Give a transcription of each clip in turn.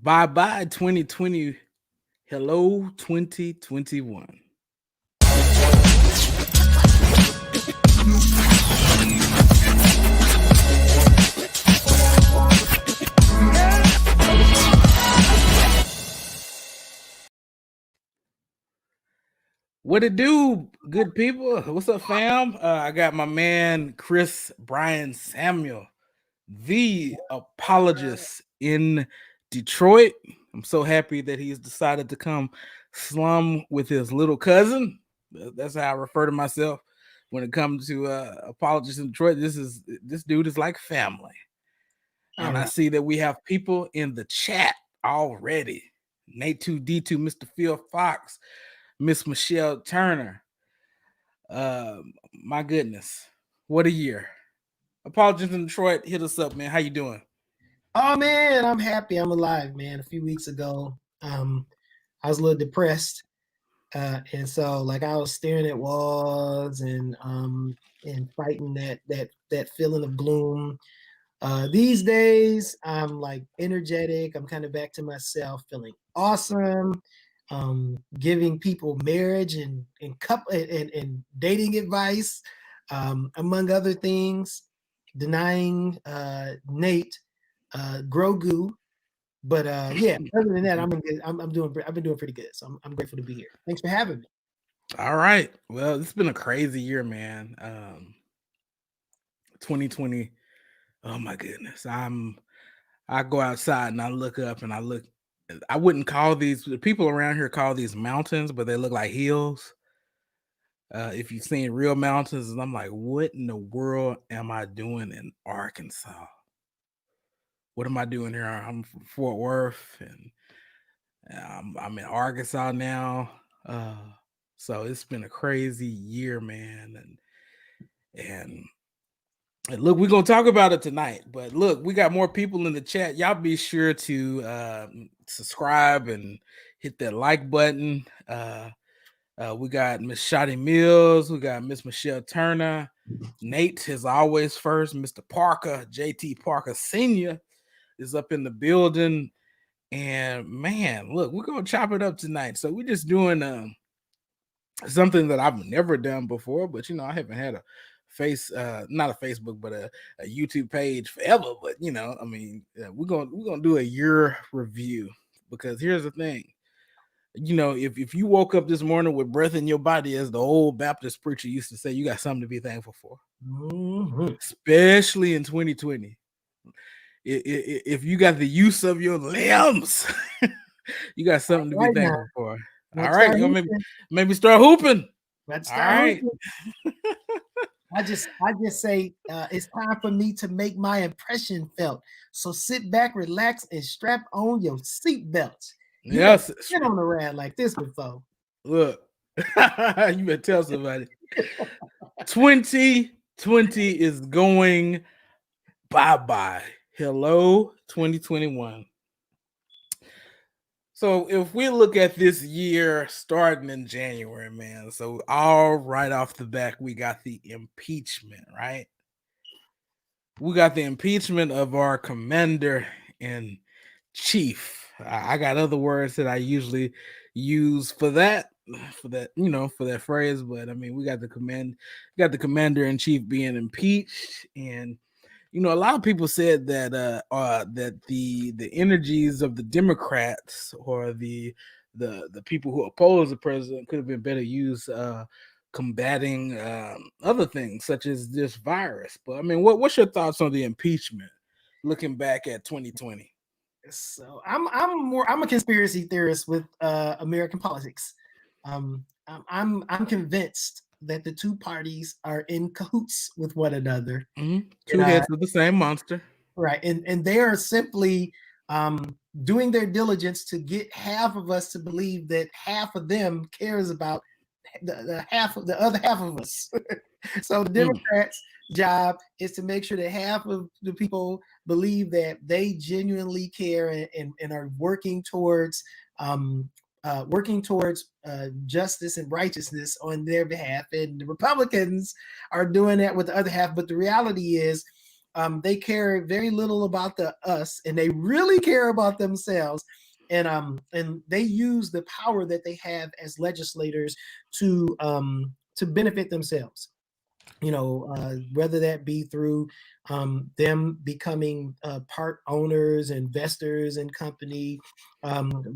Bye 2020. Hello 2021. What it do, good people? What's up, fam? I got my man Chris Brian Samuel, the apologist in Detroit. I'm so happy that he's decided to come slum with his little cousin. That's how I refer to myself when it comes to apologists in Detroit. This dude is like family. And I see that we have people in the chat already. Nate 2D2, Mr. Phil Fox, Miss Michelle Turner. My goodness, what a year! Apologists in Detroit, hit us up, man. How you doing? Oh man, I'm happy. I'm alive, man. A few weeks ago, I was a little depressed, and so like I was staring at walls and fighting that feeling of gloom. These days, I'm like energetic. I'm kind of back to myself, feeling awesome. Giving people marriage and couple and dating advice, among other things. Denying Nate Grogu, but yeah. Other than that, I've been doing pretty good. So I'm grateful to be here. Thanks for having me. All right. Well, it's been a crazy year, man. 2020. Oh my goodness. I go outside and I look up and I wouldn't call the people around here call these mountains, but they look like hills. If you've seen real mountains, and I'm like, what in the world am I doing in Arkansas? What am I doing here? I'm from Fort Worth, and I'm in Arkansas now. So it's been a crazy year, man. And look, we're gonna talk about it tonight. But look, we got more people in the chat. Y'all be sure to subscribe and hit that like button. We got Miss Shotty Mills, we got Miss Michelle Turner, Nate is always first, Mr. Parker, JT Parker Sr. is up in the building. And man, look, we're gonna chop it up tonight. So we're just doing something that I've never done before, but I haven't had a not a Facebook, but a YouTube page forever. But we're gonna do a year review, because here's the thing. If you woke up this morning with breath in your body, as the old Baptist preacher used to say, you got something to be thankful for. Mm-hmm. Especially in 2020. If you got the use of your limbs, you got something to be thankful for. All right, you maybe start hooping. Let's start hooping. I just say it's time for me to make my impression felt. So sit back, relax, and strap on your seatbelts. Yes, get on the ride like this before. Look, you better tell somebody. 2020 is going bye-bye. Hello, 2021. So if we look at this year starting in January, man, so all right off the back, we got the impeachment, right? We got the impeachment of our commander in chief. I got other words that I usually use for that phrase, but I mean, we got the commander in chief being impeached. And a lot of people said that that the energies of the Democrats or the people who oppose the president could have been better used combating other things such as this virus. But I mean, what's your thoughts on the impeachment looking back at 2020? So I'm a conspiracy theorist with American politics. I'm convinced that the two parties are in cahoots with one another. Mm-hmm. Two heads of the same monster. Right. And they are simply doing their diligence to get half of us to believe that half of them cares about the other half of us. So the Democrats' job is to make sure that half of the people believe that they genuinely care and are working towards justice and righteousness on their behalf, and the Republicans are doing that with the other half. But the reality is, They care very little about the us, and they really care about themselves. And they use the power that they have as legislators to benefit themselves. Whether that be through them becoming part owners, investors in company,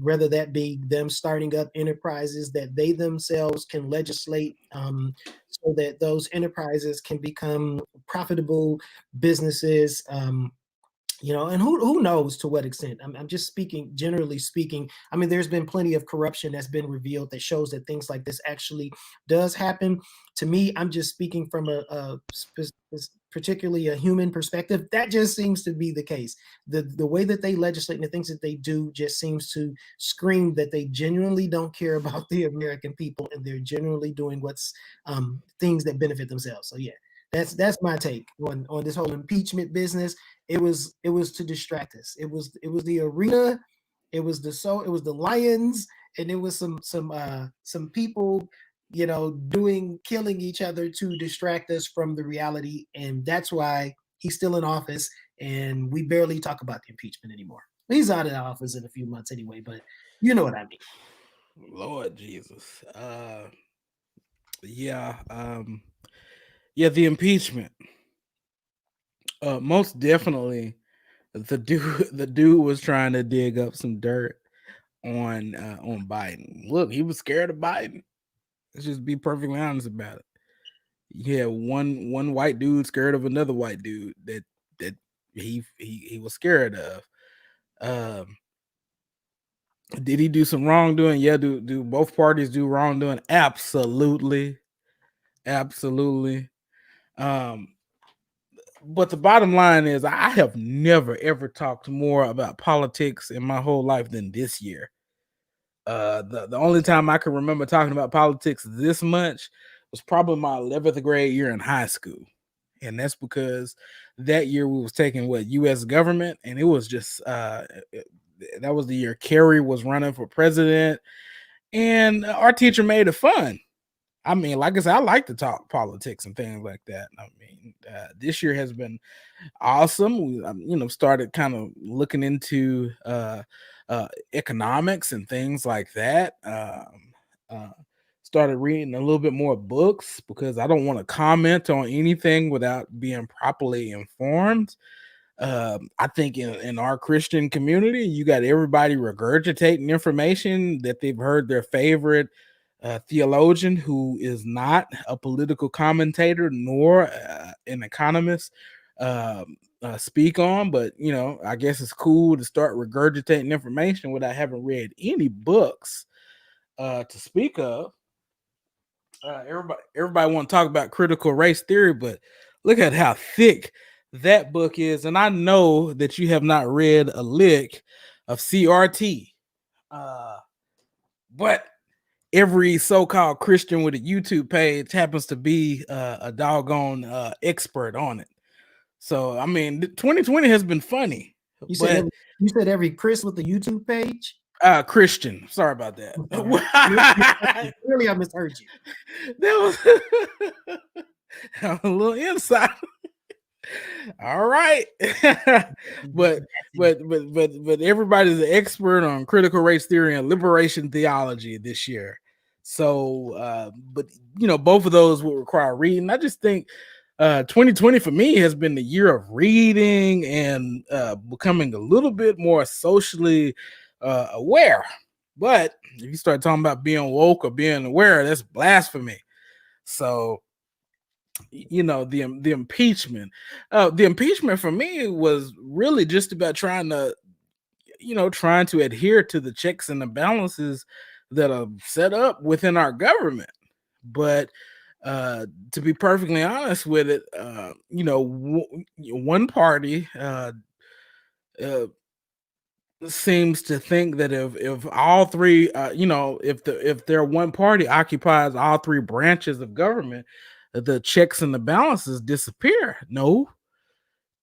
whether that be them starting up enterprises that they themselves can legislate, so that those enterprises can become profitable businesses. And who knows to what extent. I'm just speaking, generally speaking. I mean, there's been plenty of corruption that's been revealed that shows that things like this actually does happen. To me, I'm just speaking from particularly a human perspective. That just seems to be the case. The way that they legislate and the things that they do just seems to scream that they genuinely don't care about the American people, and they're genuinely doing things that benefit themselves. So yeah, that's my take on this whole impeachment business. It was to distract us. It was the arena, it was the lions, and it was some people, killing each other to distract us from the reality. And that's why he's still in office, and we barely talk about the impeachment anymore. He's out of office in a few months anyway, but you know what I mean. Lord Jesus. Yeah. Yeah, the impeachment. Most definitely the dude was trying to dig up some dirt on Biden. Look, he was scared of Biden. Let's just be perfectly honest about it. Yeah, one white dude scared of another white dude that he was scared of. Um, did he do some wrongdoing? Yeah. Do both parties do wrongdoing? Absolutely, absolutely. Um, but the bottom line is, I have never ever talked more about politics in my whole life than this year. The only time I can remember talking about politics this much was probably my 11th grade year in high school. And that's because that year we was taking U.S. government, and it was just that was the year Kerry was running for president, and our teacher made it fun. I mean, like I said, I like to talk politics and things like that. I mean, this year has been awesome. We, started kind of looking into economics and things like that. Started reading a little bit more books because I don't want to comment on anything without being properly informed. I think in our Christian community, you got everybody regurgitating information that they've heard their favorite theologian, who is not a political commentator nor an economist, speak on. But I guess it's cool to start regurgitating information without having read any books to speak of. Everybody want to talk about critical race theory, but look at how thick that book is. And I know that you have not read a lick of CRT, but every so-called Christian with a YouTube page happens to be a doggone expert on it. So I mean, 2020 has been funny. You said every Chris with the YouTube page? Christian. Sorry about that. Clearly, I misheard you. That was a little insight. All right. but everybody's an expert on critical race theory and liberation theology this year. So but both of those will require reading. I just think 2020 for me has been the year of reading and becoming a little bit more socially aware. But if you start talking about being woke or being aware, that's blasphemy. So the impeachment for me was really just about trying to adhere to the checks and the balances that are set up within our government. But to be perfectly honest with it, one party seems to think that if all three, if their one party occupies all three branches of government, the checks and the balances disappear. No,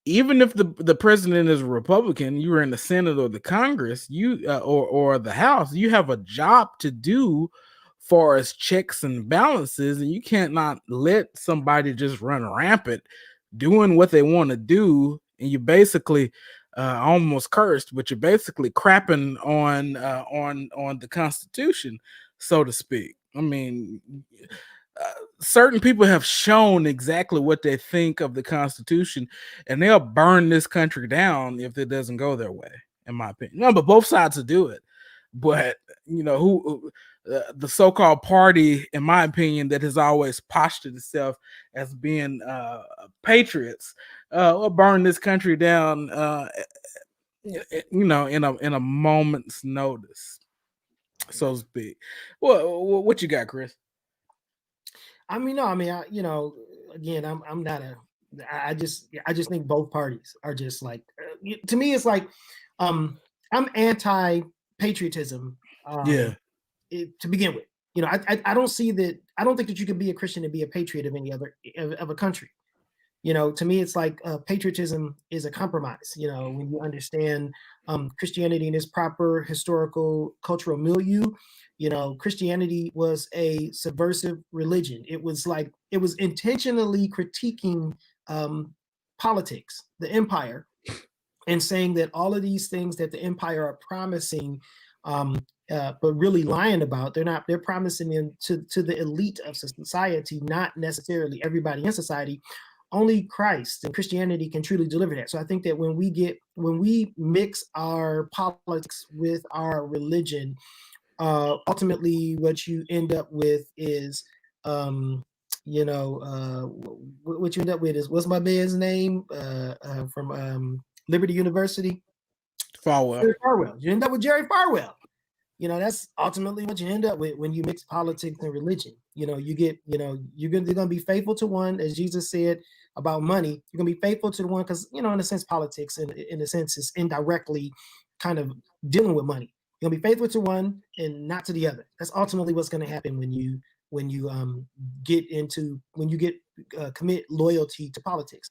even if the president is a Republican, you are in the Senate or the Congress, you or the House, you have a job to do far as checks and balances, and you can't not let somebody just run rampant doing what they want to do, and you basically almost cursed, but you're basically crapping on the Constitution, so to speak. I mean, certain people have shown exactly what they think of the Constitution, and they'll burn this country down if it doesn't go their way. In my opinion, no, but both sides will do it. But the so-called party, in my opinion, that has always postured itself as being patriots, will burn this country down, in a moment's notice, so to speak. What you got, Chris? I mean, no, I mean, again, I'm not a. I just think both parties are just like, to me, it's like, I'm anti-patriotism. Yeah. To begin with, I don't see that. I don't think that you can be a Christian and be a patriot of any other of a country. To me, it's like patriotism is a compromise. When you understand Christianity in its proper historical cultural milieu, Christianity was a subversive religion. It was intentionally critiquing politics, the empire, and saying that all of these things that the empire are promising, but really lying about, they're promising them to the elite of society, not necessarily everybody in society. Only Christ and Christianity can truly deliver that. So I think that when we mix our politics with our religion, ultimately what you end up with is, what you end up with is, what's my man's name from Liberty University? Farwell. Jerry Farwell. You end up with Jerry Farwell. That's ultimately what you end up with when you mix politics and religion. You get, you're going to be faithful to one, as Jesus said about money. You're going to be faithful to the one because, in a sense, politics, in a sense, is indirectly kind of dealing with money. You're going to be faithful to one and not to the other. That's ultimately what's going to happen when you commit loyalty to politics.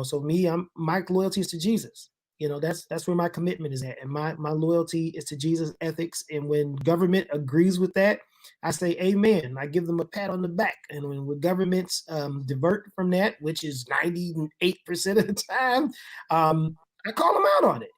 So me, my loyalty is to Jesus. That's where my commitment is at, and my loyalty is to Jesus' ethics. And when government agrees with that, I say amen. I give them a pat on the back. And when governments divert from that, which is 98% of the time, I call them out on it.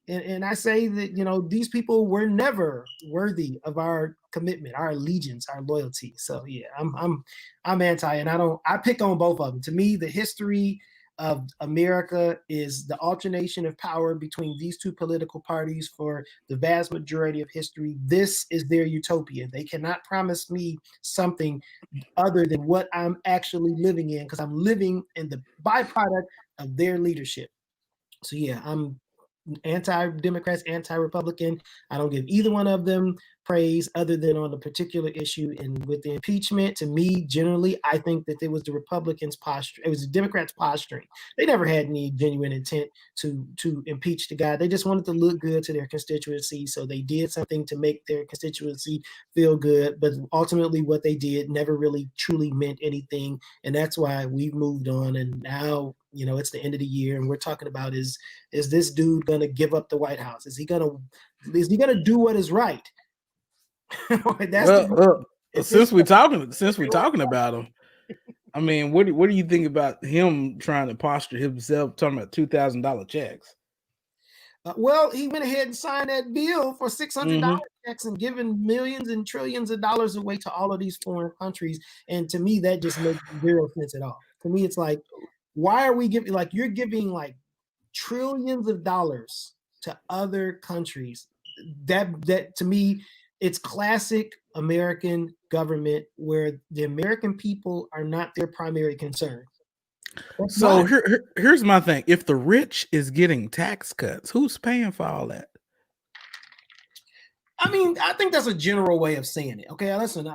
And I say that, these people were never worthy of our commitment, our allegiance, our loyalty. So yeah, I'm anti, and I pick on both of them. To me, the history of America is the alternation of power between these two political parties for the vast majority of history. This is their utopia. They cannot promise me something other than what I'm actually living in, because I'm living in the byproduct of their leadership. So yeah, I'm anti-Democrats, anti-Republican. I don't give either one of them praise other than on the particular issue. And with the impeachment, to me, generally, I think that it was the Republicans' posture. It was the Democrats' posturing. They never had any genuine intent to impeach the guy. They just wanted to look good to their constituency. So they did something to make their constituency feel good. But ultimately, what they did never really truly meant anything. And that's why we've moved on. And now, it's the end of the year, and we're talking about, is this dude gonna give up the White House? Is he gonna do what is right? Since we're talking about him, I mean, what do you think about him trying to posture himself, talking about $2,000 checks? Well, he went ahead and signed that bill for $600 checks and giving millions and trillions of dollars away to all of these foreign countries. And to me, that just makes zero sense at all. To me, it's like, why are we giving, you're giving trillions of dollars to other countries? That to me, it's classic American government, where the American people are not their primary concern. So here's my thing. If the rich is getting tax cuts, who's paying for all that? I mean, I think that's a general way of saying it. Okay, listen,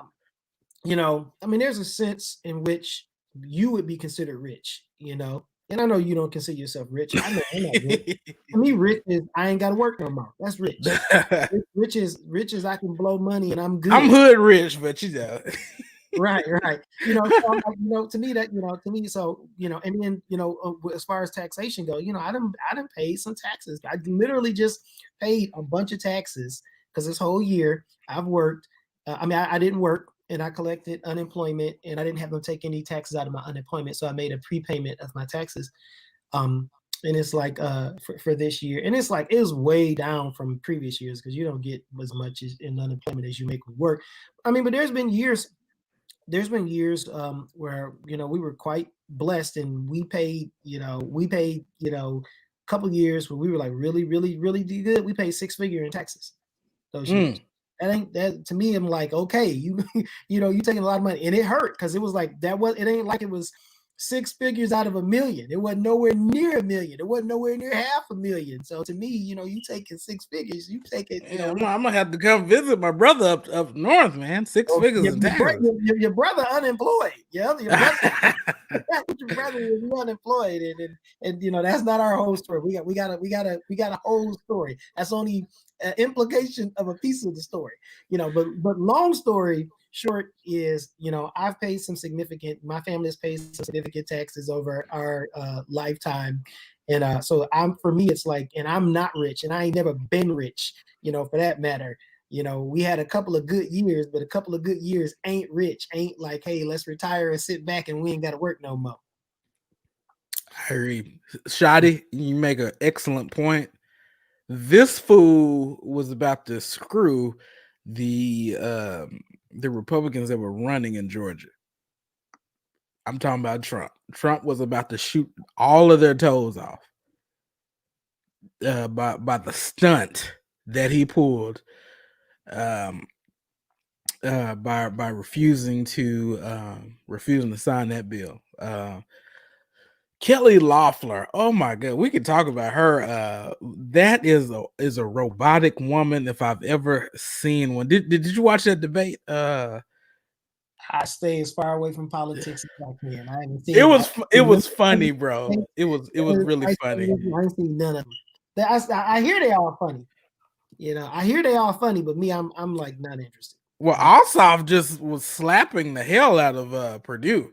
there's a sense in which you would be considered rich, and I know you don't consider yourself rich. I know I'm not rich. To me, rich is I ain't got to work no more. That's rich. Rich is I can blow money and I'm good. I'm hood rich, but Right. To me that, so, and then, as far as taxation go, I done paid some taxes. I literally just paid a bunch of taxes because this whole year I've worked. I didn't work. and I collected unemployment, and I didn't have them take any taxes out of my unemployment, so I made a prepayment of my taxes. Um, and it's like for this year, and it's like it was way down from previous years because you don't get as much in unemployment as you make with work. I mean, but there's been years where we were quite blessed, and we paid a couple years where we were like really really really good. We paid six figure in taxes those years. Mm. That ain't that to me. I'm like, okay, you taking a lot of money, and it hurt because it was like it ain't like it was six figures out of a million. It wasn't nowhere near a million. It wasn't nowhere near half a million. So to me, you taking six figures, you take it, Yeah, I'm gonna have to come visit my brother up north, man. Six oh, figures in taxes. your brother unemployed. Yeah, your brother your brother will be unemployed, and that's not our whole story. We got a whole story. That's only an implication of a piece of the story. But long story short is, I've paid some significant. My family has paid some significant taxes over our lifetime, and so for me it's like, and I'm not rich, and I ain't never been rich. For that matter. We had a couple of good years, but a couple of good years ain't rich. Ain't like, hey, let's retire and sit back and we ain't got to work no more. I agree. Shotty, you make an excellent point. This fool was about to screw the Republicans that were running in Georgia. I'm talking about Trump. Trump was about to shoot all of their toes off by the stunt that he pulled by refusing to sign that bill. Kelly Loeffler, oh my god, we could talk about her. That is a robotic woman if I've ever seen one. Did you watch that debate? I stay as far away from politics as I can. I haven't It seen. was funny, bro. It was really funny. I ain't seen none of them. I hear they all funny. I hear they all funny, but me, I'm like not interested. Well, Ossoff just was slapping the hell out of Purdue.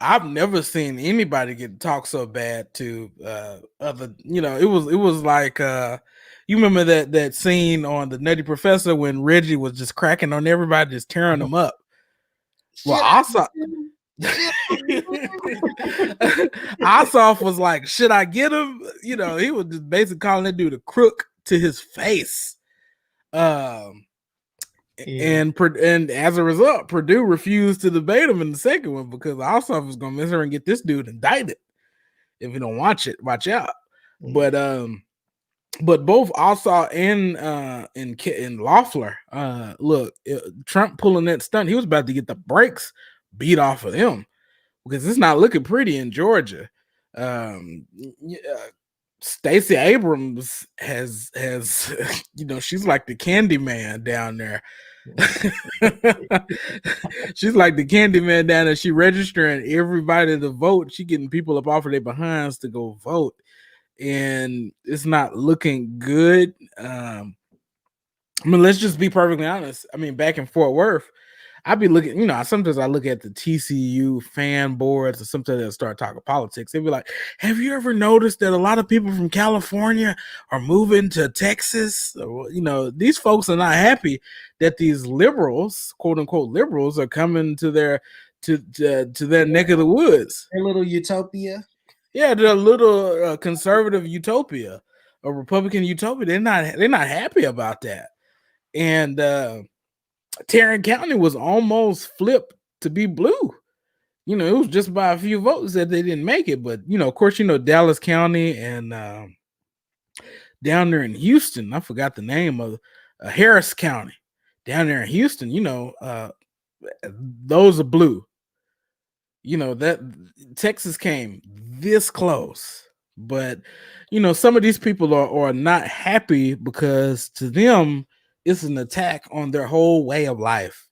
I've never seen anybody get talked so bad to other. It was like you remember that scene on the Nutty Professor when Reggie was just cracking on everybody, just tearing them up. Well, Ossoff was like, "Should I get him?" He was just basically calling that dude a crook to his face. And as a result, Purdue refused to debate him in the second one because Ossoff was going to miss her and get this dude indicted if you don't watch out. But both Ossoff and Loeffler, look, Trump pulling that stunt, he was about to get the brakes beat off of him because it's not looking pretty in Georgia. Stacey Abrams has she's like the candy man down there. She's like the candy man down there. She registering everybody to vote. She getting people up off of their behinds to go vote, and it's not looking good. Let's just be perfectly honest. Back in Fort Worth, I'd be looking, sometimes I look at the TCU fan boards, or sometimes they'll start talking politics. They'd be like, have you ever noticed that a lot of people from California are moving to Texas? These folks are not happy that these liberals, quote unquote liberals, are coming to their neck of the woods. Their little utopia. Yeah, their little conservative utopia, a Republican utopia. They're not happy about that. And Tarrant County was almost flipped to be blue. It was just by a few votes that they didn't make it. But, of course, Dallas County and down there in Houston, I forgot the name of Harris County down there in Houston, those are blue. That Texas came this close. But, some of these people are not happy because to them, it's an attack on their whole way of life.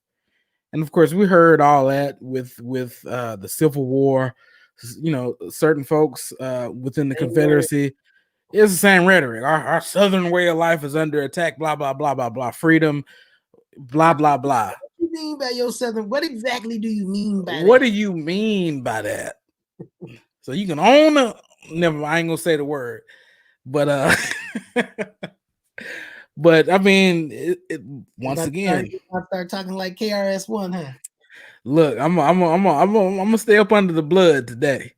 And of course, we heard all that with the Civil War. Certain folks within the Confederacy, it's the same rhetoric. Our Southern way of life is under attack. Blah blah blah blah blah. Freedom. Blah blah blah. What do you mean by your Southern? What exactly do you mean by what that? do you mean by that? So you can own a. Never. I ain't gonna say the word. But But I mean, You once about to start, again, you about to start talking like KRS-One, huh? look, I'm gonna stay up under the blood today.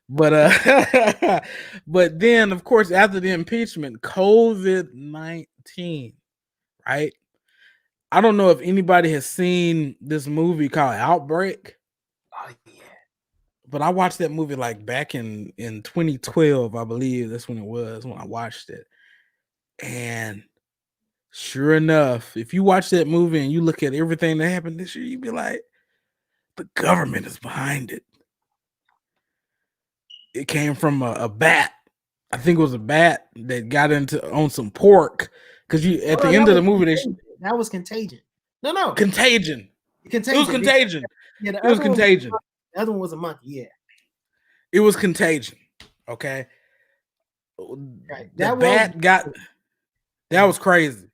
But but then of course after the impeachment, COVID-19, right? I don't know if anybody has seen this movie called Outbreak, Oh yeah. but I watched that movie like back in 2012, I believe that's when it was when I watched it. And sure enough, if you watch that movie and you look at everything that happened this year, you'd be like, the government is behind it. It came from a bat. I think it was a bat that got into on some pork because you at Oh no, the that end of was the movie Contagion. That was Contagion. No, Contagion. It was Contagion. Contagion. Yeah, the It was other one was Contagion. the other one was a monkey. Yeah, It was Contagion. Okay. right. The That was bat got that yeah. was crazy.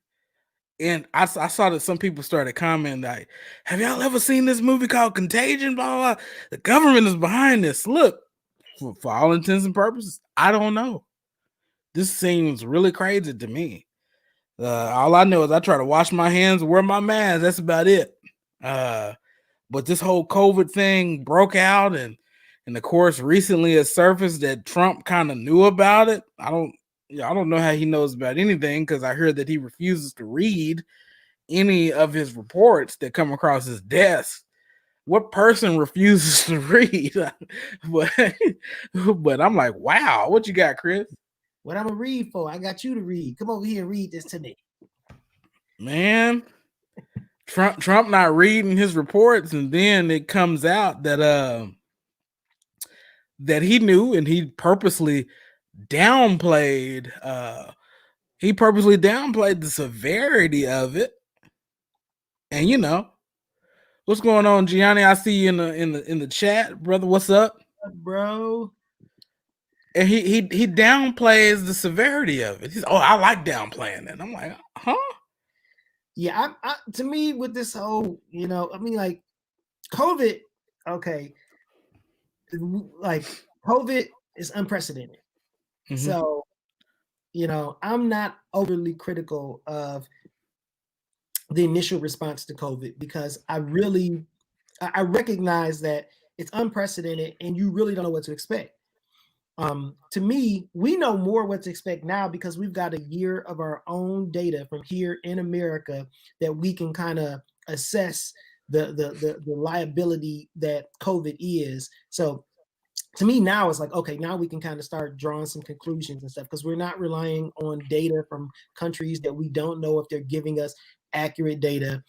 And I saw that some people started commenting like, have y'all ever seen this movie called Contagion? Blah, blah, blah. The government is behind this. Look, for all intents and purposes, I don't know. This seems really crazy to me. All I know is I try to wash my hands, wear my mask. That's about it. Uh, but this whole COVID thing broke out, and of course, recently it surfaced that Trump kind of knew about it. I don't know how he knows about anything because I heard that he refuses to read any of his reports that come across his desk. What person refuses to read? but but I'm like, wow, what you got, Chris? What I'm gonna read for? I got you to read. Come over here and read this to me. Man, Trump not reading his reports, and then it comes out that he knew and downplayed he purposely downplayed the severity of it. And you know, what's going on, Gianni? I see you in the chat, brother. What's up? Bro. And he downplays the severity of it. He's, oh, I like downplaying it. I'm like, huh? Yeah, I to me with this whole, I mean, like COVID, okay, like COVID is unprecedented. Mm-hmm. So, I'm not overly critical of the initial response to COVID because I recognize that it's unprecedented and you really don't know what to expect. To me, we know more what to expect now because we've got a year of our own data from here in America that we can kind of assess the liability that COVID is. So to me now it's like, okay, now we can kind of start drawing some conclusions and stuff because we're not relying on data from countries that we don't know if they're giving us accurate data.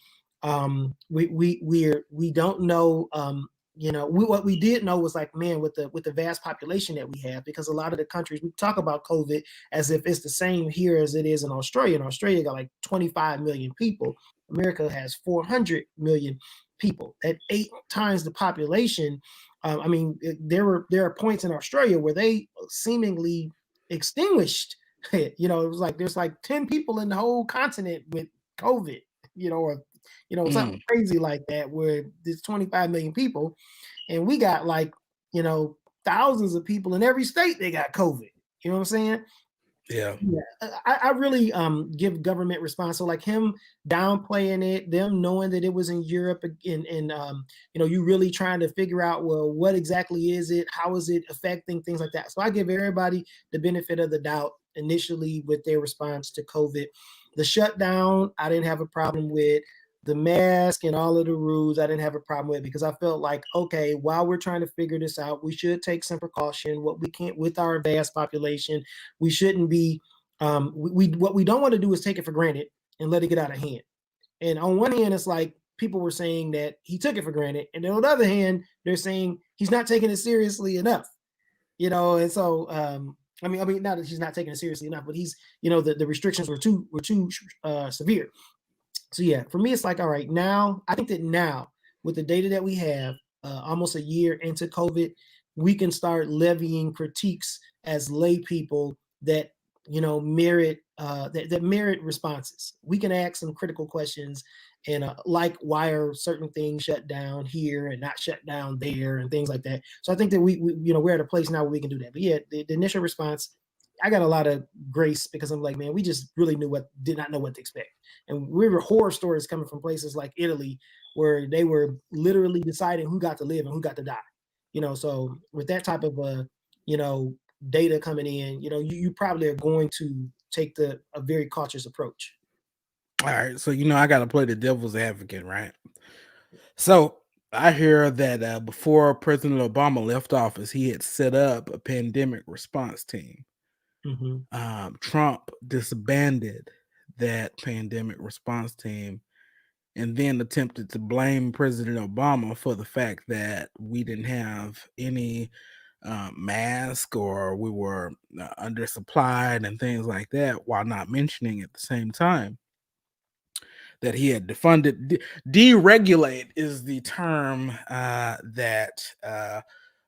We don't know. What we did know was like, man, with the vast population that we have, because a lot of the countries we talk about COVID as if it's the same here as it is in Australia. And Australia got like 25 million people. America has 400 million people. At 8 times the population. I mean, there are points in Australia where they seemingly extinguished. It was like there's like 10 people in the whole continent with COVID. Or something crazy like that, where there's 25 million people, and we got like thousands of people in every state they got COVID. You know what I'm saying? Yeah. I really give government response. So like him downplaying it, them knowing that it was in Europe, and you really trying to figure out, well, what exactly is it? How is it affecting things like that? So I give everybody the benefit of the doubt initially with their response to COVID. The shutdown, I didn't have a problem with. The mask and all of the rules, I didn't have a problem with, because I felt like, okay, while we're trying to figure this out, we should take some precaution. What we can't with our vast population, we shouldn't be. What we don't want to do is take it for granted and let it get out of hand. And on one hand, it's like people were saying that he took it for granted, and then on the other hand, they're saying he's not taking it seriously enough. And so I mean, not that he's not taking it seriously enough, but he's, the restrictions were too severe. So yeah, for me, it's like, all right, now I think that now with the data that we have, almost a year into COVID, we can start levying critiques as lay people that merit that merit responses. We can ask some critical questions, and like, why are certain things shut down here and not shut down there, and things like that. So I think that we're at a place now where we can do that. But yeah, the initial response, I got a lot of grace because I'm like, man, we just really did not know what to expect. And we were horror stories coming from places like Italy, where they were literally deciding who got to live and who got to die. So with that type of data coming in, you probably are going to take a very cautious approach. All right, so I got to play the devil's advocate, right? So I hear that before President Obama left office, he had set up a pandemic response team. Mm-hmm. Trump disbanded that pandemic response team and then attempted to blame President Obama for the fact that we didn't have any mask or we were undersupplied and things like that, while not mentioning at the same time that he had defunded. Deregulate is the term that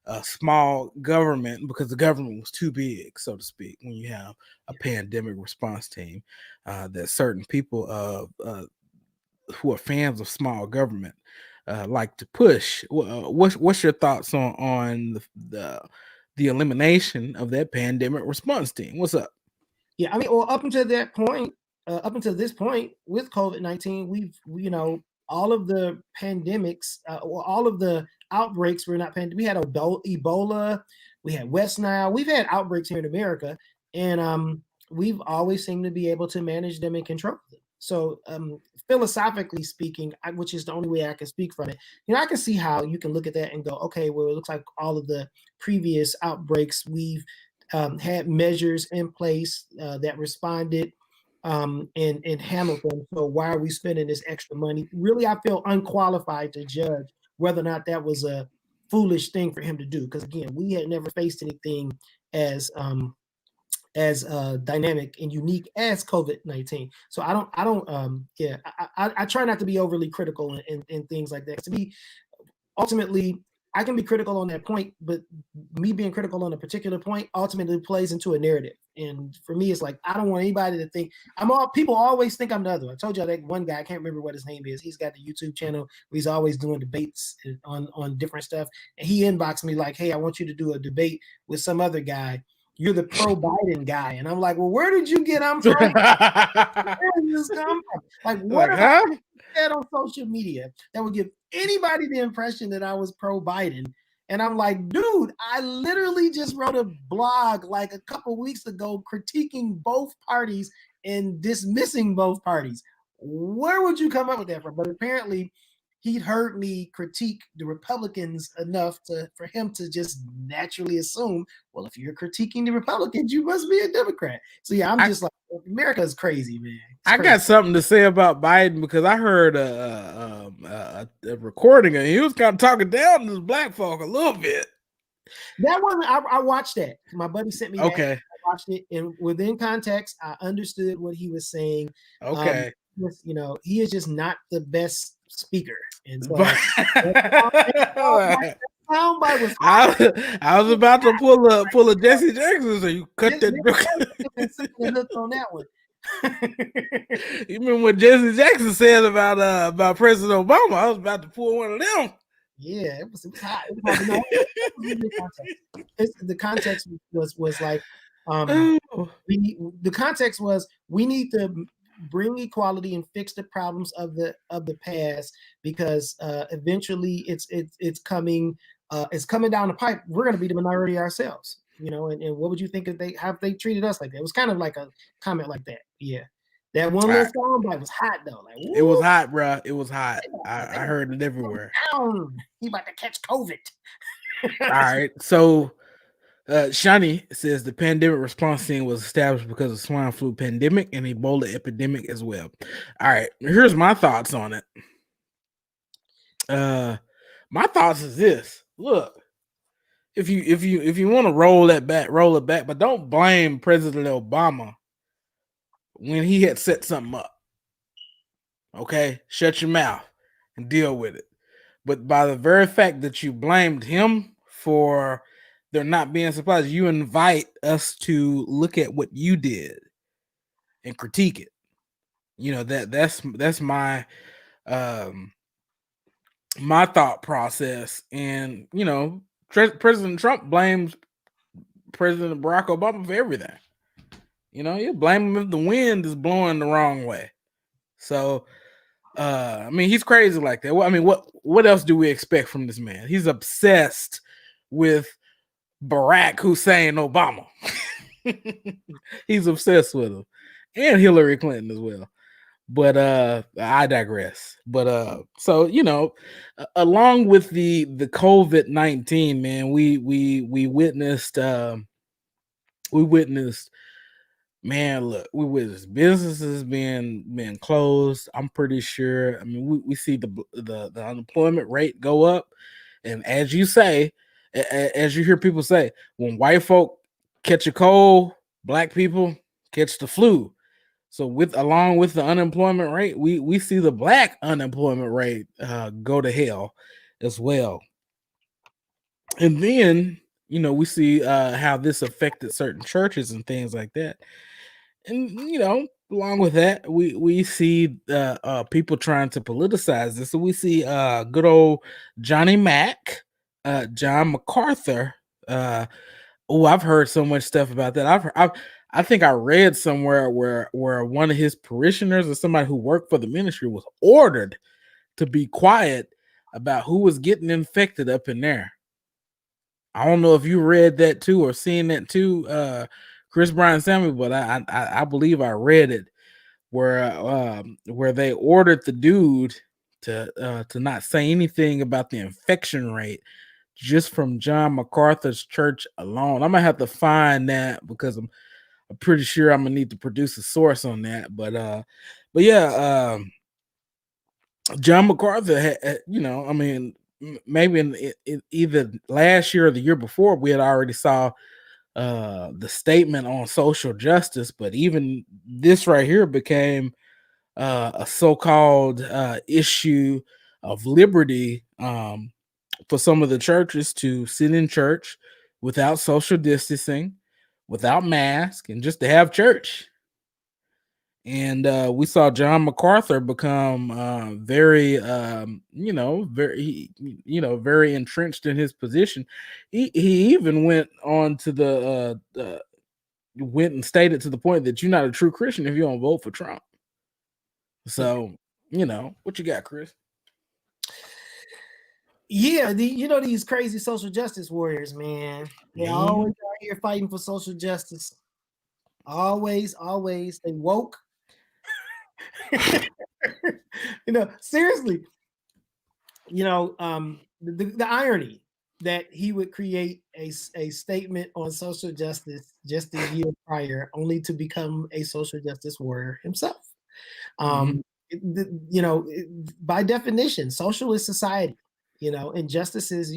a small government, because the government was too big, so to speak, when you have a pandemic response team, that certain people who are fans of small government like to push. What's your thoughts on the elimination of that pandemic response team? What's up? Yeah, I mean, well, up until this point with COVID-19, all of the pandemics, all of the outbreaks were not pandemic. We had Ebola, we had West Nile, we've had outbreaks here in America, and we've always seemed to be able to manage them and control them. So philosophically speaking, which is the only way I can speak from it, I can see how you can look at that and go, okay, well, it looks like all of the previous outbreaks we've had measures in place that responded and handled them. So why are we spending this extra money? Really, I feel unqualified to judge whether or not that was a foolish thing for him to do. Because again, we had never faced anything as dynamic and unique as COVID-19. So I try not to be overly critical in things like that. To me, ultimately, I can be critical on that point, but me being critical on a particular point ultimately plays into a narrative. And for me, it's like, I don't want anybody to think people always think I'm the other. I told you that one guy, I can't remember what his name is. He's got the YouTube channel where he's always doing debates on different stuff. And he inboxed me like, hey, I want you to do a debate with some other guy. You're the pro-Biden guy. And I'm like, well, where did you get I'm pro-Biden? Where did this come from? Like, what have I said on social media that would give anybody the impression that I was pro-Biden? And I'm like, dude, I literally just wrote a blog like a couple weeks ago critiquing both parties and dismissing both parties. Where would you come up with that from? But apparently he'd heard me critique the Republicans enough for him to just naturally assume, well, if you're critiquing the Republicans, you must be a Democrat. So yeah, I'm just like, America is crazy, man. I got something to say about Biden because I heard a recording and he was kind of talking down to the black folk a little bit. That one, I watched that. My buddy sent me that. Okay. I watched it, and within context, I understood what he was saying. Okay. He is just not the best speaker. And so I was about to pull a Jesse Jackson, so you cut that hook on that one. You remember what Jesse Jackson said about President Obama? I was about to pull one of them. Yeah, it was hot. The context was like, the context was we need to bring equality and fix the problems of the past, because eventually it's coming down the pipe. We're going to be the minority ourselves, and what would you think if they treated us like that? It was kind of like a comment like that. Yeah. That one little soundbite was hot though. Like, it was hot, bro. It was hot. I heard it everywhere. He about to catch COVID. All right. So Shani says the pandemic response team was established because of swine flu pandemic and Ebola epidemic as well. All right. Here's my thoughts on it. My thoughts is this. Look, if you want to roll it back, but don't blame President Obama when he had set something up. Okay, shut your mouth and deal with it. But by the very fact that you blamed him for there not being supplies, you invite us to look at what you did and critique it. That's my my thought process. And President Trump blames President Barack Obama for everything. You blame him if the wind is blowing the wrong way. So, I mean, he's crazy like that. Well, I mean, what else do we expect from this man? He's obsessed with Barack Hussein Obama. He's obsessed with him, and Hillary Clinton as well. But I digress. But so along with the COVID-19, man, we witnessed man, look, we witnessed businesses being closed. I'm pretty sure. I mean, we see the unemployment rate go up, and as you say, as you hear people say, when white folk catch a cold, black people catch the flu. So along with the unemployment rate, we see the black unemployment rate go to hell as well. And then we see how this affected certain churches and things like that. And along with that, we see people trying to politicize this. So we see good old Johnny Mack, John MacArthur. Oh, I've heard so much stuff about that. I think I read somewhere where one of his parishioners or somebody who worked for the ministry was ordered to be quiet about who was getting infected up in there. I don't know if you read that too or seen that too, Chris Bryan Samuel, but I believe I read it where they ordered the dude to not say anything about the infection rate just from John MacArthur's church alone. I'm gonna have to find that because I'm pretty sure I'm gonna need to produce a source on that. But yeah, John MacArthur had, I mean, maybe in either last year or the year before, we had already saw the statement on social justice, but even this right here became a so-called issue of liberty for some of the churches to sit in church without social distancing, without mask, and just to have church. And we saw John MacArthur become very, very entrenched in his position. He even went on to went and stated to the point that you're not a true Christian if you don't vote for Trump. So, what you got, Chris? Yeah, these crazy social justice warriors, man. They always out here fighting for social justice. Always, they woke. Seriously. The irony that he would create a statement on social justice just a year prior, only to become a social justice warrior himself. By definition, socialist society, injustice is,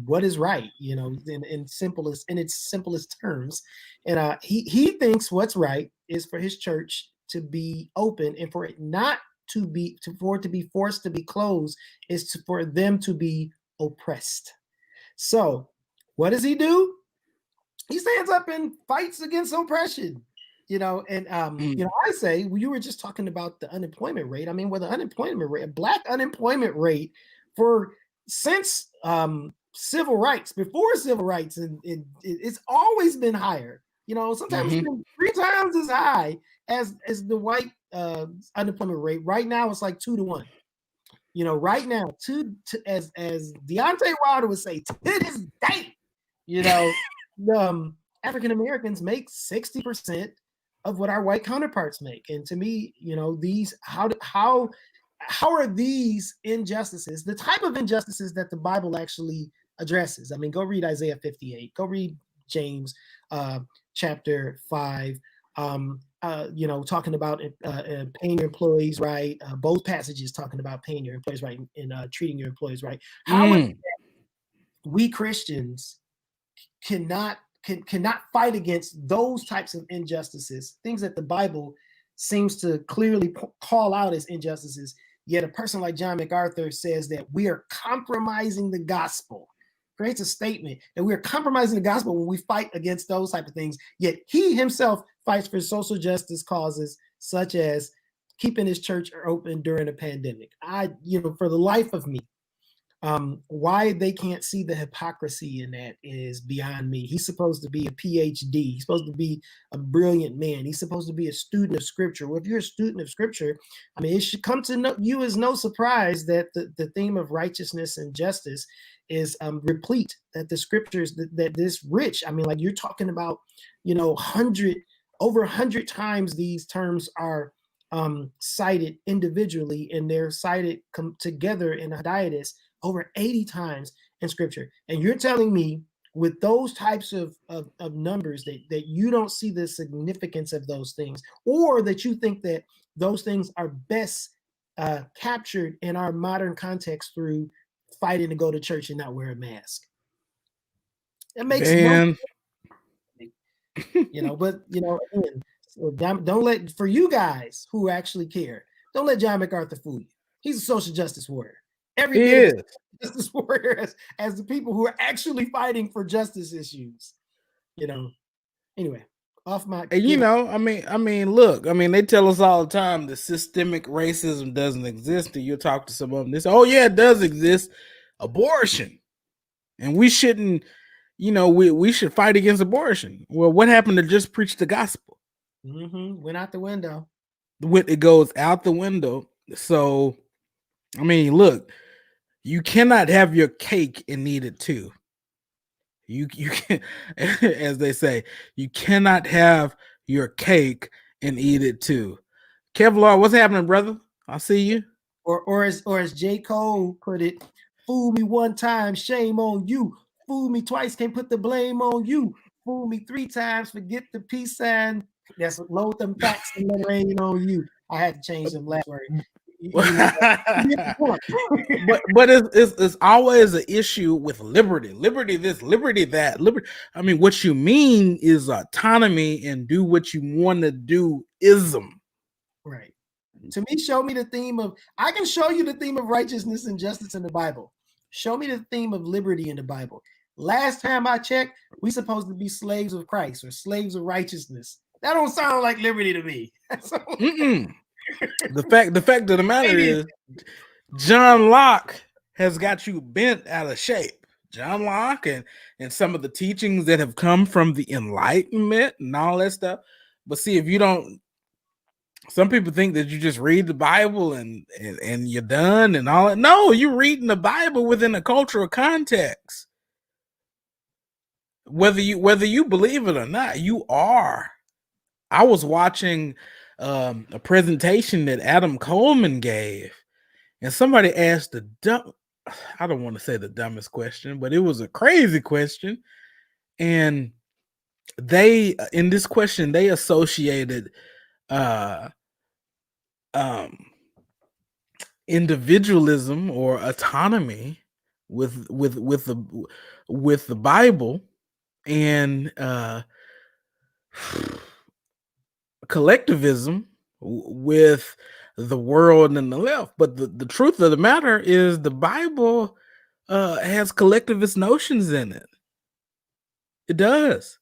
what is right, in its simplest terms. And he thinks what's right is for his church to be open, and for it not to be forced to be closed is for them to be oppressed. So what does he do? He stands up and fights against oppression. I say, well, you were just talking about the unemployment rate. I mean, with the unemployment rate, black unemployment rate since civil rights, before civil rights, and it's always been higher. Sometimes it's been 3 times as high as the white unemployment rate. Right now, it's like 2 to 1. Right now, as Deontay Wilder would say, to this day, African Americans make 60% of what our white counterparts make. And to me, how are these injustices the type of injustices that the Bible actually addresses? I mean, go read Isaiah 58, go read James chapter 5, talking about paying your employees right. Both passages talking about paying your employees right and treating your employees right. How is it that we Christians cannot fight against those types of injustices, things that the Bible seems to clearly call out as injustices, yet a person like John MacArthur says that we are compromising the gospel, creates a statement that we are compromising the gospel when we fight against those type of things, yet he himself fights for social justice causes such as keeping his church open during a pandemic. For the life of me, Why they can't see the hypocrisy in that is beyond me. He's supposed to be a PhD. He's supposed to be a brilliant man. He's supposed to be a student of Scripture. Well, if you're a student of Scripture, I mean, it should come to you as no surprise that the theme of righteousness and justice is replete. That the Scriptures that this rich. I mean, like you're talking about, over 100 times these terms are cited individually, and they're cited together in a hiatus over 80 times in Scripture. And you're telling me with those types of numbers that you don't see the significance of those things, or that you think that those things are best captured in our modern context through fighting to go to church and not wear a mask. It makes no sense. But again, so don't let, for you guys who actually care, don't let John MacArthur fool you. He's a social justice warrior. Every bit of justice warrior as the people who are actually fighting for justice issues. Anyway, off my. I mean, look, they tell us all the time that systemic racism doesn't exist. And you talk to some of them, they say, "Oh yeah, it does exist. Abortion, and we shouldn't. We should fight against abortion." Well, what happened to just preach the gospel? Went out the window. It goes out the window. So, I mean, look, you cannot have your cake and eat it too. You can, as they say, you cannot have your cake and eat it too. Kevlar, what's happening, brother? I see you. Or as J. Cole put it, fool me one time, shame on you. Fool me twice, can't put the blame on you. Fool me 3 times, forget the peace sign. That's load them facts and let it rain on you. I had to change them last word. but it's always an issue with liberty this, liberty that, liberty. I mean, what you mean is autonomy and do what you want to do ism. Right. To me, show me the theme of, I can show you the theme of righteousness and justice in the Bible. Show me the theme of liberty in the Bible. Last time I checked, we supposed to be slaves of Christ or slaves of righteousness. That don't sound like liberty to me. The fact of the matter is, John Locke has got you bent out of shape. John Locke and some of the teachings that have come from the Enlightenment and all that stuff. But see, if you don't, some people think that you just read the Bible and you're done and all that. No, you're reading the Bible within a cultural context. Whether you believe it or not, you are. I was watching a presentation that Adam Coleman gave, and somebody asked I don't want to say the dumbest question, but it was a crazy question. And in this question, they associated individualism or autonomy with the Bible and collectivism with the world and the left. But the truth of the matter is the Bible has collectivist notions in it. It does.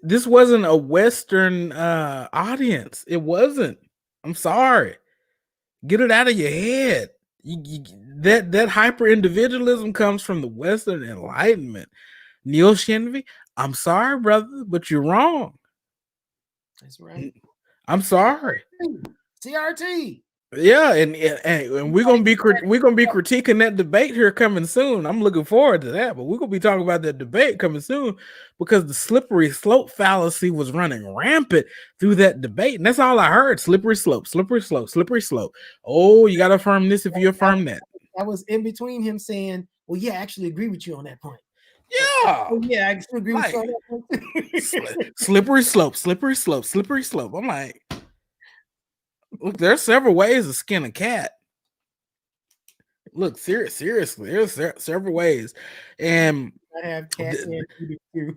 This wasn't a Western audience. It wasn't. I'm sorry. Get it out of your head. That hyper individualism comes from the Western Enlightenment. Neil Shenvey, I'm sorry, brother, but you're wrong. That's right. I'm sorry. CRT. Yeah, and we're gonna be critiquing that debate here coming soon. I'm looking forward to that, but we're gonna be talking about that debate coming soon because the slippery slope fallacy was running rampant through that debate, and that's all I heard: slippery slope, slippery slope, slippery slope. Oh, you gotta affirm this if you affirm that. That was in between him saying, "Well, yeah, I actually agree with you on that point." Yeah, yeah, I actually agree with you on that point. Slippery slope, slippery slope, slippery slope. I'm like, look, there's several ways to skin a cat. Look, seriously, there's several ways, and I have cats too.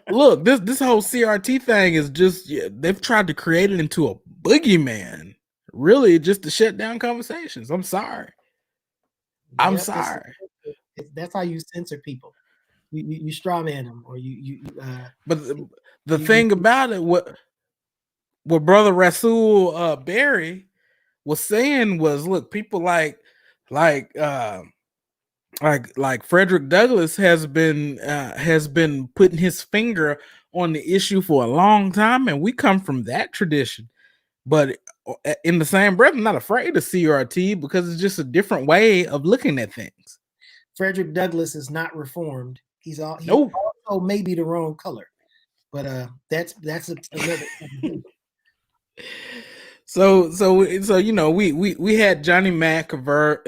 Look, this whole CRT thing is just they've tried to create it into a boogeyman, really, just to shut down conversations. I'm sorry. I'm sorry. That's how you censor people. You straw man them, or you. But the thing about it, what Brother Rasul Berry was saying was, look, people like Like Frederick Douglass has been putting his finger on the issue for a long time, and we come from that tradition. But in the same breath, I'm not afraid of CRT because it's just a different way of looking at things. Frederick Douglass is not reformed. He Nope. also may be the wrong color, but that's another. So you know, we had Johnny Mack emerge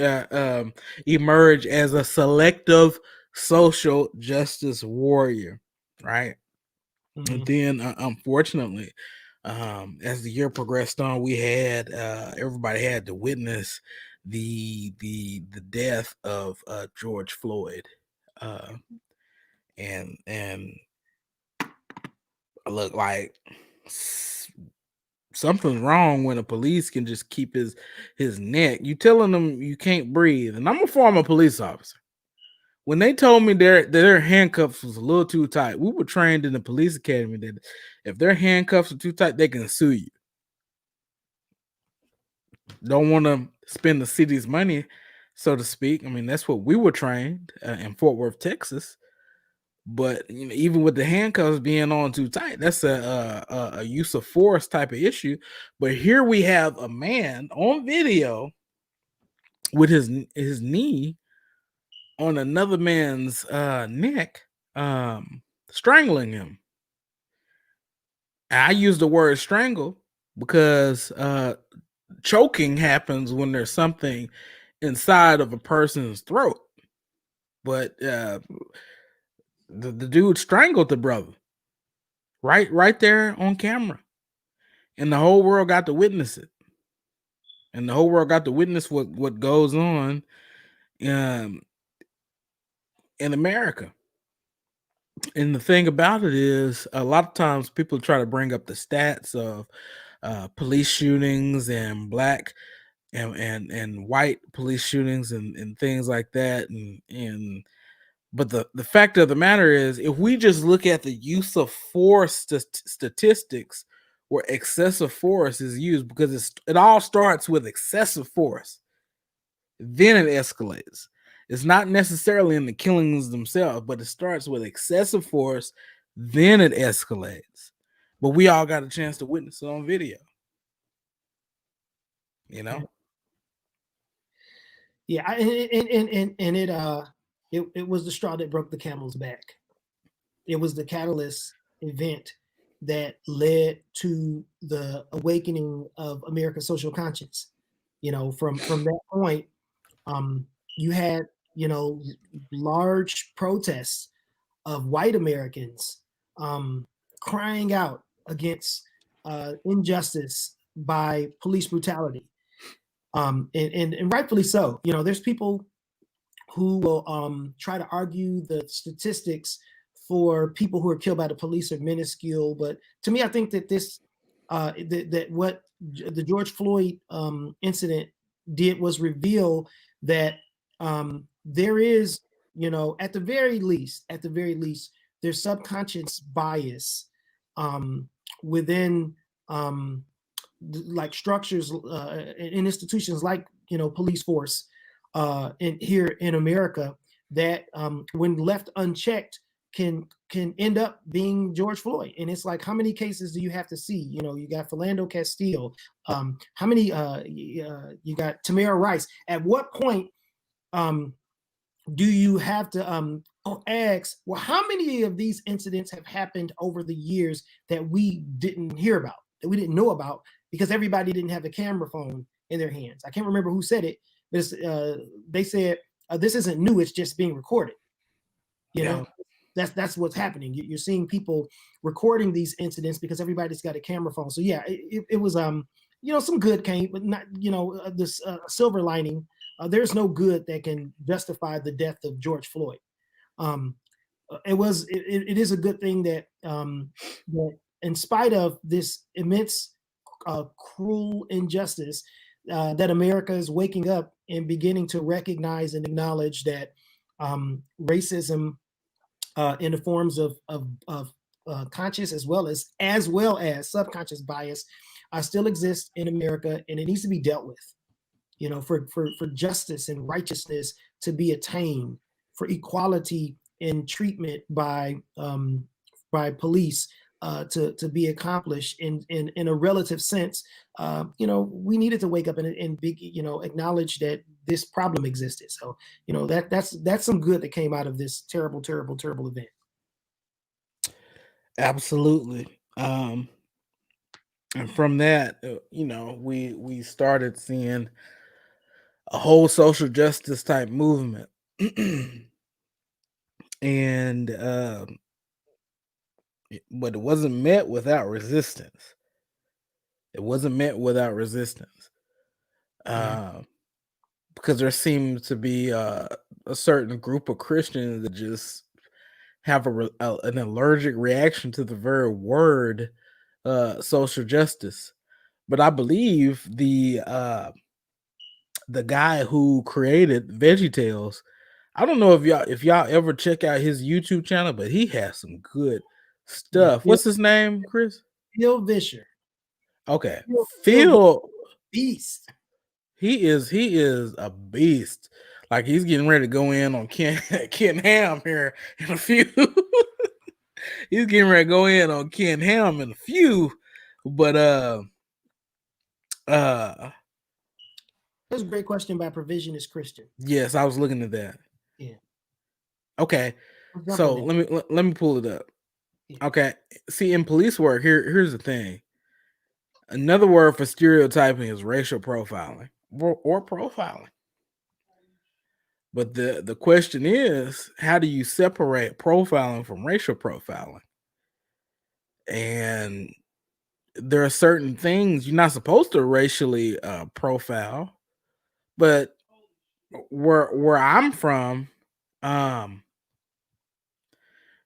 as a selective social justice warrior, right? Mm-hmm. And then unfortunately, as the year progressed on, we had everybody had to witness the death of George Floyd, uh, and look like something's wrong when a police can just keep his neck. You telling them you can't breathe, and I'm a former police officer. When they told me their handcuffs was a little too tight, we were trained in the police academy that if their handcuffs are too tight, they can sue you. Don't want to spend the city's money, so to speak. I mean, that's what we were trained in Fort Worth, Texas. But you know, even with the handcuffs being on too tight, that's a use of force type of issue. But here we have a man on video with his knee on another man's neck, strangling him. I use the word strangle because choking happens when there's something inside of a person's throat. But the dude strangled the brother right there on camera, and the whole world got to witness it, and the whole world got to witness what goes on um, in America. And the thing about it is, a lot of times people try to bring up the stats of police shootings and black and white police shootings and things like that, and but the fact of the matter is, if we just look at the use of force statistics where excessive force is used, because it all starts with excessive force, then it escalates. It's not necessarily in the killings themselves, but it starts with excessive force, then it escalates. But we all got a chance to witness it on video. You know? Yeah, and it was the straw that broke the camel's back. It was the catalyst event that led to the awakening of America's social conscience. You know, from that point, you had, you know, large protests of white Americans crying out against injustice by police brutality. And rightfully so. You know, there's people who will try to argue the statistics for people who are killed by the police are minuscule. But to me, I think that that what the George Floyd incident did was reveal that there is, you know, at the very least, there's subconscious bias within like structures in institutions like, you know, police force here in America that when left unchecked can end up being George Floyd. And it's like, how many cases do you have to see? You know, you got Philando Castile. How many you got Tamir Rice? At what point do you have to ask, well, how many of these incidents have happened over the years that we didn't hear about, that we didn't know about, because everybody didn't have a camera phone in their hands? I can't remember who said it, but they said, this isn't new, it's just being recorded. You know, that's what's happening. You're seeing people recording these incidents because everybody's got a camera phone. So yeah, it was you know, some good came, but not, you know, this silver lining. There's no good that can justify the death of George Floyd. It is a good thing that that in spite of this immense cruel injustice, that America is waking up and beginning to recognize and acknowledge that racism in the forms of conscious as well as subconscious bias still exists in America, and it needs to be dealt with. for justice and righteousness to be attained, for equality in treatment by police to be accomplished in a relative sense. We needed to wake up and be, acknowledge that this problem existed. So, that's some good that came out of this terrible, terrible, terrible event. Absolutely. And from that, we started seeing a whole social justice type movement. And but it wasn't met without resistance. It wasn't met without resistance. Yeah. Uh, because there seems to be a certain group of Christians that just have an allergic reaction to the very word social justice. But I believe the guy who created VeggieTales, I don't know if y'all ever check out his YouTube channel, but he has some good Yeah. stuff. What's his name, Chris? Phil Vischer. Okay, Phil Phil. Beast. He is a beast. Like he's getting ready to go in on Ken Ken Ham here in a few. He's getting ready to go in on Ken Ham in a few, but uh That's a great question by Provisionist Christian. yes, I was looking at that. Yeah. Okay, Let's jump so on let me pull it up. Yeah. Okay, see in police work here's the thing. Another word for stereotyping is racial profiling or profiling. But the question is, how do you separate profiling from racial profiling? And there are certain things you're not supposed to racially profile, but where I'm from, um,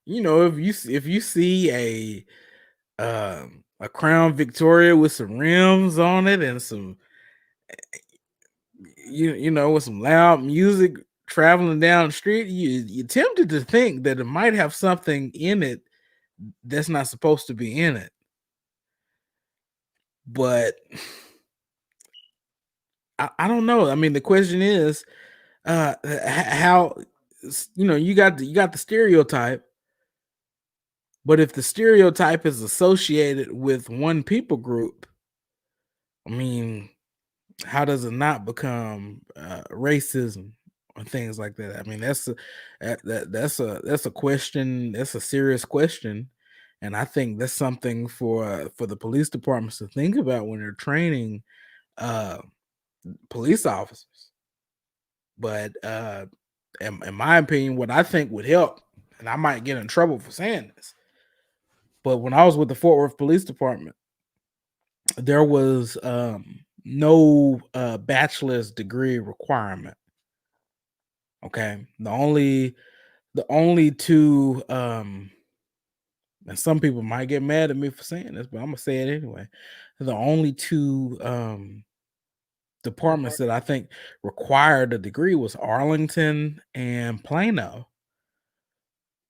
if you see a Crown Victoria with some rims on it and some with some loud music traveling down the street, you're tempted to think that it might have something in it that's not supposed to be in it. But I don't know. I mean, the question is, how you got the stereotype, but if the stereotype is associated with one people group, I mean, how does it not become racism or things like that? I mean, that's a question. That's a serious question, and I think that's something for the police departments to think about when they're training uh, police officers. But in my opinion, what I think would help, and I might get in trouble for saying this, but when I was with the Fort Worth Police Department, there was no bachelor's degree requirement. Okay, the only two, and some people might get mad at me for saying this, but I'm gonna say it anyway. The only two departments that I think required a degree was Arlington and Plano.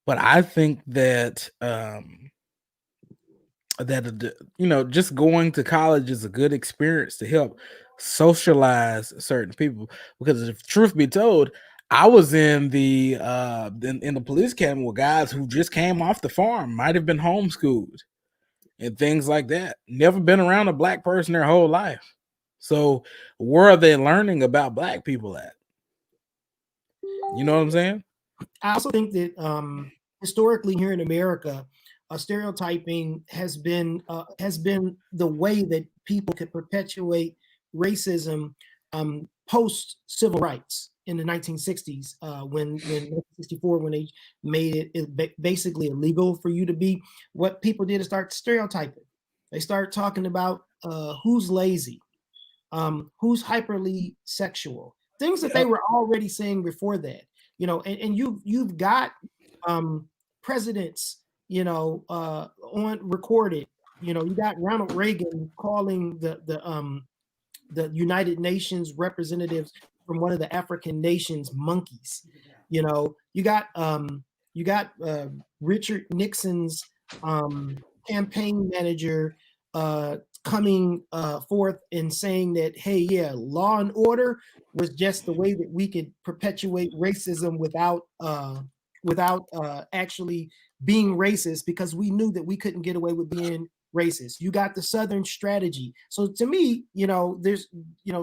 But I think that just going to college is a good experience to help socialize certain people. Because if truth be told, I was in the police academy with guys who just came off the farm, might have been homeschooled and things like that. Never been around a black person their whole life. So where are they learning about black people at? You know what I'm saying? I also think that historically here in America, stereotyping has been the way that people could perpetuate racism post civil rights in the 1960s, when 1964, when they made it basically illegal for you to be. What people did is start stereotyping. They start talking about who's lazy, who's hyperly sexual, things that they were already saying before that. And you've got presidents, on recorded. You got Ronald Reagan calling the United Nations representatives from one of the African nations monkeys. You got Richard Nixon's campaign manager coming forth and saying that, hey, yeah, law and order was just the way that we could perpetuate racism without actually being racist, because we knew that we couldn't get away with being racist. You got the Southern strategy. So to me, there's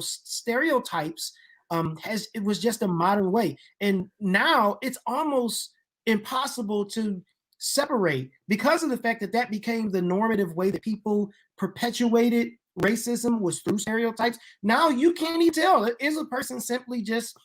stereotypes. It was just a modern way, and now it's almost impossible to separate, because of the fact that that became the normative way that people perpetuated racism, was through stereotypes. Now you can't even tell, is a person simply just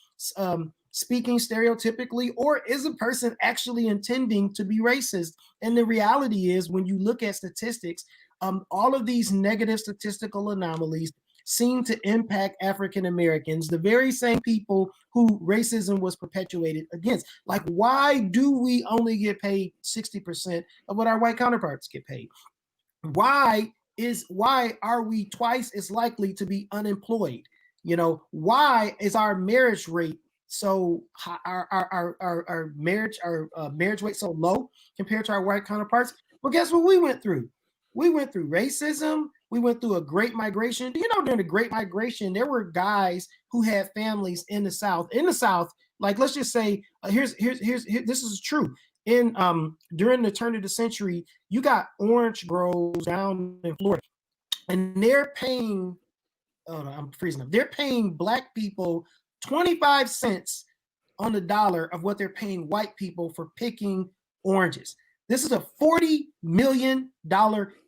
speaking stereotypically, or is a person actually intending to be racist? And the reality is, when you look at statistics, all of these negative statistical anomalies seem to impact African Americans, the very same people who racism was perpetuated against. Like, why do we only get paid 60% of what our white counterparts get paid? Why are we twice as likely to be unemployed? Why is our marriage rate so high, our marriage rate so low compared to our white counterparts? Well, guess what we went through? We went through racism. We went through a great migration. During the Great Migration, there were guys who had families in the South. Like, let's just say, this is true. During the turn of the century, you got orange groves down in Florida, and they're paying, I'm freezing up. They're paying black people 25 cents on the dollar of what they're paying white people for picking oranges. This is a $40 million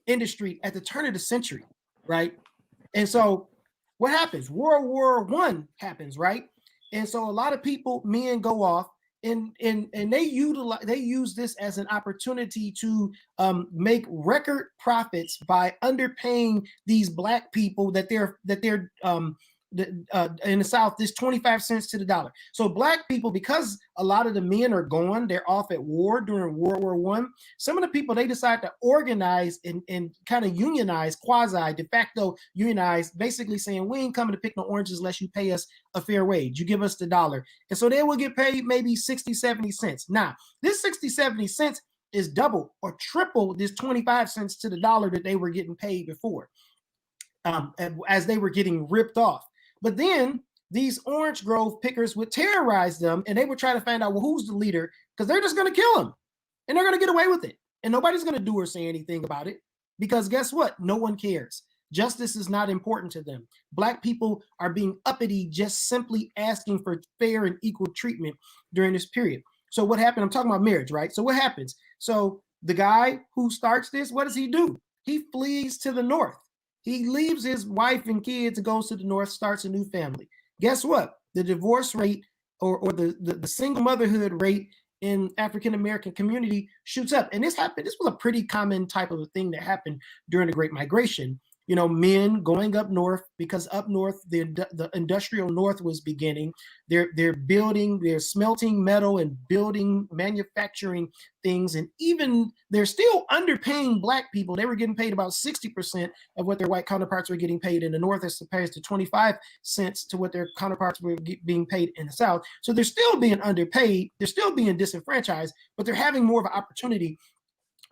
industry at the turn of the century, right? And so what happens? World War I happens, right? And so a lot of men go off, and they use this as an opportunity to make record profits by underpaying these black people that they're in the South, this 25 cents to the dollar. So black people, because a lot of the men are gone, they're off at war during World War I. Some of the people, they decide to organize and kind of unionize, quasi de facto unionize, basically saying, we ain't coming to pick no oranges unless you pay us a fair wage. You give us the dollar. And so they will get paid maybe 60, 70 cents. Now, this 60, 70 cents is double or triple this 25 cents to the dollar that they were getting paid before, as they were getting ripped off. But then these orange grove pickers would terrorize them, and they would try to find out, well, who's the leader, because they're just going to kill them, and they're going to get away with it. And nobody's going to do or say anything about it, because guess what? No one cares. Justice is not important to them. Black people are being uppity, just simply asking for fair and equal treatment during this period. So what happened? I'm talking about marriage, right? So what happens? So the guy who starts this, what does he do? He flees to the north. He leaves his wife and kids, goes to the north, starts a new family. Guess what? The divorce rate or the single motherhood rate in African-American community shoots up. And this happened. This was a pretty common type of a thing that happened during the Great Migration. Men going up north, because up north, the industrial north was beginning. They're building, they're smelting metal and building, manufacturing things. And even they're still underpaying black people. They were getting paid about 60% of what their white counterparts were getting paid in the north, as opposed to 25 cents to what their counterparts were being paid in the south. So they're still being underpaid. They're still being disenfranchised, but they're having more of an opportunity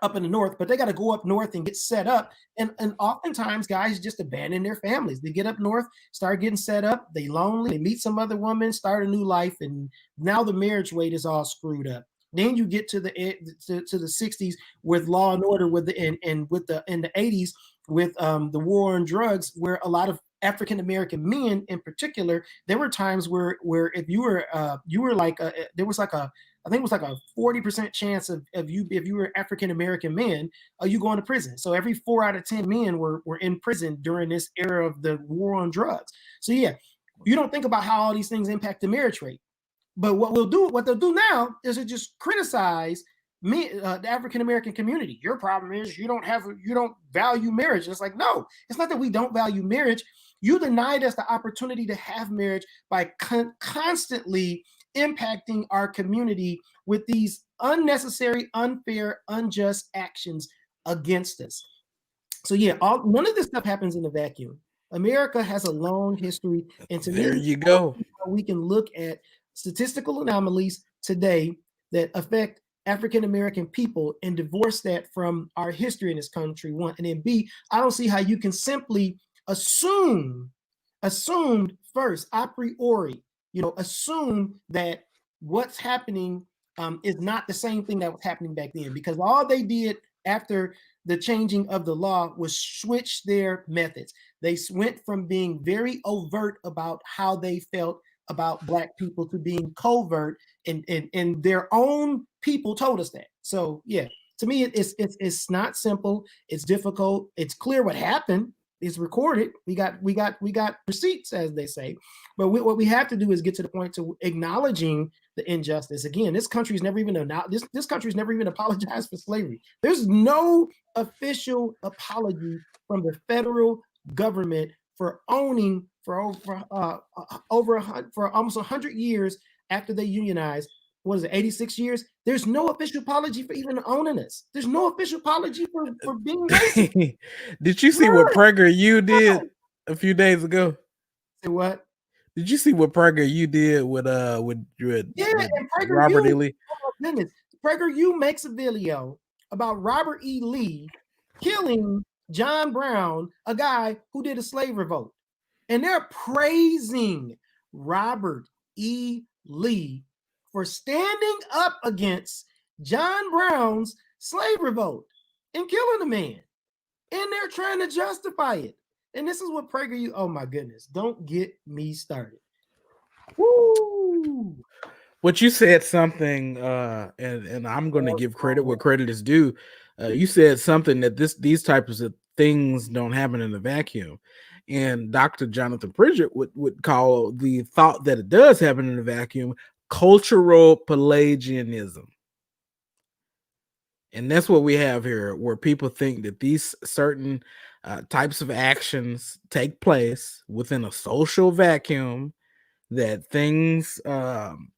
up in the north. But they got to go up north and get set up. And oftentimes guys just abandon their families. They get up north, start getting set up. They lonely. They meet some other woman, start a new life. And now the marriage rate is all screwed up. Then you get to the 60s with law and order, in the 80s with the war on drugs, where a lot of African American men in particular, there were times where if you were like there was like a, I think it was like a 40% chance of you, if you were African American man, you going to prison. So every 4 out of 10 men were in prison during this era of the war on drugs. So yeah, you don't think about how all these things impact the marriage rate. But what they'll do now is to just criticize the African American community. Your problem is you don't value marriage. And it's like, no, it's not that we don't value marriage. You denied us the opportunity to have marriage by constantly impacting our community with these unnecessary, unfair, unjust actions against us. So yeah, none of this stuff happens in a vacuum. America has a long history, and to There me, you go. we can look at statistical anomalies today that affect African American people and divorce that from our history in this country, one. And then B, I don't see how you can simply assumed first, a priori, assume that what's happening is not the same thing that was happening back then, because all they did after the changing of the law was switch their methods. They went from being very overt about how they felt about Black people to being covert, and their own people told us that. So yeah, to me, it's not simple. It's difficult. It's clear what happened. It's recorded. We got receipts, as they say. But what we have to do is get to the point to acknowledging the injustice. Again, this country's never even this country's never even apologized for slavery. There's no official apology from the federal government for owning for almost 100 years after they unionized. What is it, 86 years? There's no official apology for even owning us. There's no official apology for being racist. Did you see what PragerU did a few days ago? Say what? Did you see what PragerU did with and Robert E. Lee? Oh my goodness. PragerU makes a video about Robert E. Lee killing John Brown, a guy who did a slave revolt. And they're praising Robert E. Lee for standing up against John Brown's slave revolt and killing the man. And they're trying to justify it. And this is what PragerU, oh my goodness, don't get me started. Woo! But you said something, and I'm going to give credit where credit is due. You said something that these types of things don't happen in a vacuum. And Dr. Jonathan Pridgett would call the thought that it does happen in a vacuum cultural Pelagianism. And that's what we have here, where people think that these certain types of actions take place within a social vacuum, that things and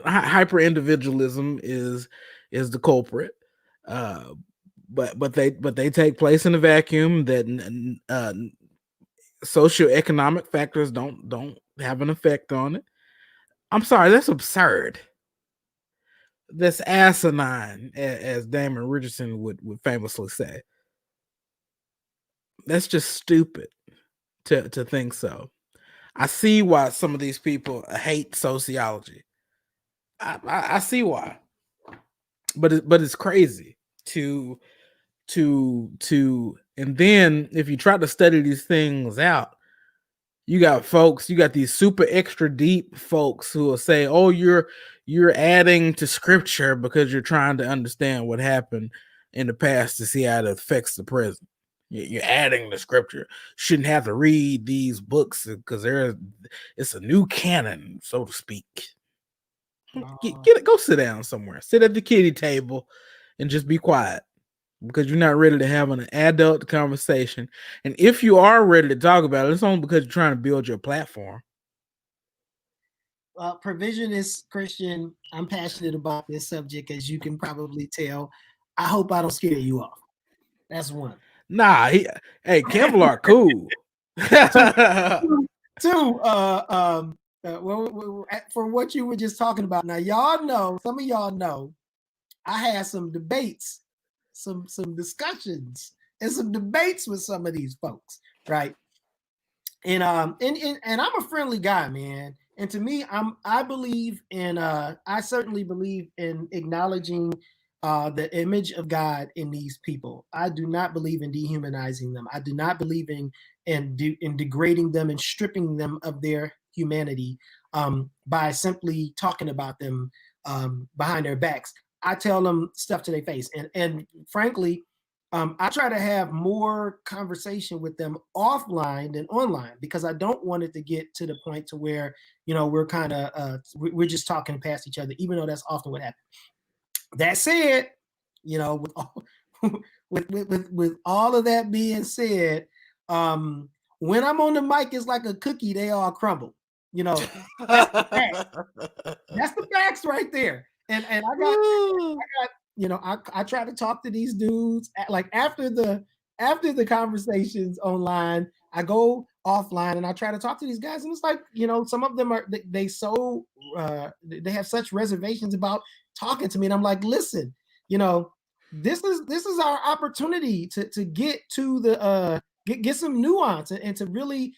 hyper individualism is the culprit, but they take place in a vacuum, that socioeconomic factors don't have an effect on it. I'm sorry, that's absurd. That's asinine, as Damon Richardson would famously say. That's just stupid to think so. I see why some of these people hate sociology. I see why, but it's crazy to and then if you try to study these things out, you got these super extra deep folks who will say, "Oh, you're adding to scripture because you're trying to understand what happened in the past to see how it affects the present. You're adding to scripture. Shouldn't have to read these books because it's a new canon, so to speak." Get it, go sit down somewhere. Sit at the kiddie table and just be quiet, because you're not ready to have an adult conversation. And if you are ready to talk about it, it's only because you're trying to build your platform. Provisionist Christian, I'm passionate about this subject, as you can probably tell. I hope I don't scare you off. That's one. Nah, hey, Campbell are cool. Two, for what you were just talking about. Now, y'all know, some of y'all know, I had some debates, some discussions, and some debates with some of these folks, right? And I'm a friendly guy, man. And to me, I believe in I certainly believe in acknowledging the image of God in these people. I do not believe in dehumanizing them. I do not believe in degrading them and stripping them of their humanity by simply talking about them behind their backs. I tell them stuff to their face, and frankly, I try to have more conversation with them offline than online, because I don't want it to get to the point to where we're kind of we're just talking past each other, even though that's often what happens. That said, with all of that being said, when I'm on the mic, it's like a cookie; they all crumble. That's the facts. That's the facts right there. And I try to talk to these dudes like after the conversations online. I go offline and I try to talk to these guys, and it's like, some of them are they have such reservations about talking to me, and I'm like, listen, this is our opportunity to get to the get some nuance and to really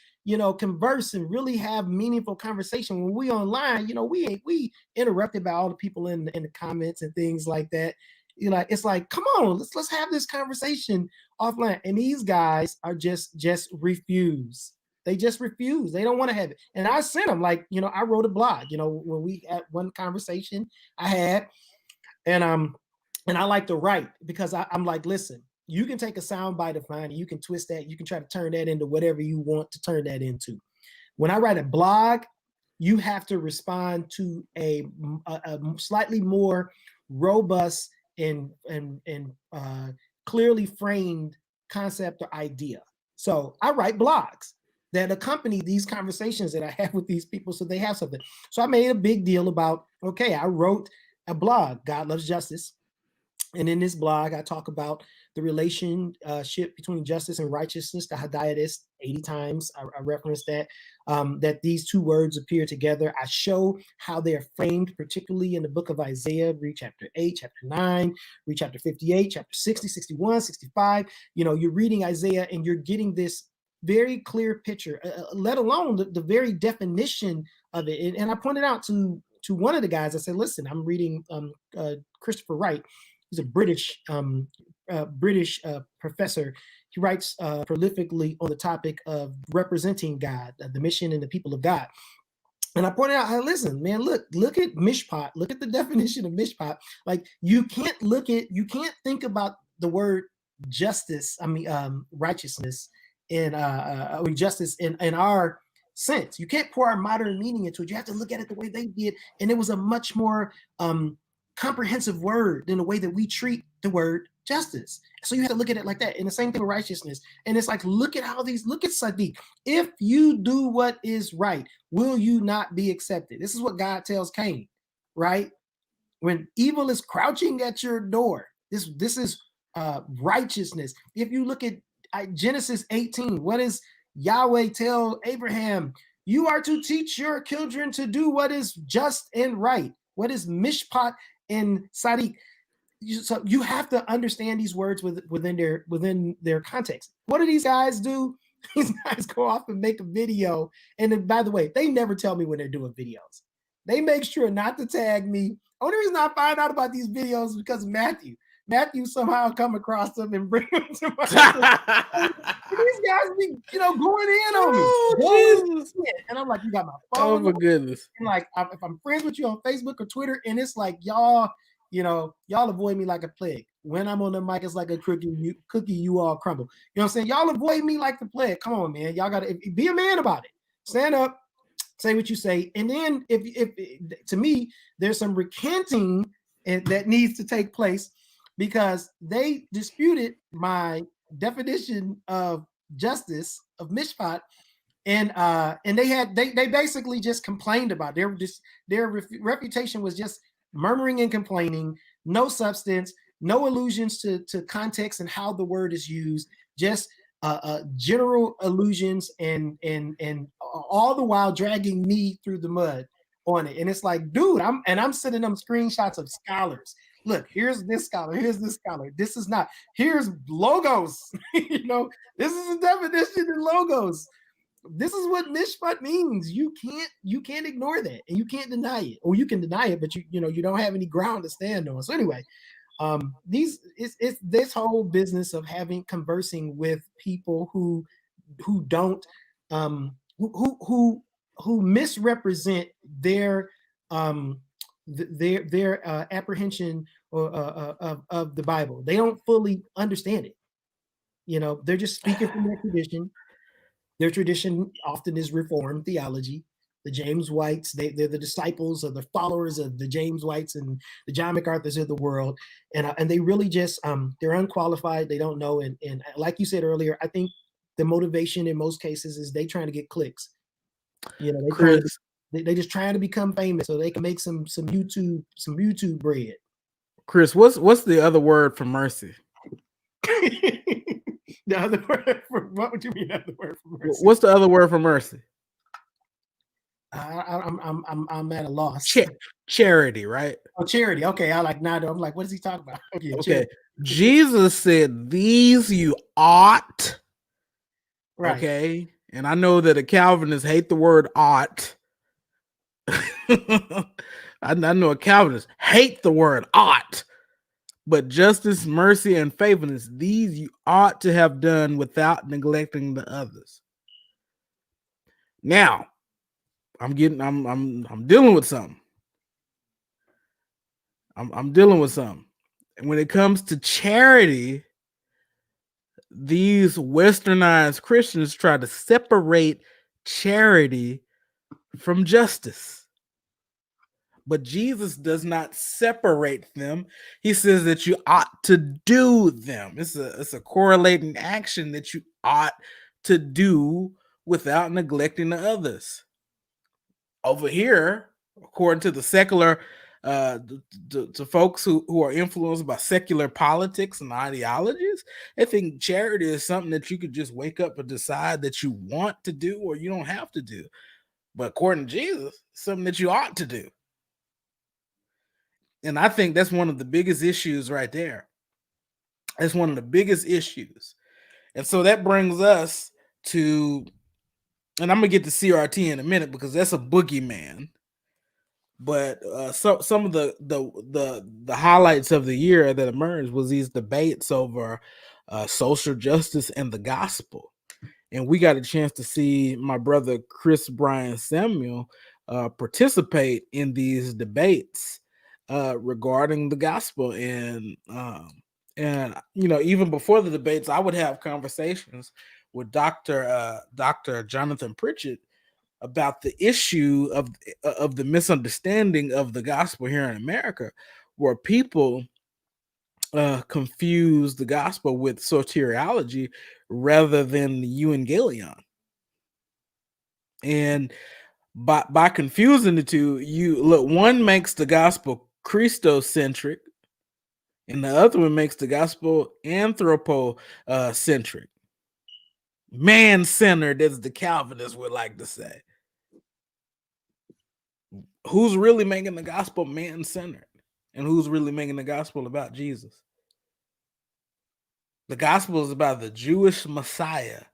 converse and really have meaningful conversation. When we online, we interrupted by all the people in the comments and things like that. It's like, come on, let's have this conversation offline. And these guys are just refuse. They just refuse. They don't want to have it. And I sent them, like, I wrote a blog, when we had one conversation I had, and I like to write because I'm like, listen, you can take a soundbite of mine and you can twist that, you can try to turn that into whatever you want to turn that into. When I write a blog, you have to respond to a slightly more robust and clearly framed concept or idea. So I write blogs that accompany these conversations that I have with these people, so they have something. So I made a big deal about, okay, I wrote a blog, God Loves Justice. And in this blog, I talk about the relationship between justice and righteousness, the Hadayatist, 80 times. I reference that, that these two words appear together. I show how they're framed, particularly in the book of Isaiah. Read chapter 8, chapter 9, read chapter 58, chapter 60, 61, 65. You're reading Isaiah and you're getting this very clear picture, let alone the very definition of it. And I pointed out to one of the guys, I said, listen, I'm reading Christopher Wright. He's a British professor. He writes prolifically on the topic of representing God, the mission and the people of God. And I pointed out, hey, listen, man, look at mishpat. Look at the definition of mishpat. Like, you can't think about the word justice, righteousness, and justice in our sense. You can't pour our modern meaning into it. You have to look at it the way they did. And it was a much more comprehensive word than the way that we treat the word justice. So you have to look at it like that. And the same thing with righteousness. And it's like, look at Sadiq. If you do what is right, will you not be accepted? This is what God tells Cain, right? When evil is crouching at your door, this is righteousness. If you look at Genesis 18, what does Yahweh tell Abraham? You are to teach your children to do what is just and right. What is mishpat and sadiq? So you have to understand these words within their context. What do these guys do? These guys go off and make a video. And then, by the way, they never tell me when they're doing videos. They make sure not to tag me. Only reason I find out about these videos is because of Matthew. Matthew somehow come across them and bring them to my these guys be, going in on me. Oh, Jesus. And I'm like, you got my phone. Oh, my goodness. And like, if I'm friends with you on Facebook or Twitter, and it's like, y'all avoid me like a plague. When I'm on the mic, it's like a cookie you all crumble. You know what I'm saying? Y'all avoid me like the plague. Come on, man. Y'all got to be a man about it. Stand up, say what you say. And then if to me, there's some recanting that needs to take place, because they disputed my definition of justice, of mishpat, and they basically just complained about it. Their reputation was just murmuring and complaining, no substance, no allusions to context and how the word is used, just general allusions, and all the while dragging me through the mud on it. And it's like, dude, I'm sending them screenshots of scholars. Look, here's this scholar, here's this scholar. This is not, here's logos. This is a definition in logos. This is what mishpat means. You can't ignore that, and you can't deny it. Or you can deny it, but you don't have any ground to stand on. So anyway, it's this whole business of conversing with people who don't who misrepresent their apprehension of the Bible. They don't fully understand it. They're just speaking from their tradition. Their tradition often is Reformed theology. The James Whites, they're the disciples or the followers of the James Whites and the John MacArthurs of the world. And they really just, they're unqualified. They don't know. And like you said earlier, I think the motivation in most cases is they trying to get clicks. They just trying to become famous so they can make some YouTube bread. Chris, what's the other word for mercy? The other word for what would you mean? The other word for mercy? What's the other word for mercy? I'm at a loss. Charity, right? Oh, charity. Okay, I like now. I'm like, what is he talking about? Okay, Okay. charity. Jesus said, "These you ought." Right. Okay. And I know that a Calvinist hate the word ought. I know a Calvinist hate the word ought. But justice, mercy, and faithfulness, these you ought to have done without neglecting the others. Now, I'm dealing with something. I'm dealing with something. And when it comes to charity, these westernized Christians try to separate charity from justice. But Jesus does not separate them. He says that you ought to do them. It's a correlating action that you ought to do without neglecting the others. Over here, according to the secular, to folks who are influenced by secular politics and ideologies, they think charity is something that you could just wake up and decide that you want to do or you don't have to do. But according to Jesus, it's something that you ought to do. And I think that's one of the biggest issues right there. That's one of the biggest issues. And so that brings us to, and I'm gonna get to CRT in a minute because that's a boogeyman. But some of the highlights of the year that emerged was these debates over social justice and the gospel. And we got a chance to see my brother Chris Bryan Samuel participate in these debates regarding the gospel. And even before the debates, I would have conversations with Dr. Jonathan Pritchett about the issue of the misunderstanding of the gospel here in America, where people confuse the gospel with soteriology rather than the evangelion. And by confusing the two, you look, one makes the gospel Christocentric, and the other one makes the gospel anthropocentric, man-centered, as the Calvinists would like to say. Who's really making the gospel man-centered, and who's really making the gospel about Jesus? The gospel is about the Jewish Messiah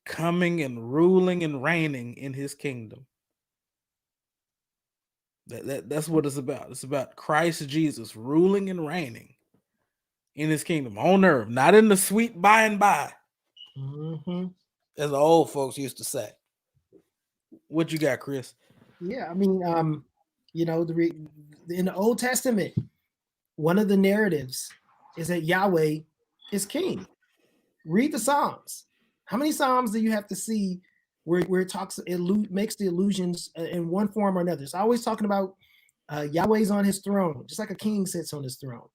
coming and ruling and reigning in his kingdom. That's what it's about. It's about Christ Jesus ruling and reigning in his kingdom on earth, not in the sweet by and by, as the old folks used to say. What you got, Chris? Yeah, I mean, in the Old Testament, one of the narratives is that Yahweh is king. Read the Psalms. How many Psalms do you have to see where it makes the allusions in one form or another? It's always talking about Yahweh's on his throne, just like a king sits on his throne.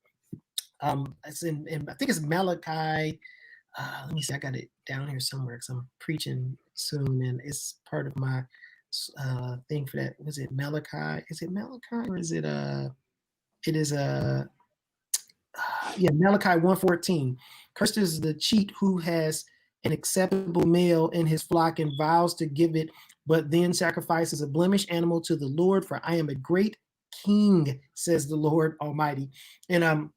It's in I think it's Malachi. Let me see, I got it down here somewhere because I'm preaching soon, and it's part of my thing for that. Was it Malachi? Is it Malachi or is it it is Malachi 1:14. Cursed is the cheat who has an acceptable male in his flock and vows to give it, but then sacrifices a blemished animal to the Lord. For I am a great king, says the Lord Almighty. And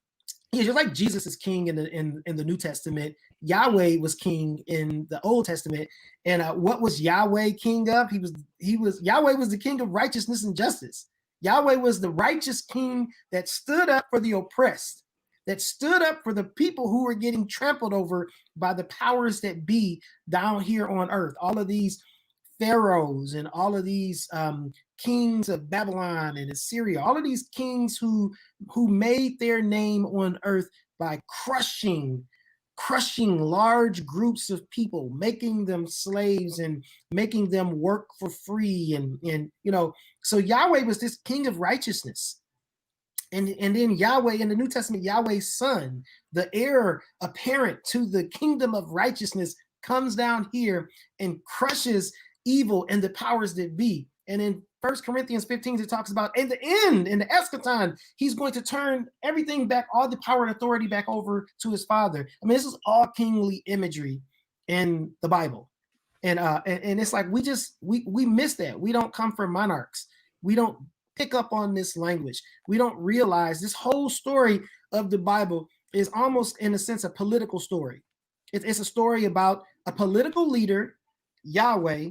just like Jesus is king in the New Testament, Yahweh was king in the Old Testament. And what was Yahweh king of? Yahweh was the king of righteousness and justice. Yahweh was the righteous king that stood up for the oppressed, that stood up for the people who were getting trampled over by the powers that be down here on earth. All of these pharaohs and all of these kings of Babylon and Assyria, all of these kings who made their name on earth by crushing large groups of people, making them slaves and making them work for free. And so Yahweh was this king of righteousness. And then Yahweh in the New Testament, Yahweh's son, the heir apparent to the kingdom of righteousness, comes down here and crushes evil and the powers that be. And then 1 Corinthians 15, it talks about in the end, in the eschaton, he's going to turn everything back, all the power and authority back over to his Father. I mean, this is all kingly imagery in the Bible. And it's like we miss that. We don't come from monarchs. We don't pick up on this language. We don't realize this whole story of the Bible is almost, in a sense, a political story. It's a story about a political leader, Yahweh,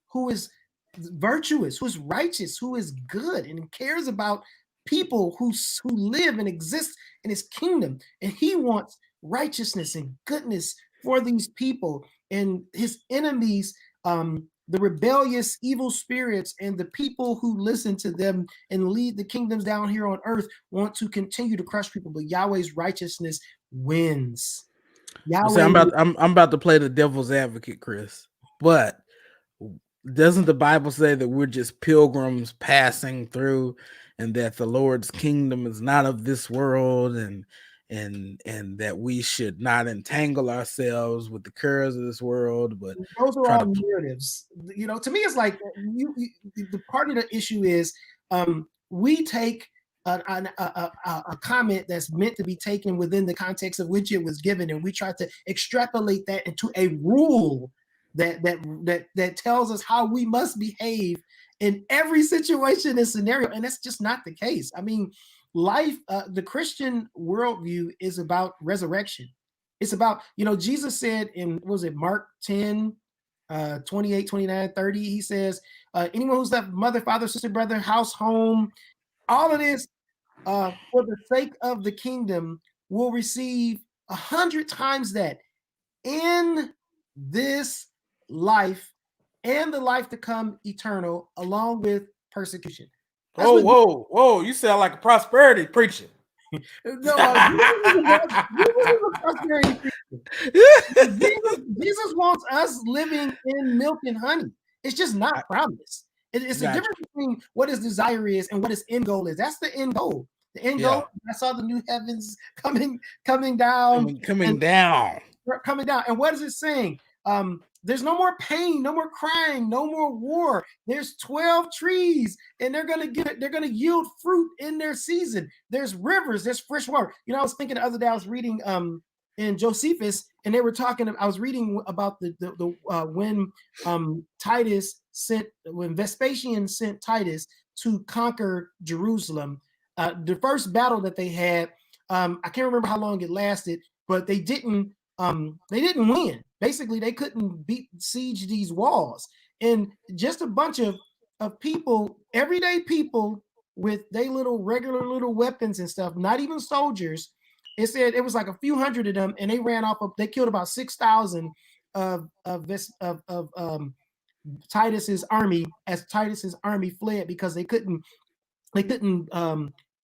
who is virtuous, who is righteous, who is good, and cares about people who live and exist in his kingdom. And he wants righteousness and goodness for these people. And his enemies, the rebellious evil spirits and the people who listen to them and lead the kingdoms down here on earth, want to continue to crush people, but Yahweh's righteousness wins. Yahweh, see, I'm about to play the devil's advocate, Chris, but doesn't the Bible say that we're just pilgrims passing through, and that the Lord's kingdom is not of this world, and that we should not entangle ourselves with the cares of this world? But those are all narratives. You know, to me, it's like the part of the issue is we take a comment that's meant to be taken within the context of which it was given, and we try to extrapolate that into a rule that tells us how we must behave in every situation and scenario, and that's just not the case. I mean, life, the Christian worldview is about resurrection. It's about, you know, Jesus said in, what was it, Mark 10, 28, 29, 30, he says, anyone who's left mother, father, sister, brother, house, home, all of this for the sake of the kingdom will receive 100 times that in this life and the life to come eternal, along with persecution. Whoa! You sound like a prosperity preacher. No, Jesus wants us living in milk and honey. It's just not promised. It's the difference between what his desire is and what his end goal is. That's the end goal. The end goal. I saw the new heavens coming down. Coming down. And what is it saying? There's no more pain, no more crying, no more war. There's 12 trees, and they're gonna yield fruit in their season. There's rivers, there's fresh water. You know, I was thinking the other day, I was reading in Josephus, and they were talking. I was reading about when Vespasian sent Titus to conquer Jerusalem. The first battle that they had, I can't remember how long it lasted, but they didn't win. Basically, they couldn't siege these walls. And just a bunch of people, everyday people with their regular little weapons and stuff, not even soldiers. It said it was like a few hundred of them, and they ran off. They killed about 6,000 of Titus's army, as Titus's army fled because they couldn't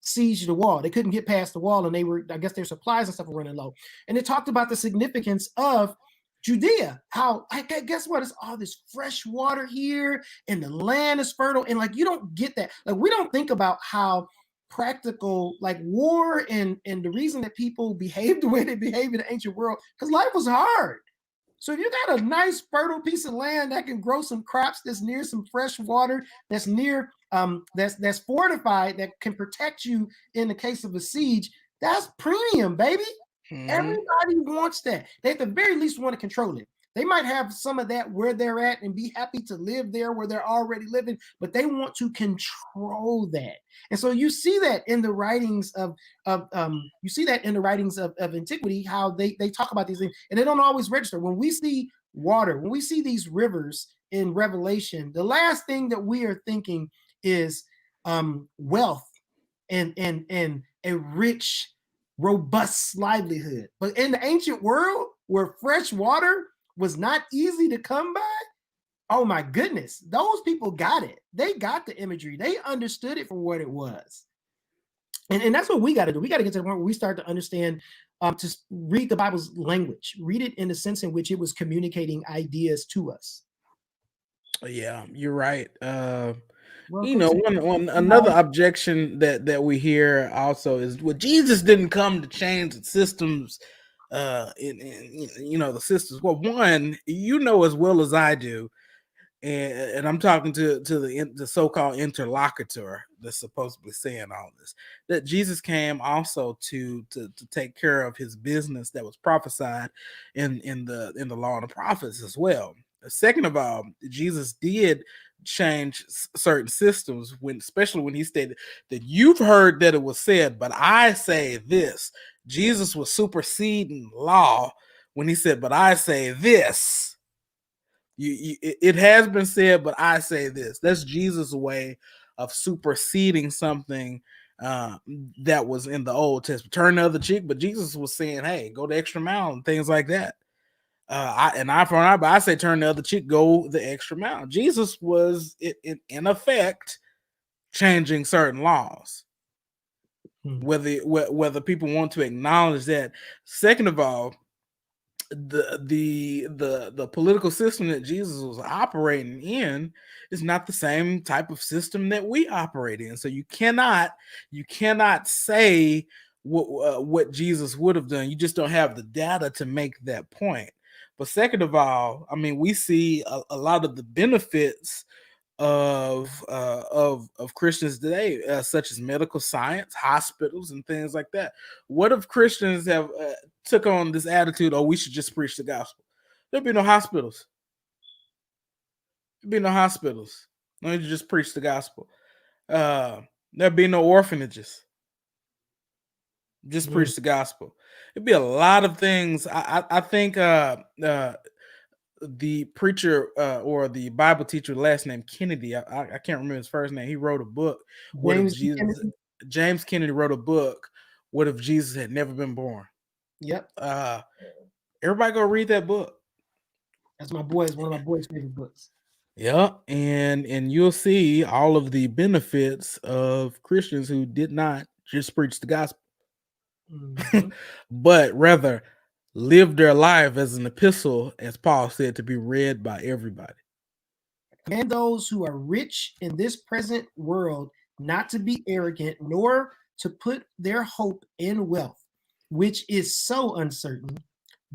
siege the wall. They couldn't get past the wall, and I guess their supplies and stuff were running low. And it talked about the significance of Judea, how, guess what? It's all this fresh water here, and the land is fertile. And like, you don't get that. Like, we don't think about how practical, like, war and the reason that people behave the way they behave in the ancient world, because life was hard. So if you got a nice fertile piece of land that can grow some crops, that's near some fresh water, that's near that's fortified, that can protect you in the case of a siege, that's premium, baby. Mm-hmm. Everybody wants that. They at the very least want to control it. They might have some of that where they're at and be happy to live there where they're already living, but they want to control that. And so you see that in the writings of antiquity, how they talk about these things, and they don't always register. When we see water, when we see these rivers in Revelation, the last thing that we are thinking is wealth and a rich, robust livelihood. But in the ancient world, where fresh water was not easy to come by, oh my goodness, those people got it. They got the imagery. They understood it for what it was. And that's what we got to do. We got to get to the point where we start to understand, to read the Bible's language, read it in the sense in which it was communicating ideas to us. Yeah, you're right. Another objection that we hear also is, well, Jesus didn't come to change the systems, in the systems. Well, one, as well as I do, and I'm talking to the so-called interlocutor that's supposedly saying all this, that Jesus came also to take care of his business that was prophesied in the law and the prophets as well. Second of all, Jesus did change certain systems, when especially when he stated that you've heard that it was said, but I say this. Jesus was superseding law when he said, but I say this. It has been said, but I say this. That's Jesus' way of superseding something uh, that was in the Old Testament. Turn the other cheek, but Jesus was saying, "Hey, go the extra mile," and things like that. An eye for an eye, but I say turn the other cheek, go the extra mile. Jesus was in effect changing certain laws, whether people want to acknowledge that. Second of all, the political system that Jesus was operating in is not the same type of system that we operate in. So you cannot say what Jesus would have done. You just don't have the data to make that point. But second of all, I mean, we see a lot of the benefits of Christians today, such as medical science, hospitals, and things like that. What if Christians have took on this attitude? Oh, we should just preach the gospel. There'd be no hospitals. There'd be no hospitals. No, you just preach the gospel. There'd be no orphanages. Just preach the gospel. It'd be a lot of things. I think the preacher or the Bible teacher, last name Kennedy, I can't remember his first name. He wrote a book. James Kennedy wrote a book. What if Jesus had never been born? Yep. Everybody go read that book. That's one of my boys' favorite books. Yeah, and you'll see all of the benefits of Christians who did not just preach the gospel, but rather live their life as an epistle, as Paul said, to be read by everybody. Command those who are rich in this present world not to be arrogant, nor to put their hope in wealth, which is so uncertain,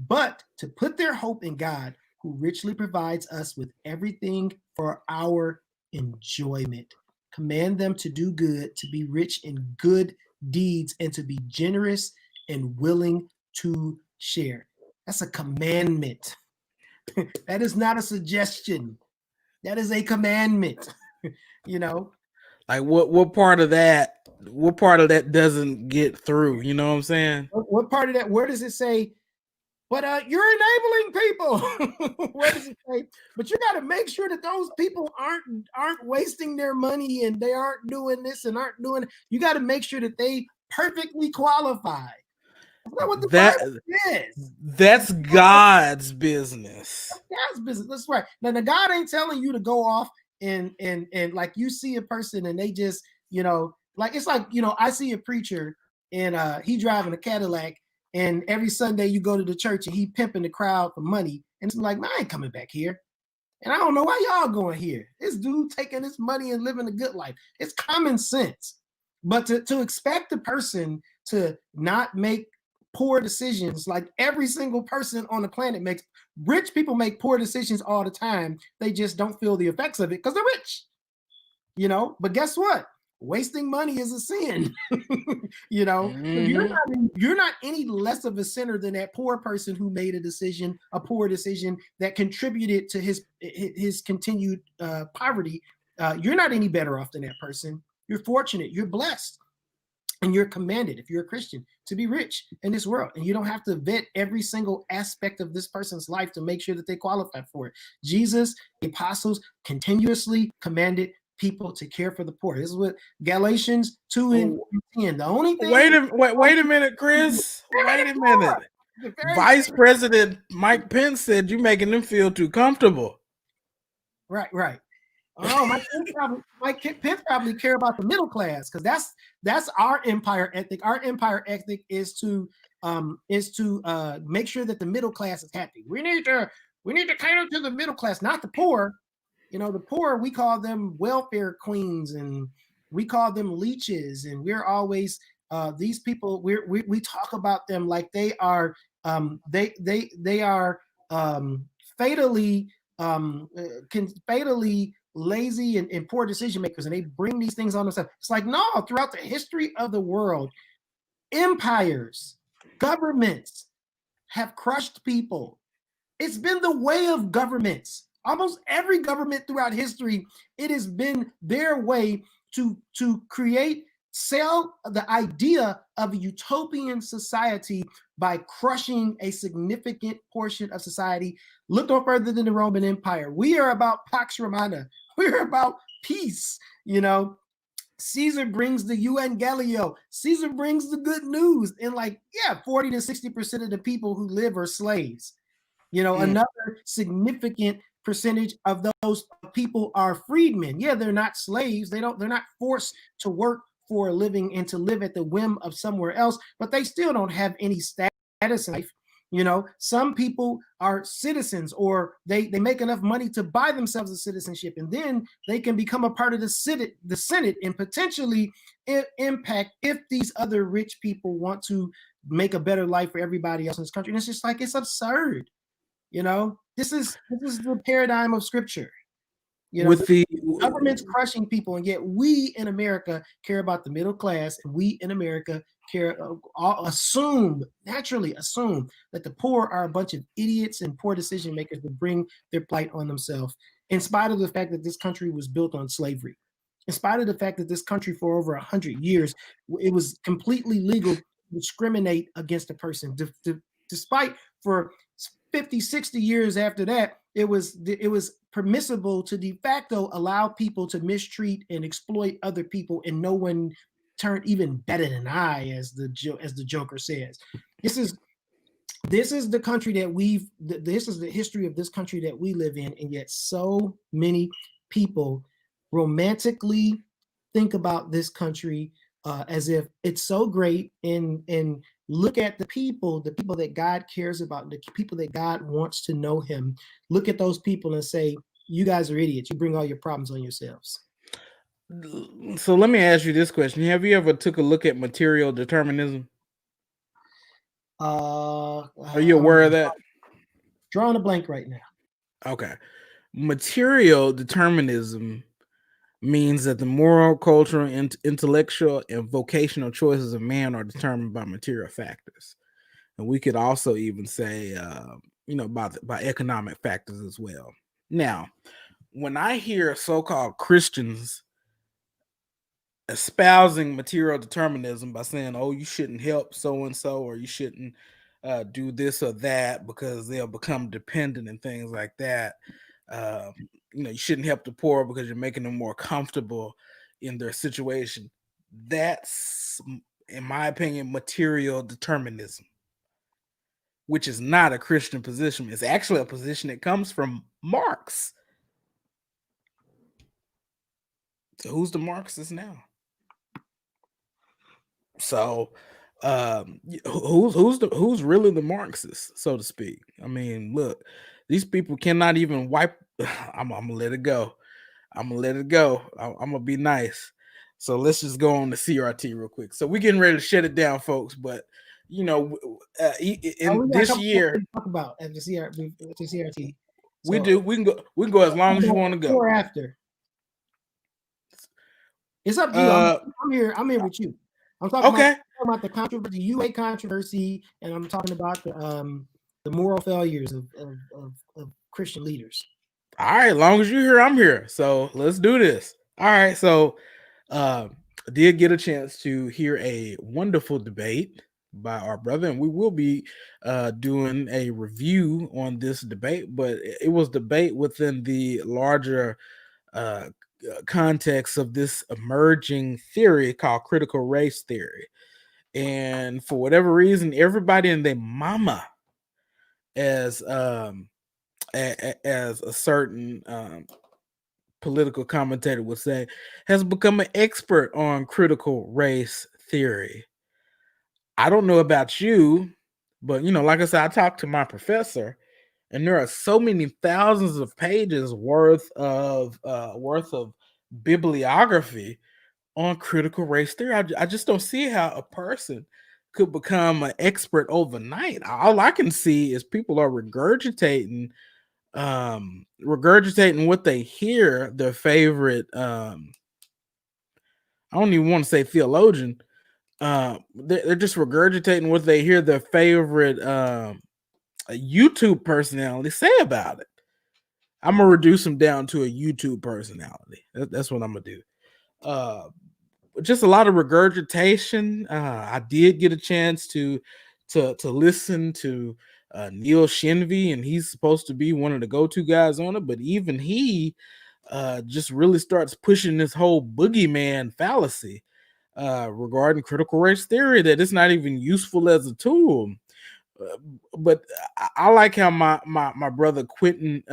but to put their hope in God, who richly provides us with everything for our enjoyment. Command them to do good, to be rich in good deeds, and to be generous and willing to share. That's a commandment. That is not a suggestion. That is a commandment. You know, like what part of that doesn't get through? You know what I'm saying? What part of that? Where does it say? But you're enabling people. Where does it say? But you got to make sure that those people aren't wasting their money, and they aren't doing this and aren't doing. You got to make sure that they perfectly qualify. That's not what the Bible says. That's God's business. That's God's business. That's right. Now, the God ain't telling you to go off and like you see a person and they just, like it's like, I see a preacher and he driving a Cadillac, and every Sunday you go to the church and he pimping the crowd for money, and it's like, man, I ain't coming back here. And I don't know why y'all going here. This dude taking his money and living a good life. It's common sense. But to expect a person to not make poor decisions, like every single person on the planet makes. Rich people make poor decisions all the time. They just don't feel the effects of it because they're rich. But guess what? Wasting money is a sin. Mm-hmm. You're not any less of a sinner than that poor person who made a poor decision that contributed to his continued poverty. You're not any better off than that person. You're fortunate. You're blessed. And you're commanded, if you're a Christian, to be rich in this world. And you don't have to vet every single aspect of this person's life to make sure that they qualify for it. Jesus, the apostles, continuously commanded people to care for the poor. This is what Galatians 2 and 10. The only thing. Wait a minute, Chris. Wait a minute. Vice President Mike Pence said you're making them feel too comfortable. Right. Oh, Mike Pence probably care about the middle class, because that's our empire ethic. Our empire ethic is to make sure that the middle class is happy. We need to cater to the middle class, not the poor. The poor, we call them welfare queens, and we call them leeches, and we're always these people. We talk about them like they are fatally can fatally lazy and poor decision makers, and they bring these things on themselves. It's like, no, throughout the history of the world, empires, governments have crushed people. It's been the way of governments. Almost every government throughout history, it has been their way to create, sell the idea of a utopian society by crushing a significant portion of society. Look no further than the Roman Empire. We are about Pax Romana. We're about peace, you know. Caesar brings the Euangelio. Caesar brings the good news. And like, yeah, 40 to 60% of the people who live are slaves. You know, another significant percentage of those people are freedmen. Yeah, they're not slaves. They're not forced to work for a living and to live at the whim of somewhere else, but they still don't have any status in life. You know, some people are citizens, or they make enough money to buy themselves a citizenship, and then they can become a part of the Senate, and potentially impact if these other rich people want to make a better life for everybody else in this country. And it's just like, it's absurd. You know, this is the paradigm of Scripture. You know, with the government's crushing people, and yet we in America care about the middle class, and we in America naturally assume that the poor are a bunch of idiots and poor decision makers that bring their plight on themselves, in spite of the fact that this country was built on slavery, in spite of the fact that this country for over 100 years, it was completely legal to discriminate against a person, despite for 50, 60 years after that, it was permissible to de facto allow people to mistreat and exploit other people, and no one turned even better than I, as the Joker says. This is the country that this is the history of this country that we live in, and yet so many people romantically think about this country as if it's so great, and look at the people that God cares about, the people that God wants to know him. Look at those people and say, you guys are idiots. You bring all your problems on yourselves. So let me ask you this question. Have you ever took a look at material determinism? Are you aware of that? Drawing a blank right now. Okay. Material determinism means that the moral, cultural, intellectual, and vocational choices of man are determined by material factors. And we could also even say, by economic factors as well. Now, when I hear so-called Christians espousing material determinism by saying, oh, you shouldn't help so-and-so, or you shouldn't do this or that because they'll become dependent and things like that. You shouldn't help the poor because you're making them more comfortable in their situation. That's, in my opinion, material determinism, which is not a Christian position. It's actually a position that comes from Marx. So who's the Marxist now? So who's really the Marxist, so to speak? I mean, look, these people cannot even wipe. I'm gonna let it go. I'm gonna be nice. So let's just go on to CRT real quick. So we're getting ready to shut it down, folks. But in this year, to talk about after CRT. We can go as long as you want to go. Or after. It's up to you. I'm here with you. I'm talking about the controversy, the UA controversy, and I'm talking about the moral failures of Christian leaders. All right, as long as you're here, I'm here. So let's do this. All right, so I did get a chance to hear a wonderful debate by our brother, and we will be doing a review on this debate, but it was debate within the larger context of this emerging theory called critical race theory. And for whatever reason, everybody and their mama, as a certain political commentator would say, has become an expert on critical race theory. I don't know about you, but like I said, I talked to my professor, and there are so many thousands of pages worth of bibliography on critical race theory. I just don't see how a person could become an expert overnight. All I can see is people are regurgitating regurgitating what they hear their favorite I don't even want to say theologian. They're just regurgitating what they hear their favorite YouTube personality say about it. I'm gonna reduce them down to a YouTube personality. That's what I'm gonna do. Just a lot of regurgitation. I did get a chance to listen to Neil Shenvi, and he's supposed to be one of the go-to guys on it. But even he just really starts pushing this whole boogeyman fallacy regarding critical race theory, that it's not even useful as a tool. But I like how my brother Quentin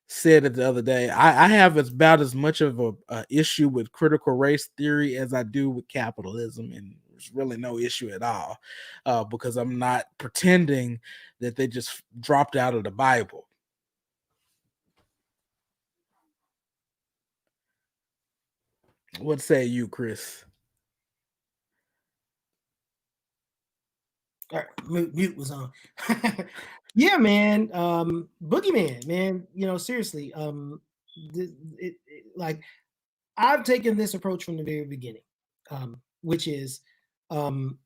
said it the other day. I have about as much of a issue with critical race theory as I do with capitalism, and there's really no issue at all, because I'm not pretending that they just dropped out of the Bible. What say you, Chris? All right, mute was on. Yeah, man. Boogeyman, man. Seriously. Like, I've taken this approach from the very beginning, which is, no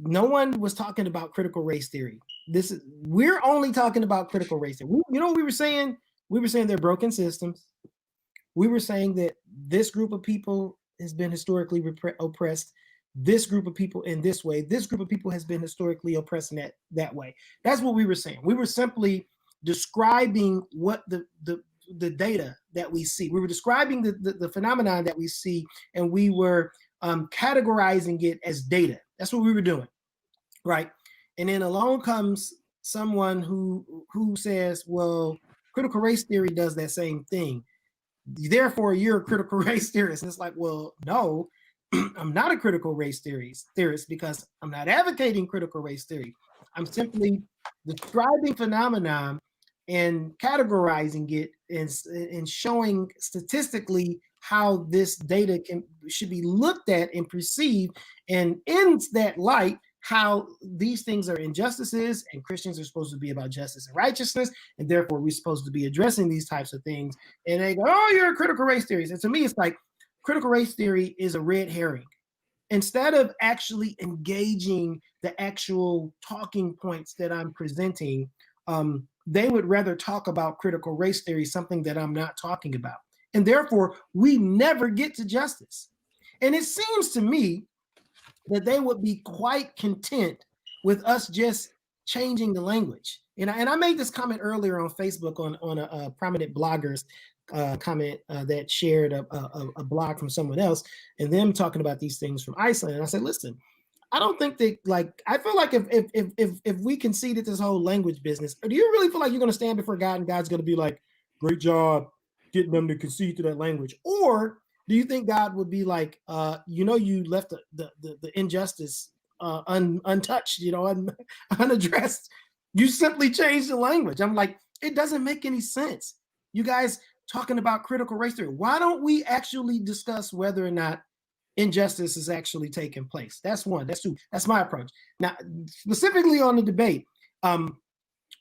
one was talking about critical race theory. We're only talking about critical race theory. What we were saying? We were saying they're broken systems. We were saying that this group of people has been historically oppressed. This group of people in this way. This group of people has been historically oppressed in that way. That's what we were saying. We were simply describing what the data that we see. We were describing the phenomenon that we see, and we were categorizing it as data. That's what we were doing, right? And then along comes someone who says, well, critical race theory does that same thing. Therefore, you're a critical race theorist. And it's like, well, no, I'm not a critical race theorist because I'm not advocating critical race theory. I'm simply describing phenomenon and categorizing it and showing statistically how this data should be looked at and perceived, and in that light, how these things are injustices, and Christians are supposed to be about justice and righteousness, and therefore we're supposed to be addressing these types of things. And they go, oh, you're a critical race theorist. And to me, it's like critical race theory is a red herring. Instead of actually engaging the actual talking points that I'm presenting, they would rather talk about critical race theory, something that I'm not talking about. And therefore, we never get to justice. And it seems to me that they would be quite content with us just changing the language. And I made this comment earlier on Facebook on a prominent blogger's comment that shared a blog from someone else, and them talking about these things from Iceland. And I said, listen, I don't think that, like, I feel like if we conceded this whole language business, do you really feel like you're going to stand before God and God's going to be like, great job getting them to concede to that language? Or do you think God would be like, you left the injustice untouched, unaddressed? You simply changed the language. I'm like, it doesn't make any sense. You guys talking about critical race theory. Why don't we actually discuss whether or not injustice is actually taking place? That's one. That's two. That's my approach. Now, specifically on the debate,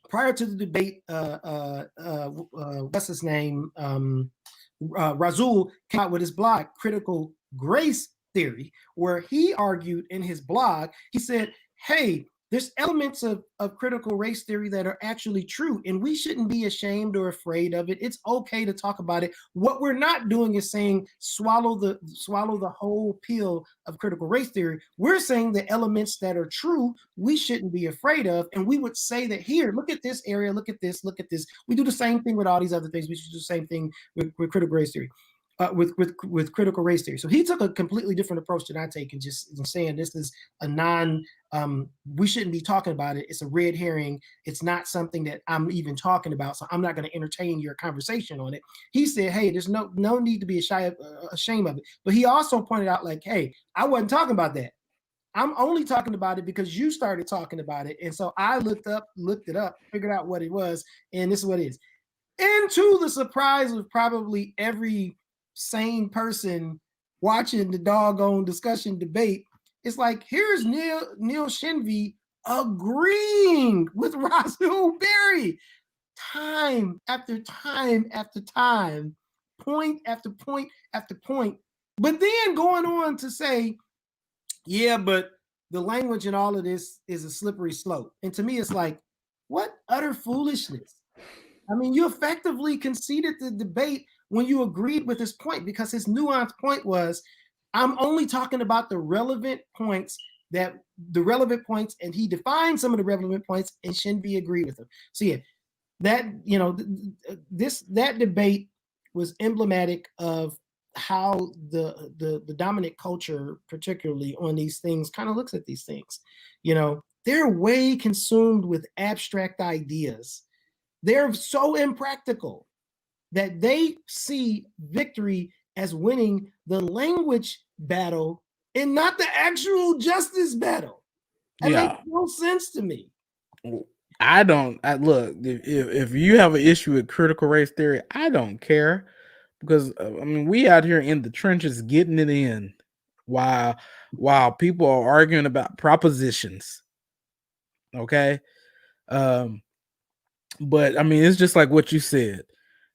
prior to the debate, what's his name? Razul came out with his blog, Critical Grace Theory, where he argued in his blog, he said, hey, there's elements of critical race theory that are actually true, and we shouldn't be ashamed or afraid of it. It's okay to talk about it. What we're not doing is saying swallow the whole pill of critical race theory. We're saying the elements that are true, we shouldn't be afraid of, and we would say that, here, look at this area, look at this, look at this. We do the same thing with all these other things. We should do the same thing with critical race theory. With critical race theory. So he took a completely different approach than I take, and just saying this is a we shouldn't be talking about it. It's a red herring. It's not something that I'm even talking about, so I'm not going to entertain your conversation on it. He said, hey, there's no need to be ashamed of it. But he also pointed out, like, hey, I wasn't talking about that. I'm only talking about it because you started talking about it. And so I looked it up, figured out what it was, and this is what it is. And to the surprise of probably every sane person watching the doggone discussion debate, it's like, here's Neil Shenvi agreeing with Rasul Berry time after time after time, point after point after point, but then going on to say, yeah, but the language and all of this is a slippery slope. And to me, it's like, what utter foolishness. I mean, you effectively conceded the debate when you agreed with his point, because his nuanced point was, I'm only talking about the relevant points, and he defined some of the relevant points, and Shinvi agreed with him. So yeah, that, that debate was emblematic of how the dominant culture, particularly on these things, kind of looks at these things. They're way consumed with abstract ideas. They're so impractical that they see victory as winning the language battle and not the actual justice battle. That makes no sense to me. I don't. Look, if you have an issue with critical race theory, I don't care, because I mean, we out here in the trenches getting it in, while people are arguing about propositions. Okay, but I mean, it's just like what you said.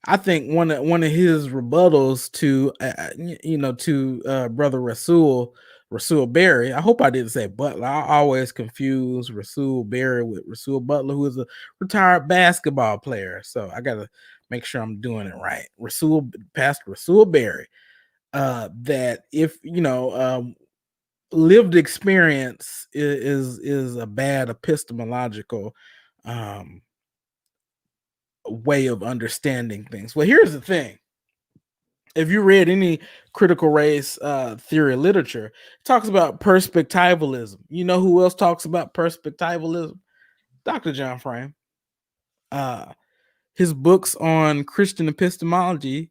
I think one of his rebuttals to brother Rasul Berry. I hope I didn't say Butler. I always confuse Rasul Berry with Rasul Butler, who is a retired basketball player. So I gotta make sure I'm doing it right. Pastor Rasul Berry. That if lived experience is a bad epistemological way of understanding things. Well, here's the thing. If you read any critical race theory literature, it talks about perspectivalism. You know who else talks about perspectivalism? Dr. John Frame. His books on Christian epistemology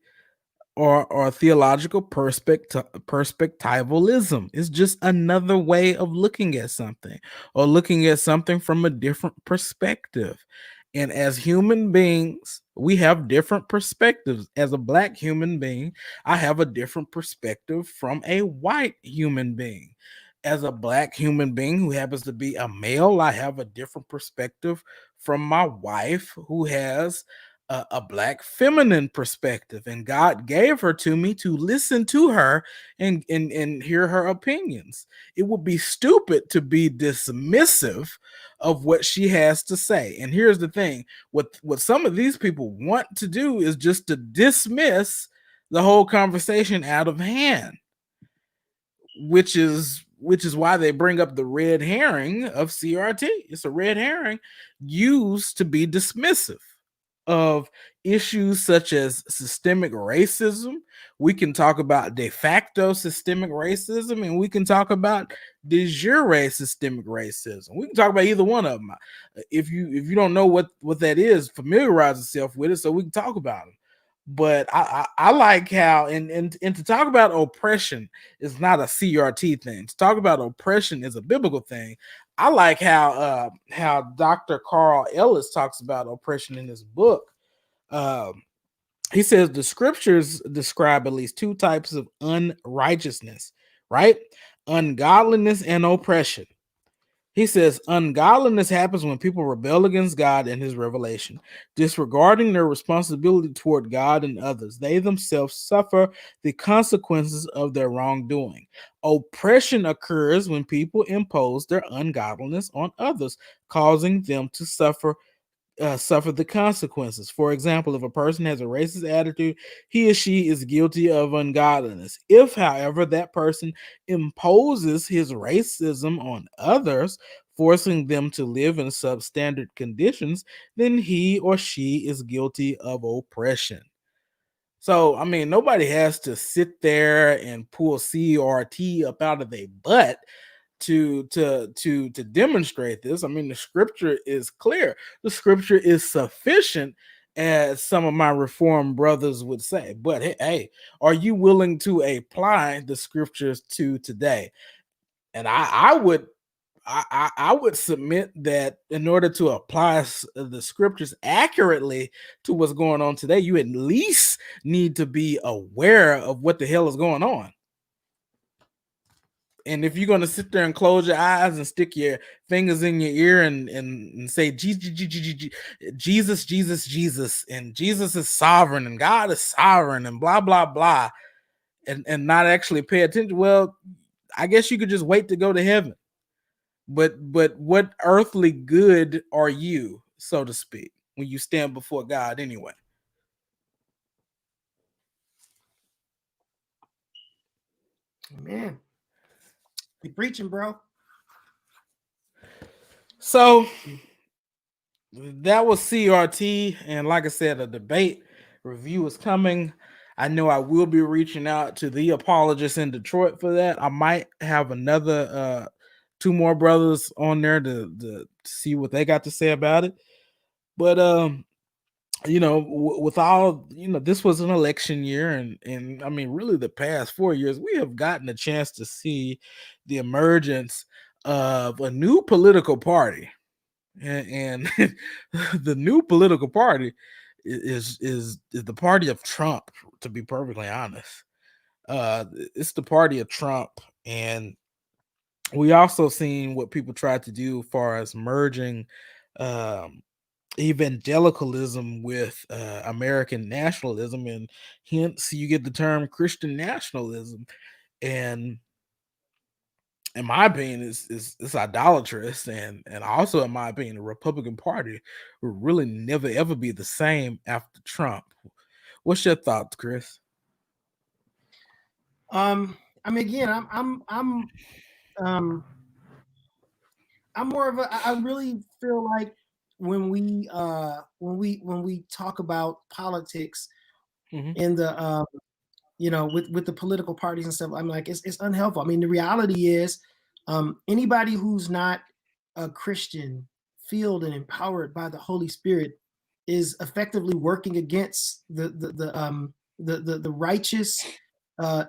or theological perspectivalism is just another way of looking at something, or looking at something from a different perspective. And as human beings, we have different perspectives. As a black human being, I have a different perspective from a white human being. As a black human being who happens to be a male, I have a different perspective from my wife, who has a black feminine perspective, and God gave her to me to listen to her and hear her opinions. It would be stupid to be dismissive of what she has to say. And here's the thing: what some of these people want to do is just to dismiss the whole conversation out of hand, which is why they bring up the red herring of CRT. It's a red herring used to be dismissive of issues such as systemic racism. We can talk about de facto systemic racism, and we can talk about de jure systemic racism. We can talk about either one of them. If you don't know what that is, familiarize yourself with it so we can talk about them. But I like how, and to talk about oppression is not a CRT thing. To talk about oppression is a biblical thing. I like how Dr. Carl Ellis talks about oppression in his book. He says the scriptures describe at least two types of unrighteousness, right? Ungodliness and oppression. He says ungodliness happens when people rebel against God and his revelation, disregarding their responsibility toward God and others. They themselves suffer the consequences of their wrongdoing. Oppression occurs when people impose their ungodliness on others, causing them to suffer the consequences. For example, if a person has a racist attitude, he or she is guilty of ungodliness. If, however, that person imposes his racism on others, forcing them to live in substandard conditions, then he or she is guilty of oppression. So, I mean, nobody has to sit there and pull CRT up out of their butt to demonstrate this. I mean, the scripture is clear. The scripture is sufficient, as some of my reformed brothers would say. But hey, are you willing to apply the scriptures to today? And I would submit that in order to apply the scriptures accurately to what's going on today, you at least need to be aware of what the hell is going on. And if you're gonna sit there and close your eyes and stick your fingers in your ear and say Jesus, Jesus, Jesus, and Jesus is sovereign and God is sovereign and blah blah blah, and not actually pay attention, well, I guess you could just wait to go to heaven. But what earthly good are you, so to speak, when you stand before God anyway? Man, you preaching, bro. So that was CRT, and like I said, a debate review is coming. I know I will be reaching out to the Apologist in Detroit for that. I might have another two more brothers on there to see what they got to say about it. But with all, this was an election year, and I mean, really, the past 4 years, we have gotten a chance to see the emergence of a new political party, and the new political party is the party of Trump. To be perfectly honest, it's the party of Trump, and we also seen what people tried to do as far as merging um, evangelicalism with American nationalism, and hence you get the term Christian nationalism. And in my opinion, it's idolatrous, and also in my opinion, the Republican Party will really never ever be the same after Trump. What's your thoughts, Chris? I mean, again, um, I'm more of a. I really feel like when we talk about politics Hmm. in the with the political parties and stuff, I'm like, it's unhelpful. I mean, the reality is, anybody who's not a Christian, filled and empowered by the Holy Spirit, is effectively working against the righteous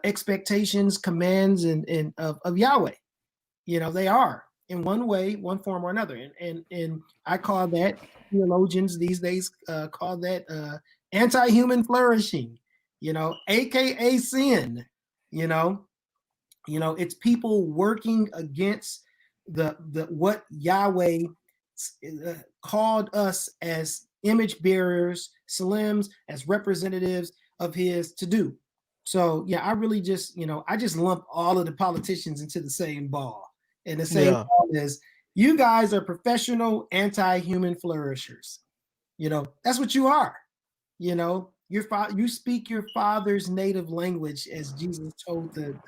expectations, commands, and of Yahweh. They are in one way, one form or another, and I call that, theologians these days call that anti-human flourishing, aka sin. you know it's people working against the what Yahweh called us as image bearers, salims, as representatives of his to do. So yeah, I really just I just lump all of the politicians into the same ball. And the same Yeah, ball is, you guys are professional anti-human flourishers. That's what you are. You speak your father's native language, as Jesus told the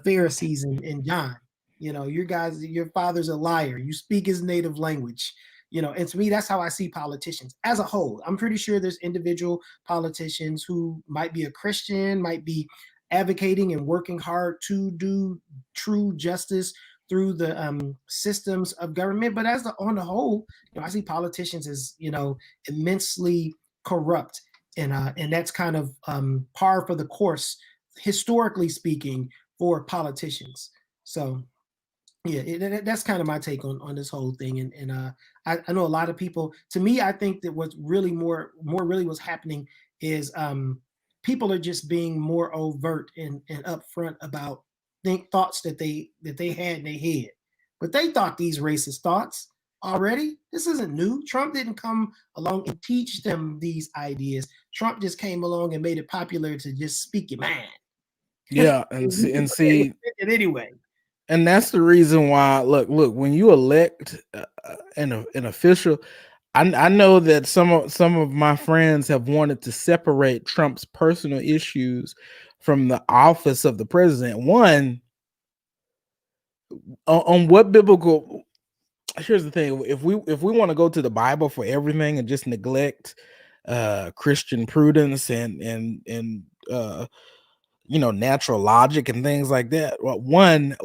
Pharisees in John. Your father's a liar. You speak his native language. And to me, that's how I see politicians as a whole. I'm pretty sure there's individual politicians who might be a Christian, might be advocating and working hard to do true justice through the systems of government. But on the whole, I see politicians as immensely corrupt, and that's kind of par for the course, historically speaking, for politicians. So yeah, that's kind of my take on this whole thing. And I know a lot of people. To me, I think that what's really really what's happening is people are just being more overt and upfront about thoughts that they had in their head, but they thought these racist thoughts already. This isn't new. Trump didn't come along and teach them these ideas. Trump just came along and made it popular to just speak your mind. yeah, and see, Anyway. and that's the reason why. Look, when you elect an official, I know that some of my friends have wanted to separate Trump's personal issues from the office of the president. One, on what biblical, here's the thing: if we want to go to the Bible for everything and just neglect Christian prudence and natural logic and things like that, well, one,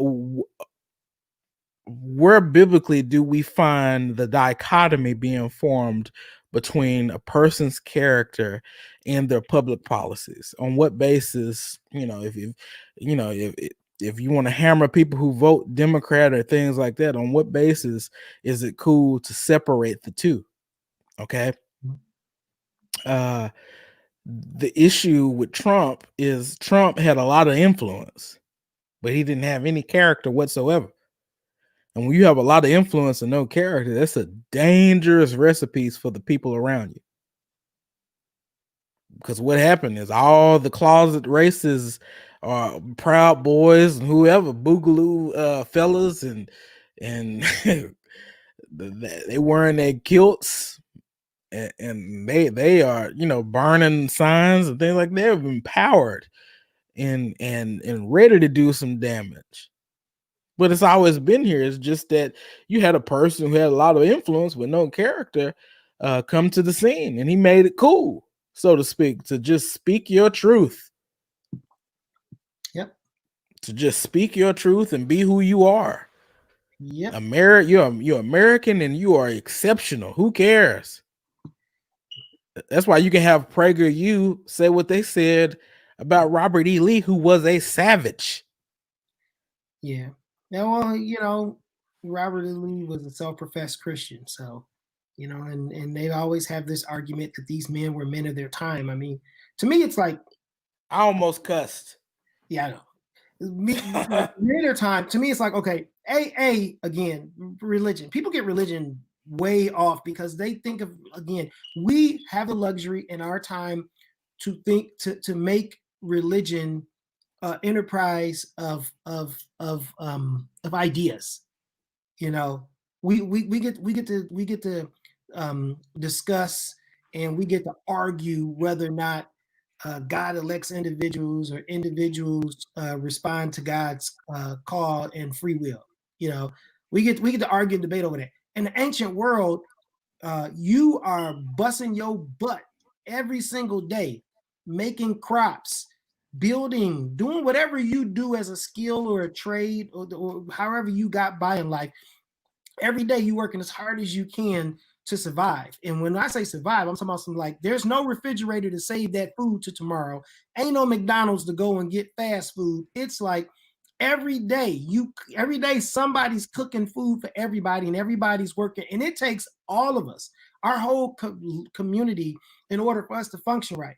where biblically do we find the dichotomy being formed between a person's character and their public policies? On what basis, if you want to hammer people who vote Democrat or things like that, on what basis is it cool to separate the two? Okay. uh the issue with Trump is Trump had a lot of influence. but he didn't have any character whatsoever. And when you have a lot of influence and no character, that's a dangerous recipe for the people around you. Because what happened is all the closet racists, Proud Boys and whoever, Boogaloo fellas, and they wearing their kilts, and they are, you know, burning signs and things like that. They're empowered and ready to do some damage. But it's always been here. It's just that you had a person who had a lot of influence with no character come to the scene, and he made it cool, so to speak, to just speak your truth. Yep. To just speak your truth and be who you are. Yep. You're American and you are exceptional. Who cares? That's why you can have PragerU say what they said about Robert E. Lee, who was a savage. Yeah. Now, well, you know, Robert E. Lee was a self-professed Christian, so you know, and they always have this argument that these men were men of their time. I mean, to me, it's like I almost cussed. Yeah, I know. Like, men of their time. To me, it's like okay, again, religion. People get religion way off because they think of again. We have the luxury in our time to think to make religion enterprise of ideas. You know, we get to discuss and we get to argue whether or not God elects individuals or individuals respond to God's call and free will. You know, we get to argue and debate over that. In the ancient world, you are busting your butt every single day, making crops, building, doing whatever you do as a skill or a trade or however you got by in life. Every day you working as hard as you can to survive. And when I say survive, I'm talking about some like there's no refrigerator to save that food to tomorrow. Ain't no McDonald's to go and get fast food. It's like every day somebody's cooking food for everybody and everybody's working. And it takes all of us, our whole community, in order for us to function right.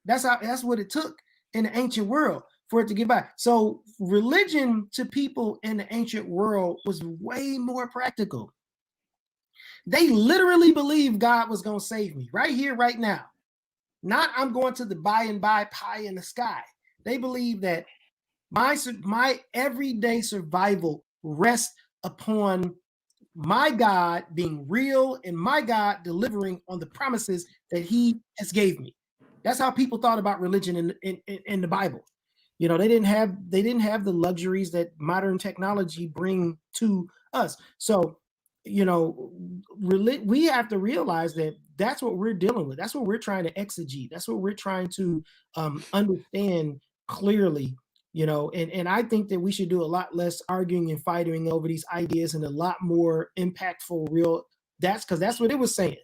That's what it took in the ancient world for it to get by. So religion to people in the ancient world was way more practical. They literally believed God was going to save me right here, right now. Not I'm going to the by and by pie in the sky. They believe that my everyday survival rests upon my God being real and my God delivering on the promises that he has gave me. That's how people thought about religion in the Bible. You know, they didn't have the luxuries that modern technology bring to us. So, you know, we have to realize that that's what we're dealing with. That's what we're trying to exegete. That's what we're trying to understand clearly. You know, and I think that we should do a lot less arguing and fighting over these ideas and a lot more impactful, real. That's what it was saying.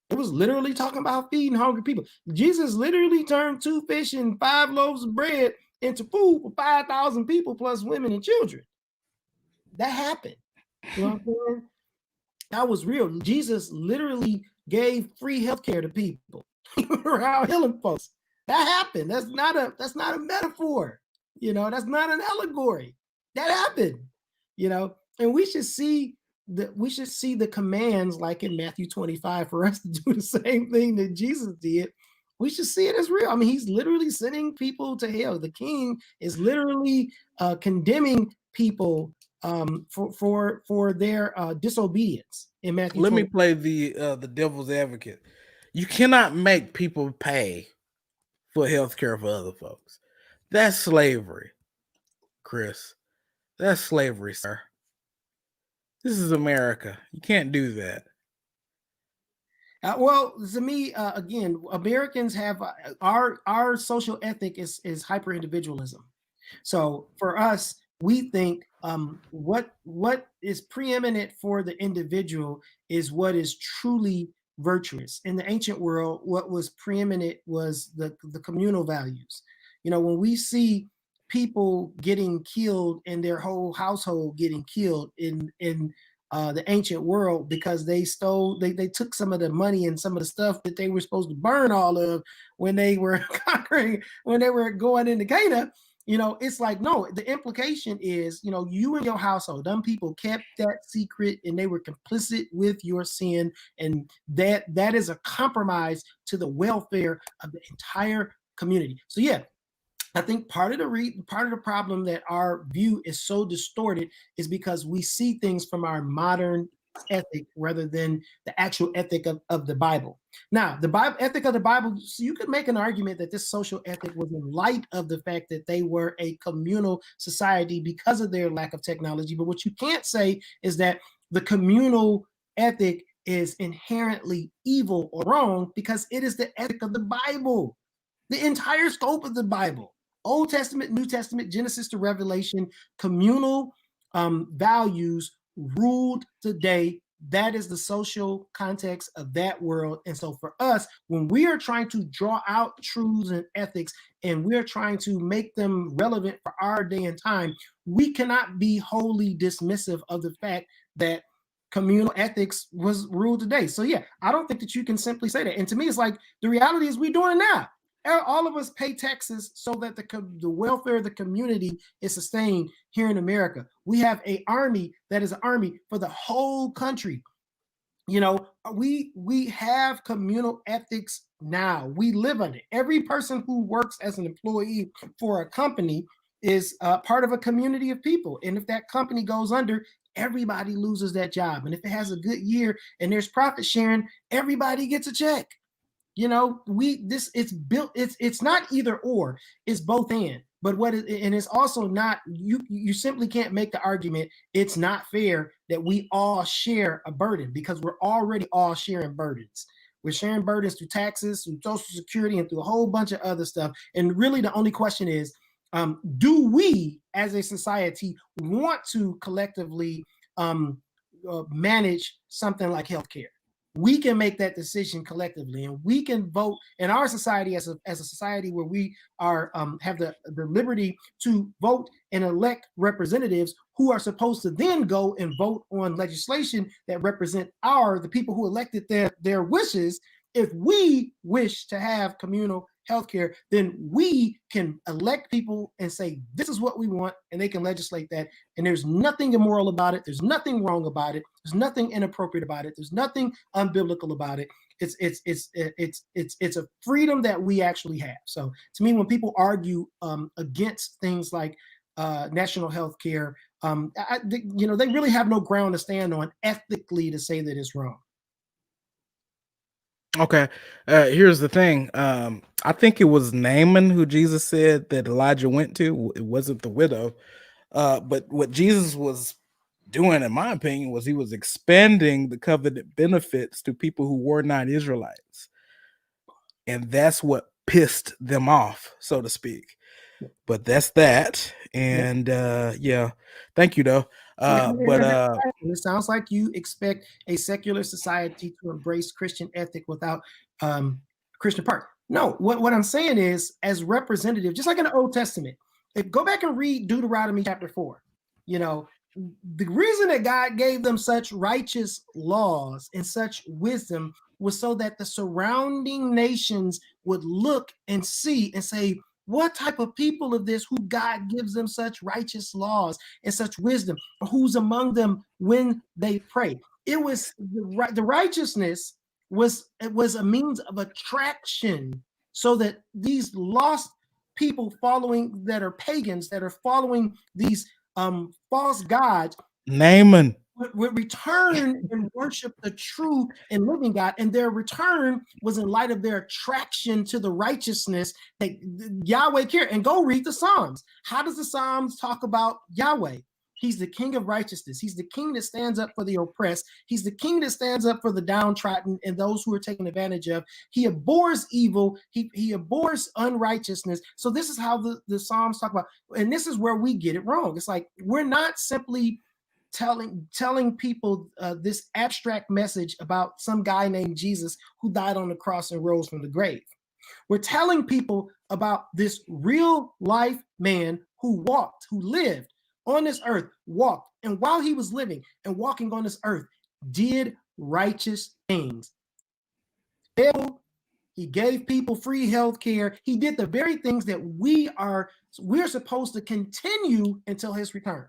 It was literally talking about feeding hungry people. Jesus literally turned 2 fish and 5 loaves of bread into food for 5,000 people plus women and children. That happened. You know what I'm saying? That was real. Jesus literally gave free healthcare to people around healing folks. That happened. That's not a metaphor. You know, that's not an allegory. That happened. You know, and we should see the commands like in Matthew 25 for us to do the same thing that Jesus did. We should see it as real. I mean, he's literally sending people to hell. The king is literally condemning people for their disobedience in Matthew. Let me play the devil's advocate. You cannot make people pay for health care for other folks. That's slavery, Chris. That's slavery, sir. This is America. You can't do that. Well, to me, again, Americans have our social ethic is hyper individualism. So for us, we think what is preeminent for the individual is what is truly virtuous. In the ancient world, what was preeminent was the communal values. You know, when we see people getting killed and their whole household getting killed in the ancient world because they took some of the money and some of the stuff that they were supposed to burn all of when they were conquering, when they were going into Canaan. It's like, no, the implication is, you and your household, them people kept that secret and they were complicit with your sin. And that is a compromise to the welfare of the entire community. So yeah, I think part of the problem that our view is so distorted is because we see things from our modern ethic rather than the actual ethic of the Bible. Now, the Bible ethic of the Bible, so you could make an argument that this social ethic was in light of the fact that they were a communal society because of their lack of technology. But what you can't say is that the communal ethic is inherently evil or wrong, because it is the ethic of the Bible, the entire scope of the Bible. Old Testament, New Testament, Genesis to Revelation, communal values ruled today. That is the social context of that world. And so for us, when we are trying to draw out truths and ethics and we're trying to make them relevant for our day and time, we cannot be wholly dismissive of the fact that communal ethics was ruled today. So yeah, I don't think that you can simply say that. And to me, it's like, the reality is we're doing it now. All of us pay taxes so that the welfare of the community is sustained here in America. We have an army that is an army for the whole country. We have communal ethics now. We live on it. Every person who works as an employee for a company is part of a community of people. And if that company goes under, everybody loses that job. And if it has a good year and there's profit sharing, everybody gets a check. It's built, it's not either or, it's both and. But and it's also not, you simply can't make the argument it's not fair that we all share a burden, because we're already all sharing burdens. We're sharing burdens through taxes, through Social Security, and through a whole bunch of other stuff. And really the only question is, do we as a society want to collectively manage something like healthcare? We can make that decision collectively, and we can vote in our society as a society where we are have the liberty to vote and elect representatives who are supposed to then go and vote on legislation that represent the people who elected their wishes. If we wish to have communal healthcare, then we can elect people and say, this is what we want, and they can legislate that. And there's nothing immoral about it. There's nothing wrong about it. There's nothing inappropriate about it. There's nothing unbiblical about it. It's a freedom that we actually have. So to me, when people argue against things like national health care, they really have no ground to stand on ethically to say that it's wrong. Okay. Here's the thing. I think it was Naaman who Jesus said that Elijah went to. It wasn't the widow. But what Jesus was doing, in my opinion, was he was expanding the covenant benefits to people who were not Israelites. And that's what pissed them off, so to speak. But that's that. And yeah, thank you though. It sounds like you expect a secular society to embrace Christian ethic without Christian part. No, what I'm saying is, as representative, just like in the Old Testament, go back and read Deuteronomy chapter 4. The reason that God gave them such righteous laws and such wisdom was so that the surrounding nations would look and see and say, what type of people of this, who God gives them such righteous laws and such wisdom, who's among them when they pray? It was the righteousness was a means of attraction, so that these lost people that are pagans, that are following these false gods, Naaman would return and worship the true and living God. And their return was in light of their attraction to the righteousness that Yahweh cared. And go read the Psalms. How does the Psalms talk about Yahweh? He's the king of righteousness. He's the king that stands up for the oppressed. He's the king that stands up for the downtrodden and those who are taken advantage of. He abhors evil. He abhors unrighteousness. So this is how the Psalms talk about. And this is where we get it wrong. It's like, we're not simply telling people this abstract message about some guy named Jesus who died on the cross and rose from the grave. We're telling people about this real life man who lived on this earth, walked, and while he was living and walking on this earth, did righteous things. He gave people free health care. He did the very things that we're supposed to continue until his return.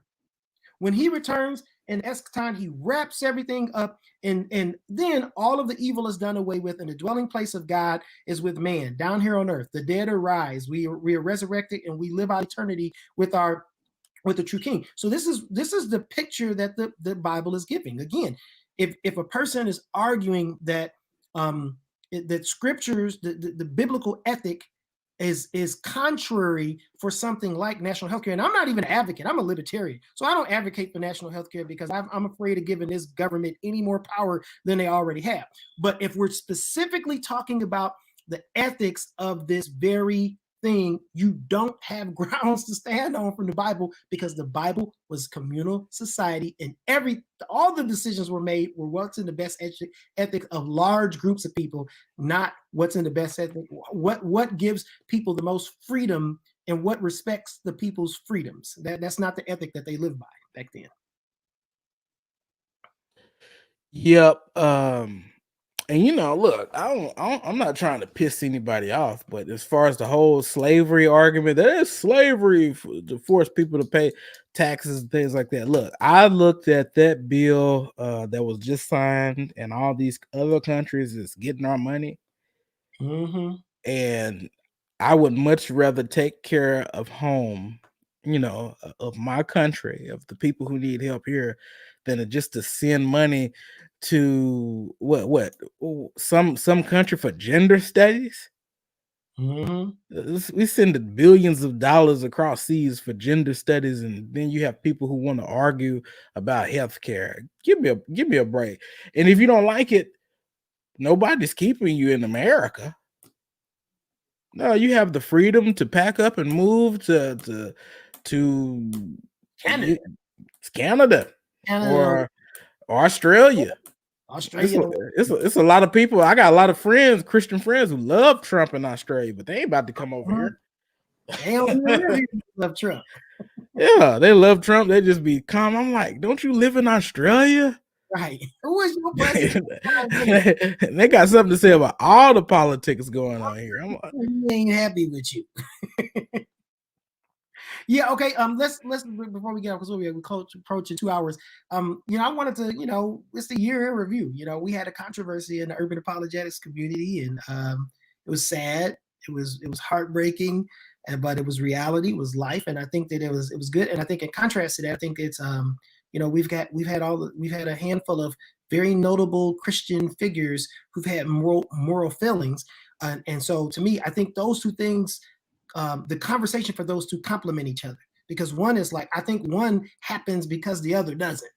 When he returns in eschaton, he wraps everything up, and then all of the evil is done away with, and the dwelling place of God is with man down here on earth. The dead arise. We are resurrected, and we live out eternity with the true King. So this is the picture that the Bible is giving. Again, if a person is arguing that that scriptures, the biblical ethic is contrary for something like national health care. And I'm not even an advocate. I'm a libertarian. So I don't advocate for national health care because I'm afraid of giving this government any more power than they already have. But if we're specifically talking about the ethics of this very thing, you don't have grounds to stand on from the Bible, because the Bible was communal society, and all the decisions were made were what's in the best ethic of large groups of people, not what's in the best ethic, what gives people the most freedom and what respects the people's freedoms. That's not the ethic that they lived by back then. Yep. And look, I'm not trying to piss anybody off, but as far as the whole slavery argument, there is slavery to force people to pay taxes and things like that. Look, I looked at that bill that was just signed, and all these other countries is getting our money, and I would much rather take care of home, of my country, of the people who need help here, than just to send money to some country for gender studies. We send billions of dollars across seas for gender studies, and then you have people who want to argue about health care. Give me a break. And if you don't like it, nobody's keeping you in America. No, you have the freedom to pack up and move to Canada, Canada or Australia. It's a lot of people. I got a lot of friends, Christian friends, who love Trump in Australia, but they ain't about to come over here. They don't really love Trump. Yeah, they love Trump. They just be calm. I'm like, don't you live in Australia? Right. Who is your president? They got something to say about all the politics going on here. I'm like, he ain't happy with you. Yeah, okay. Let's before we get up, because we're approaching 2 hours. I wanted to, it's the year in review. We had a controversy in the urban apologetics community, and it was sad. It was heartbreaking, but it was reality. It was life, and I think that it was good. And I think in contrast to that, I think it's we've had a handful of very notable Christian figures who've had moral failings, and so to me, I think those two things. The conversation for those two complement each other, because one is like, I think one happens because the other doesn't.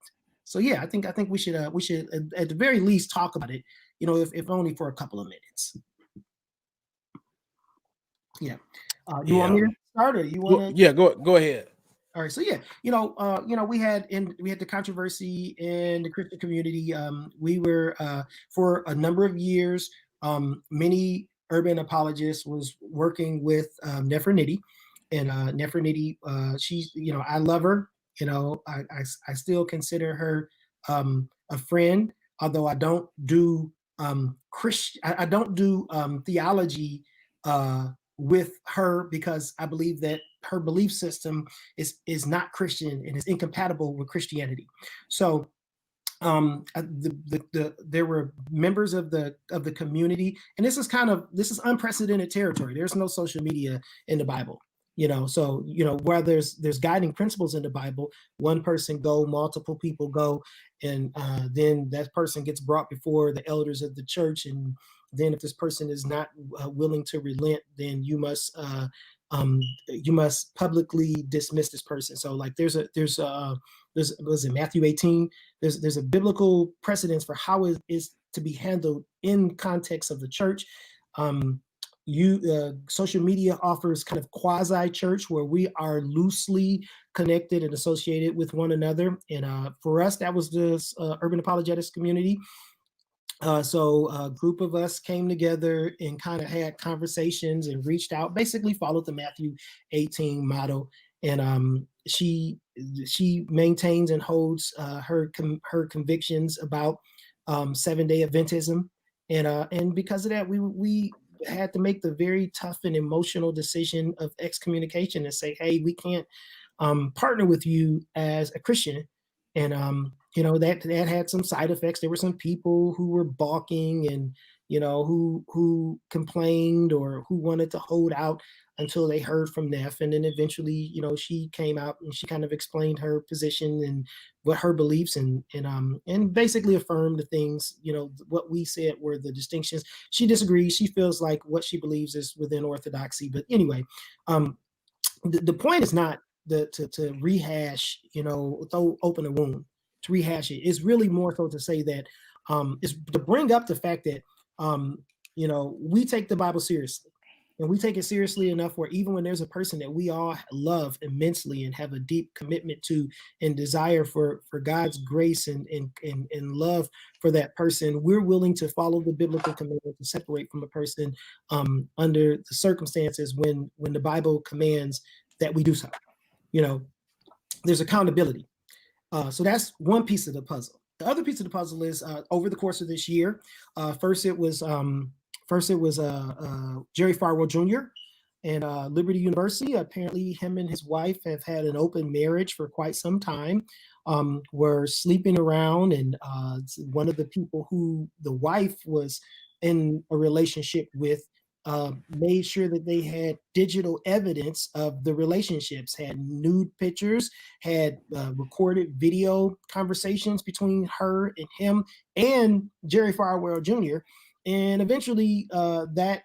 So yeah, I think we should at the very least talk about it, if only for a couple of minutes. Yeah. You want me to start, or you want to? Yeah, go ahead. All right. So yeah, we had the controversy in the Christian community. We were for a number of years, many urban apologist was working with Nefertiti, and Nefertiti, she's, I love her. I still consider her a friend, although I don't do I don't do theology with her, because I believe that her belief system is not Christian and is incompatible with Christianity. So there were members of the community, and this is unprecedented territory. There's no social media in the Bible, so where there's guiding principles in the Bible, one person go, multiple people go, and then that person gets brought before the elders of the church, and then if this person is not willing to relent, then you must publicly dismiss this person. So like there's was in Matthew 18, there's a biblical precedence for how it is to be handled in context of the church. Social media offers kind of quasi church, where we are loosely connected and associated with one another. And for us, that was the urban apologetics community. So a group of us came together and kind of had conversations and reached out, basically followed the Matthew 18 model. And she maintains and holds her convictions about 7-day Adventism, and because of that, we had to make the very tough and emotional decision of excommunication and say, hey, we can't partner with you as a Christian. And that had some side effects. There were some people who were balking and who complained or who wanted to hold out until they heard from Neff. And then eventually, she came out and she kind of explained her position and what her beliefs and basically affirmed the things, what we said were the distinctions. She disagrees. She feels like what she believes is within orthodoxy. But anyway, the point is not to rehash, throw open a wound, to rehash it. It's really more so to say that is to bring up the fact that we take the Bible seriously. And we take it seriously enough where even when there's a person that we all love immensely and have a deep commitment to and desire for God's grace and love for that person, we're willing to follow the biblical commandment to separate from a person under the circumstances when the Bible commands that we do so. There's accountability. So that's one piece of the puzzle. The other piece of the puzzle is over the course of this year, first it was Jerry Falwell Jr. and Liberty University. Apparently, him and his wife have had an open marriage for quite some time. Were sleeping around, and one of the people who the wife was in a relationship with made sure that they had digital evidence of the relationships, had nude pictures, had recorded video conversations between her and him and Jerry Falwell Jr. And eventually that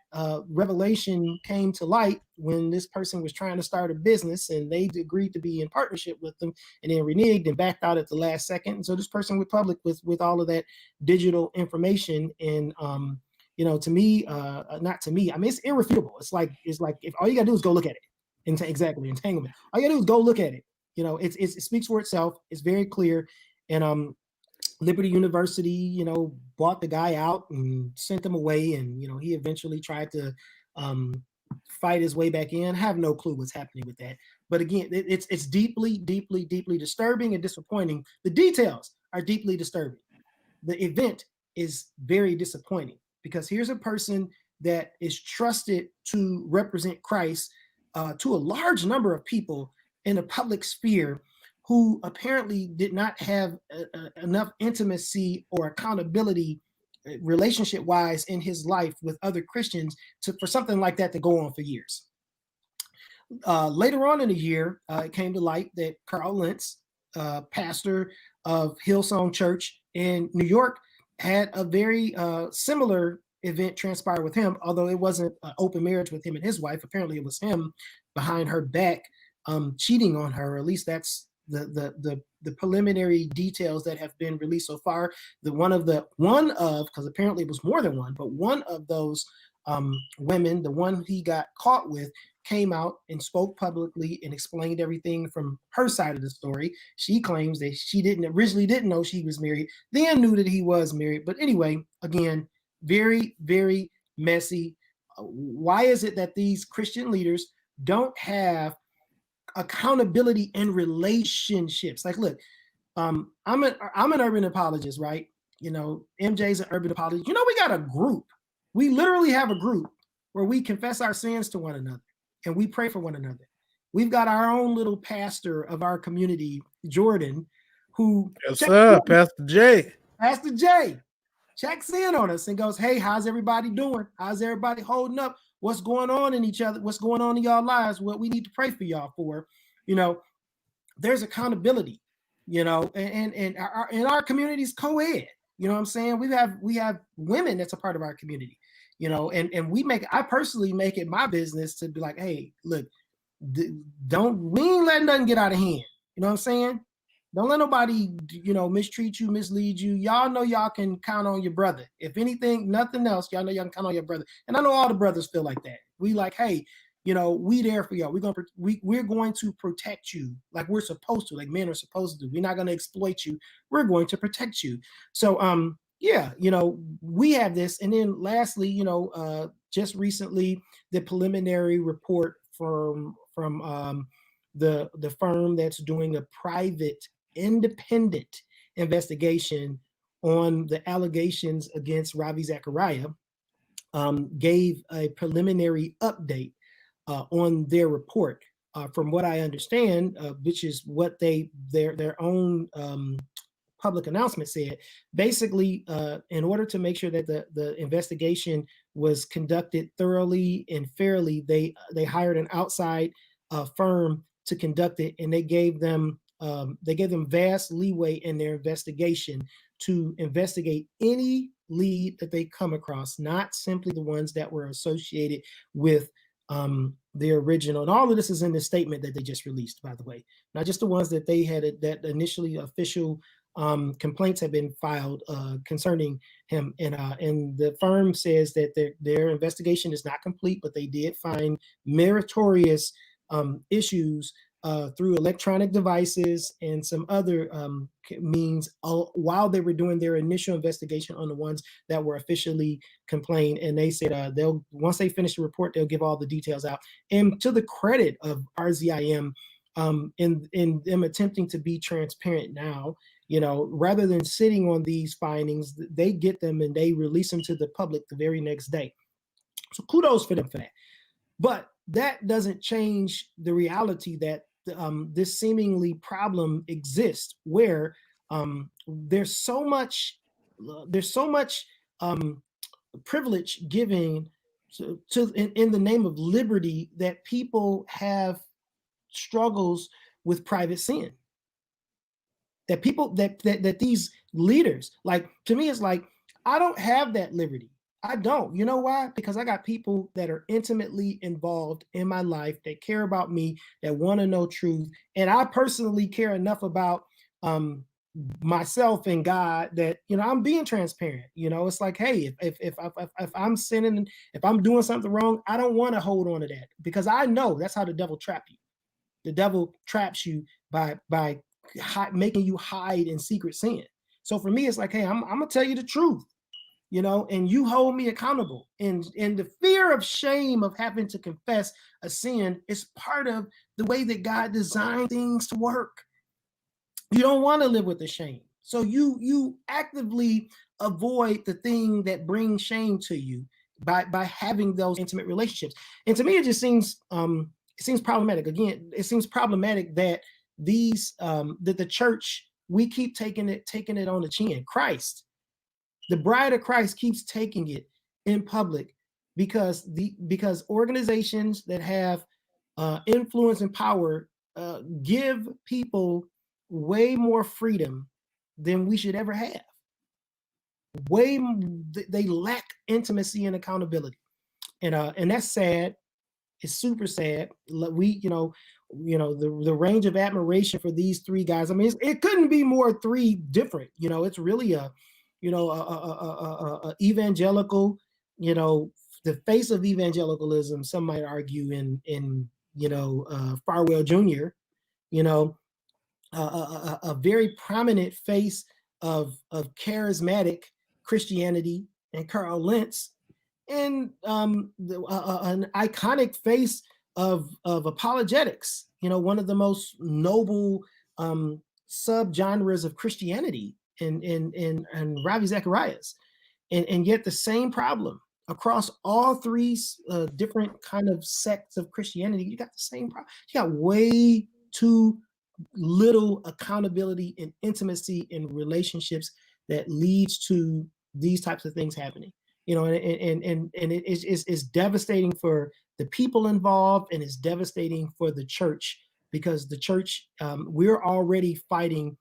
revelation came to light when this person was trying to start a business and they agreed to be in partnership with them and then reneged and backed out at the last second. And so this person went public with all of that digital information. And, to me, not to me, I mean, it's irrefutable. It's like if all you got to do is go look at it. Exactly. Entanglement. All you got to do is go look at it. It speaks for itself. It's very clear. And Liberty University, bought the guy out and sent him away. And, he eventually tried to fight his way back in. I have no clue what's happening with that. But again, it's deeply, deeply, deeply disturbing and disappointing. The details are deeply disturbing. The event is very disappointing because here's a person that is trusted to represent Christ to a large number of people in a public sphere who apparently did not have enough intimacy or accountability relationship-wise in his life with other Christians for something like that to go on for years. Later on in the year, it came to light that Carl Lentz, pastor of Hillsong Church in New York, had a very similar event transpire with him, although it wasn't an open marriage with him and his wife. Apparently it was him behind her back cheating on her. At least that's the preliminary details that have been released so far. Because apparently it was more than one, but one of those women, the one he got caught with, came out and spoke publicly and explained everything from her side of the story. She claims that she originally didn't know she was married, then knew that he was married. But anyway, again, very, very messy. Why is it that these Christian leaders don't have accountability in relationships? Like, look, I'm an urban apologist, right? MJ's an urban apologist. We got a group. We literally have a group where we confess our sins to one another and we pray for one another. We've got our own little pastor of our community, Jordan, who Pastor J. Pastor J checks in on us and goes, hey, how's everybody doing? How's everybody holding up? What's going on in each other? What's going on in y'all lives? What we need to pray for y'all for? There's accountability, and our community's co-ed. You know what I'm saying? We have women that's a part of our community, and I personally make it my business to be like, hey, look, we ain't letting nothing get out of hand. You know what I'm saying? Don't let nobody, mistreat you, mislead you. Y'all know y'all can count on your brother. If anything, nothing else, y'all know y'all can count on your brother. And I know all the brothers feel like that. We like, hey, we there for y'all. We're going to protect you like we're supposed to, like men are supposed to do. We're not going to exploit you. We're going to protect you. So, we have this. And then lastly, just recently, the preliminary report from the firm that's doing a private independent investigation on the allegations against Ravi Zachariah gave a preliminary update on their report. From what I understand, which is what their own public announcement said, basically, in order to make sure that the investigation was conducted thoroughly and fairly, they hired an outside firm to conduct it, and they gave them vast leeway in their investigation to investigate any lead that they come across, not simply the ones that were associated with the original. And all of this is in the statement that they just released, by the way, not just the ones that they had that initially official complaints have been filed concerning him, and the firm says that their investigation is not complete, but they did find meritorious issues through electronic devices and some other means while they were doing their initial investigation on the ones that were officially complained. And they said they'll, once they finish the report, they'll give all the details out. And to the credit of RZIM, in them attempting to be transparent now, rather than sitting on these findings, they get them and they release them to the public the very next day. So kudos for them for that. But that doesn't change the reality that this seemingly problem exists, where there's so much privilege given in the name of liberty that people have struggles with private sin. That people that these leaders, like, to me, it's like, I don't have that liberty. I don't. You know why? Because I got people that are intimately involved in my life, that care about me, that want to know truth. And I personally care enough about myself and God that, I'm being transparent. It's like, hey, if I'm sinning, if I'm doing something wrong, I don't want to hold on to that, because I know that's how the devil traps you. The devil traps you by making you hide in secret sin. So for me, it's like, hey, I'm gonna tell you the truth, and you hold me accountable. And the fear of shame of having to confess a sin is part of the way that God designed things to work. You don't want to live with the shame, so you actively avoid the thing that brings shame to you by having those intimate relationships. And to me, it just seems problematic. Again, it seems problematic that that the church, we keep taking it on the chin. Christ, the bride of Christ, keeps taking it in public because organizations that have influence and power give people way more freedom than we should ever have. They lack intimacy and accountability, and that's sad. It's super sad. We, the range of admiration for these three guys. I mean, it couldn't be more three different. It's really a evangelical, the face of evangelicalism. Some might argue in Farwell Jr. A very prominent face of charismatic Christianity, and Carl Lentz, and an iconic face of apologetics, one of the most noble subgenres of Christianity, and Ravi Zacharias. And yet the same problem across all three different kind of sects of Christianity. You got the same problem. You got way too little accountability and intimacy in relationships that leads to these types of things happening. And it's devastating for the people involved, and it's devastating for the church, because the church, we're already fighting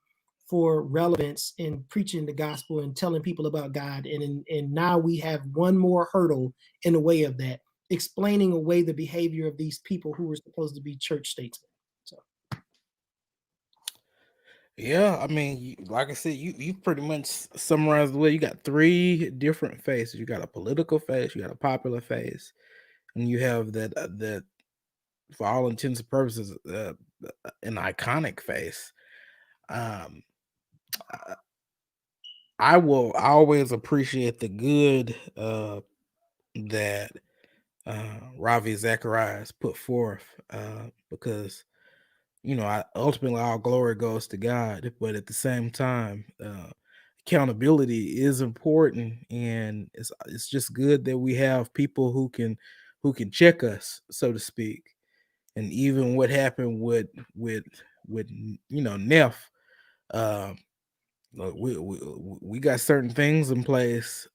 for relevance in preaching the gospel and telling people about God, and now we have one more hurdle in the way of that, explaining away the behavior of these people who were supposed to be church statesmen. So. Yeah, I mean, like I said, you pretty much summarized the way. You got three different faces. You got a political face, you got a popular face, and you have that for all intents and purposes, an iconic face. I will always appreciate the good that Ravi Zacharias put forth, because ultimately all glory goes to God, but at the same time, accountability is important, and it's just good that we have people who can check us, so to speak. And even what happened with Neff, uh, look, we got certain things in place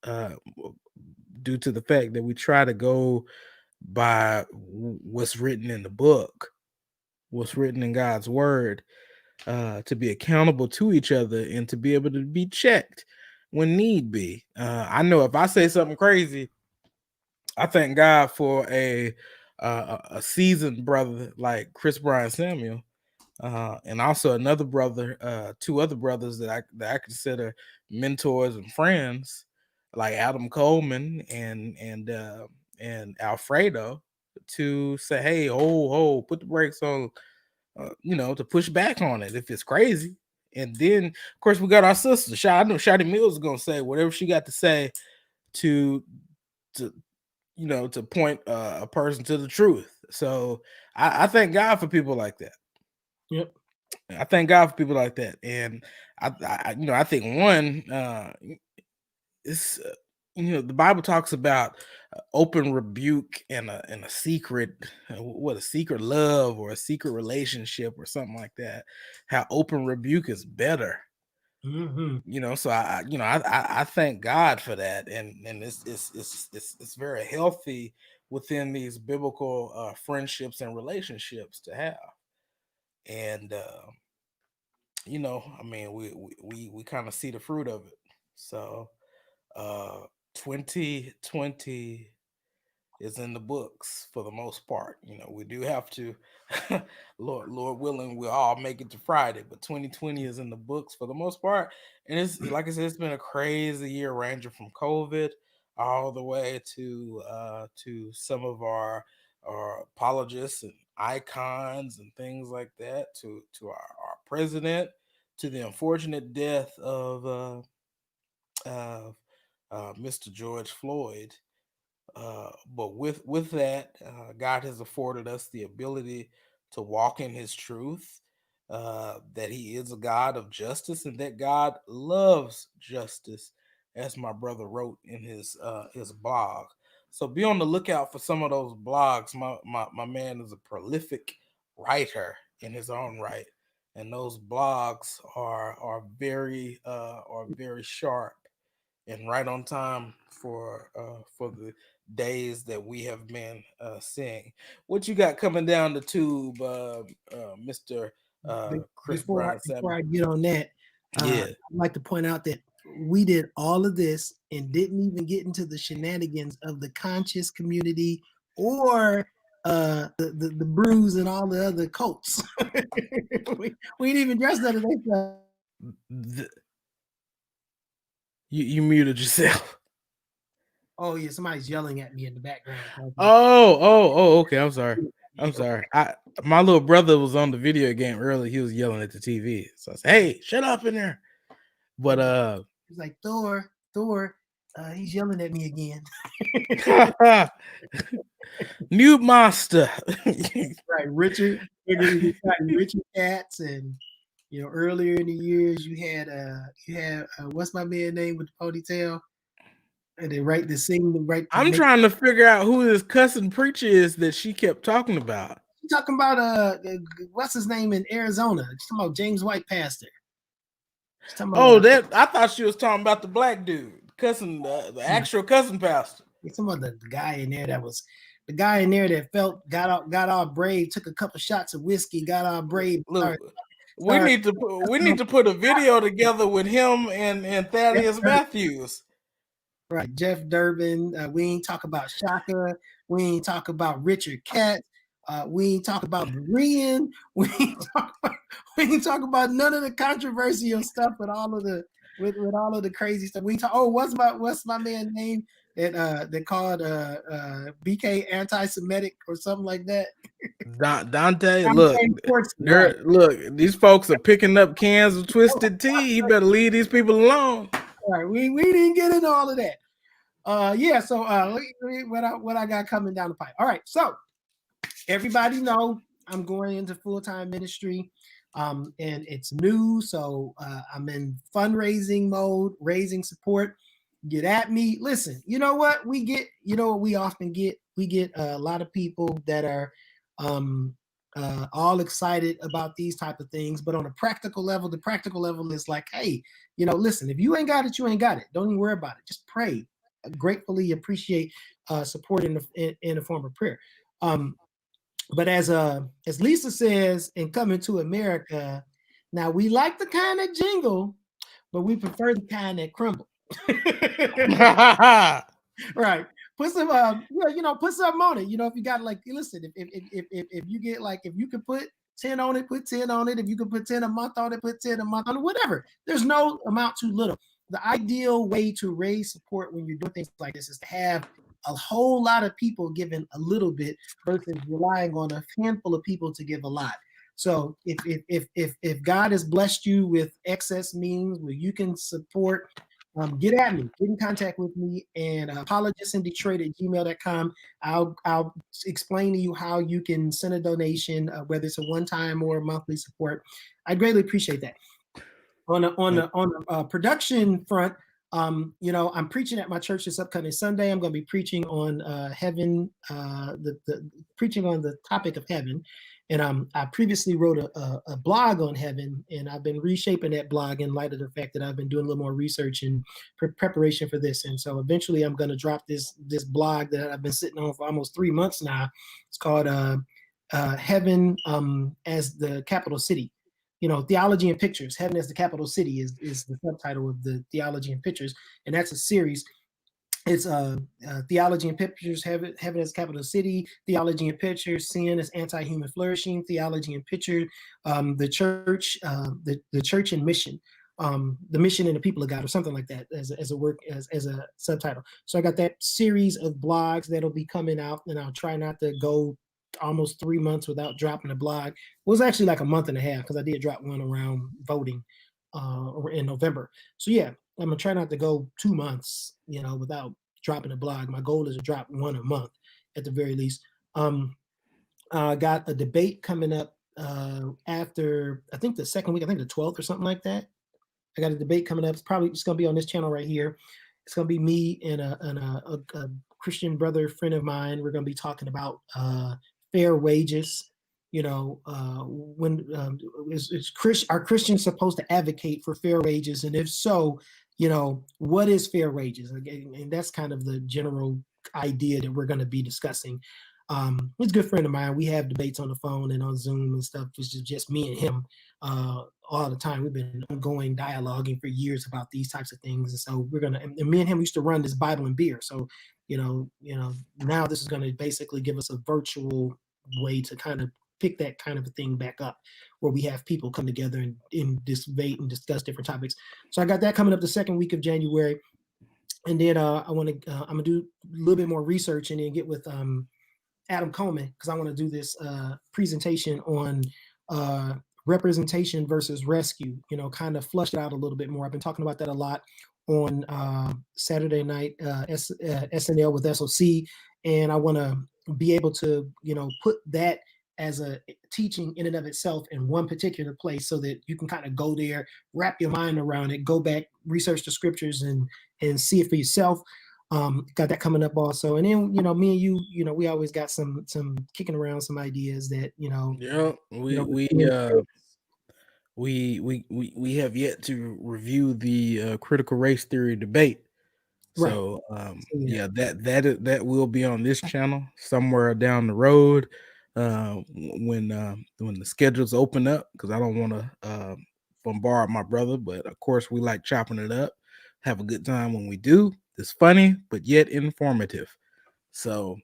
due to the fact that we try to go by what's written in the book, what's written in God's word, to be accountable to each other and to be able to be checked when need be. I know if I say something crazy, I thank God for a seasoned brother like Chris Brian Samuel, and also another brother, two other brothers that I consider mentors and friends, like Adam Coleman and Alfredo, to say, hey, ho, put the brakes on, to push back on it if it's crazy. And then, of course, we got our sister. I know Shotty Mills is gonna say whatever she got to say to to to point a person to the truth. So I thank God for people like that. Yep. I thank God for people like that, and I think one is the Bible talks about open rebuke and a secret, what a secret love or a secret relationship or something like that. How open rebuke is better. Mm-hmm. So I thank God for that, and it's very healthy within these biblical friendships and relationships to have. And I mean, we kind of see the fruit of it. So, 2020 is in the books for the most part. We do have to, Lord willing, we'll all make it to Friday, but 2020 is in the books for the most part. And it's like I said, it's been a crazy year, ranging from COVID all the way to some of our apologists and icons and things like that, to our president, to the unfortunate death of Mr. George Floyd. But with that, God has afforded us the ability to walk in His truth. That He is a God of justice, and that God loves justice, as my brother wrote in his blog. So be on the lookout for some of those blogs. My man is a prolific writer in his own right, and those blogs are very sharp and right on time for the days that we have been seeing. What you got coming down the tube, Mister Chris Brown Before Samuel? I get on that, Yeah, I'd like to point out that we did all of this and didn't even get into the shenanigans of the conscious community or the brews and all the other cults. we didn't even address none of that stuff. the, you muted yourself. Oh yeah, somebody's yelling at me in the background. Oh, okay. I'm sorry. Yeah, I'm sorry. My little brother was on the video game earlier. He was yelling at the TV. So I said, "Hey, shut up in there." But he's like Thor. He's yelling at me again. Mute master. Right, Richard. Richard Katz, and earlier in the years you had what's my man name with the ponytail, and they write the sing the right to I'm make. trying to figure out who this cussing preacher is that she kept talking about. You talking about what's his name in Arizona? She's talking about James White pastor. She's talking Oh, about that I thought she was talking about the black dude cussing the actual cussing pastor. some of the guy in there that got all brave, took a couple shots of whiskey, got all brave. Look, we Start need to put a video together with him and Thaddeus Matthews. Right, Jeff Durbin. We ain't talk about Shaka. We ain't talk about Richard Katz. We ain't talk about Berean. We ain't talk about none of the controversial stuff with all of the crazy stuff. We talk. Oh, what's my man name that called BK anti-Semitic or something like that? Dante, look, Dante Fortson, right. look, these folks are picking up cans of twisted tea. You better leave these people alone. Right, we didn't get into all of that. Yeah, so what I got coming down the pipe. All right, so everybody know I'm going into full-time ministry. and it's new, so I'm in fundraising mode, raising support. Get at me. Listen, you know what we get? You know what we often get? We get a lot of people that are um, all excited about these type of things, but on a practical level, the practical level is like, hey, listen, if you ain't got it, you ain't got it. Don't even worry about it. Just pray. Gratefully appreciate support in the form of prayer. Um, but as Lisa says in Coming to America, now we like the kind of jingle, but we prefer the kind that crumble. Right. Put some put something on it. If you got like listen, if you get like if you can put 10 on it, put 10 on it. If you can put 10 a month on it, put 10 a month on it, whatever. There's no amount too little. The ideal way to raise support when you're doing things like this is to have a whole lot of people giving a little bit versus relying on a handful of people to give a lot. So if God has blessed you with excess means where you can support, get at me, get in contact with me, and apologistindetroit@gmail.com. I'll explain to you how you can send a donation, whether it's a one-time or a monthly support. I'd greatly appreciate that. On the production front, I'm preaching at my church this upcoming Sunday. I'm going to be preaching on heaven, the preaching on the topic of heaven. And I previously wrote a blog on heaven, and I've been reshaping that blog in light of the fact that I've been doing a little more research and preparation for this. And so eventually I'm going to drop this blog that I've been sitting on for almost 3 months now. It's called Heaven as the Capital City. Theology and Pictures. Heaven as the Capital City is the subtitle of the Theology and Pictures, and that's a series. It's Theology and Pictures, Heaven as Capital City, Theology and Pictures, Sin as Anti-Human Flourishing, Theology and Picture, the Church, the Church and Mission, the Mission and the People of God, or something like that, as a subtitle. So I got that series of blogs that'll be coming out, and I'll try not to go almost 3 months without dropping a blog. It was actually like a month and a half because I did drop one around voting in November. So yeah, I'm gonna try not to go 2 months, without dropping a blog. My goal is to drop one a month at the very least. Got a debate coming up after I think the second week, I think the 12th or something like that. I got a debate coming up. It's probably just gonna be on this channel right here. It's gonna be me and a Christian brother friend of mine. We're gonna be talking about fair wages. When are Christians supposed to advocate for fair wages, and if so, what is fair wages? And that's kind of the general idea that we're going to be discussing. He's a good friend of mine. We have debates on the phone and on Zoom and stuff. It's just me and him all the time. We've been ongoing dialoguing for years about these types of things, and so we're gonna. And me and him used to run this Bible and Beer. So now this is going to basically give us a virtual way to kind of pick that kind of a thing back up, where we have people come together and debate and discuss different topics. So I got that coming up the second week of January, and then I'm gonna do a little bit more research and then get with Adam Coleman, because I want to do this presentation on representation versus rescue. Kind of flush it out a little bit more. I've been talking about that a lot on Saturday night SNL with SOC, and I want to be able to put that as a teaching in and of itself in one particular place, so that you can kind of go there, wrap your mind around it, go back, research the scriptures, and see it for yourself. Got that coming up also. And then me and you, we always got some kicking around some ideas that Yeah, we have yet to review the critical race theory debate. right. So yeah, that will be on this channel somewhere down the road when the schedules open up, because I don't want to bombard my brother, but of course we like chopping it up, have a good time when we do. It's funny but yet informative. So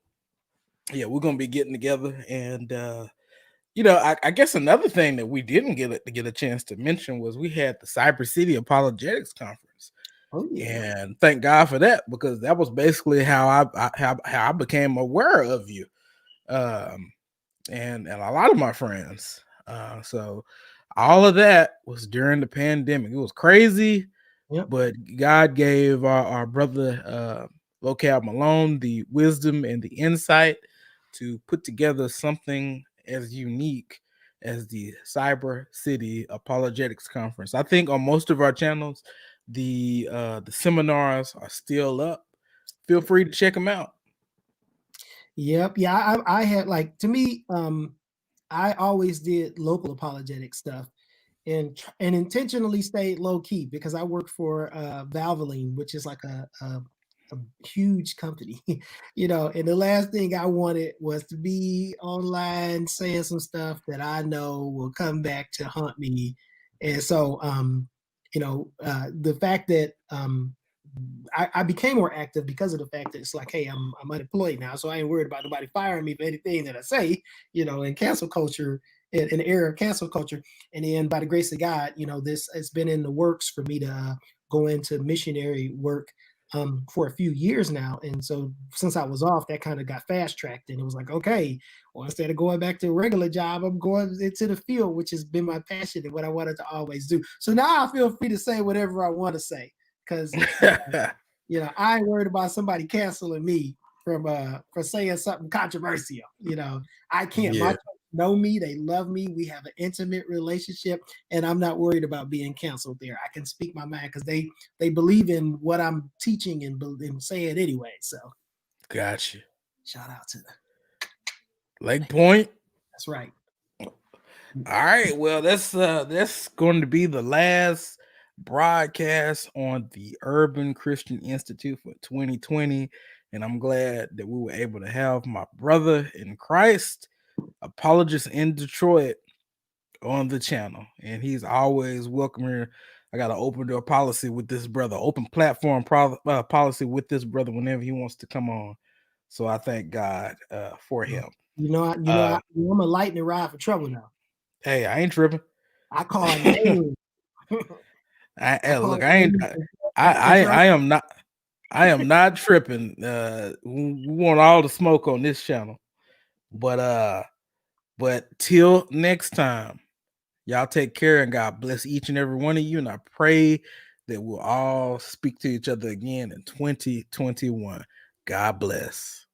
yeah, we're gonna be getting together, and I guess another thing that we didn't get a chance to mention was we had the Cyber City Apologetics Conference. Oh yeah. And thank God for that, because that was basically how I became aware of you, and a lot of my friends. So all of that was during the pandemic. It was crazy, Yep. but God gave our brother Locale Malone the wisdom and the insight to put together something as unique as the Cyber City Apologetics Conference. I think on most of our channels, the seminars are still up. Feel free to check them out. Yep. Yeah. I had like, to me, I always did local apologetic stuff and intentionally stayed low key because I work for Valvoline, which is like a huge company, and the last thing I wanted was to be online saying some stuff that I know will come back to haunt me. And so, the fact that I became more active because of the fact that it's like, hey, I'm unemployed now, so I ain't worried about nobody firing me for anything that I say, in cancel culture, in the era of cancel culture. And then by the grace of God, this has been in the works for me to go into missionary work for a few years now. And so since I was off, that kind of got fast tracked. And it was like, okay, well, instead of going back to a regular job, I'm going into the field, which has been my passion and what I wanted to always do. So now I feel free to say whatever I want to say because I ain't worried about somebody canceling me for saying something controversial. I can't. Yeah. My church know me, they love me, we have an intimate relationship, and I'm not worried about being canceled there. I can speak my mind because they believe in what I'm teaching and saying anyway. So Gotcha. shout out to Lake Point. That's right. All right. Well, that's going to be the last broadcast on the Urban Christian Institute for 2020. And I'm glad that we were able to have my brother in Christ, Apologist in Detroit, on the channel. And he's always welcome here. I got an open door policy with this brother, open platform policy with this brother whenever he wants to come on. So I thank God for him. I'm a lightning rod for trouble now. Hey, I ain't tripping. I call names. I am not tripping. We want all the smoke on this channel. But till next time, y'all take care and God bless each and every one of you. And I pray that we'll all speak to each other again in 2021. God bless.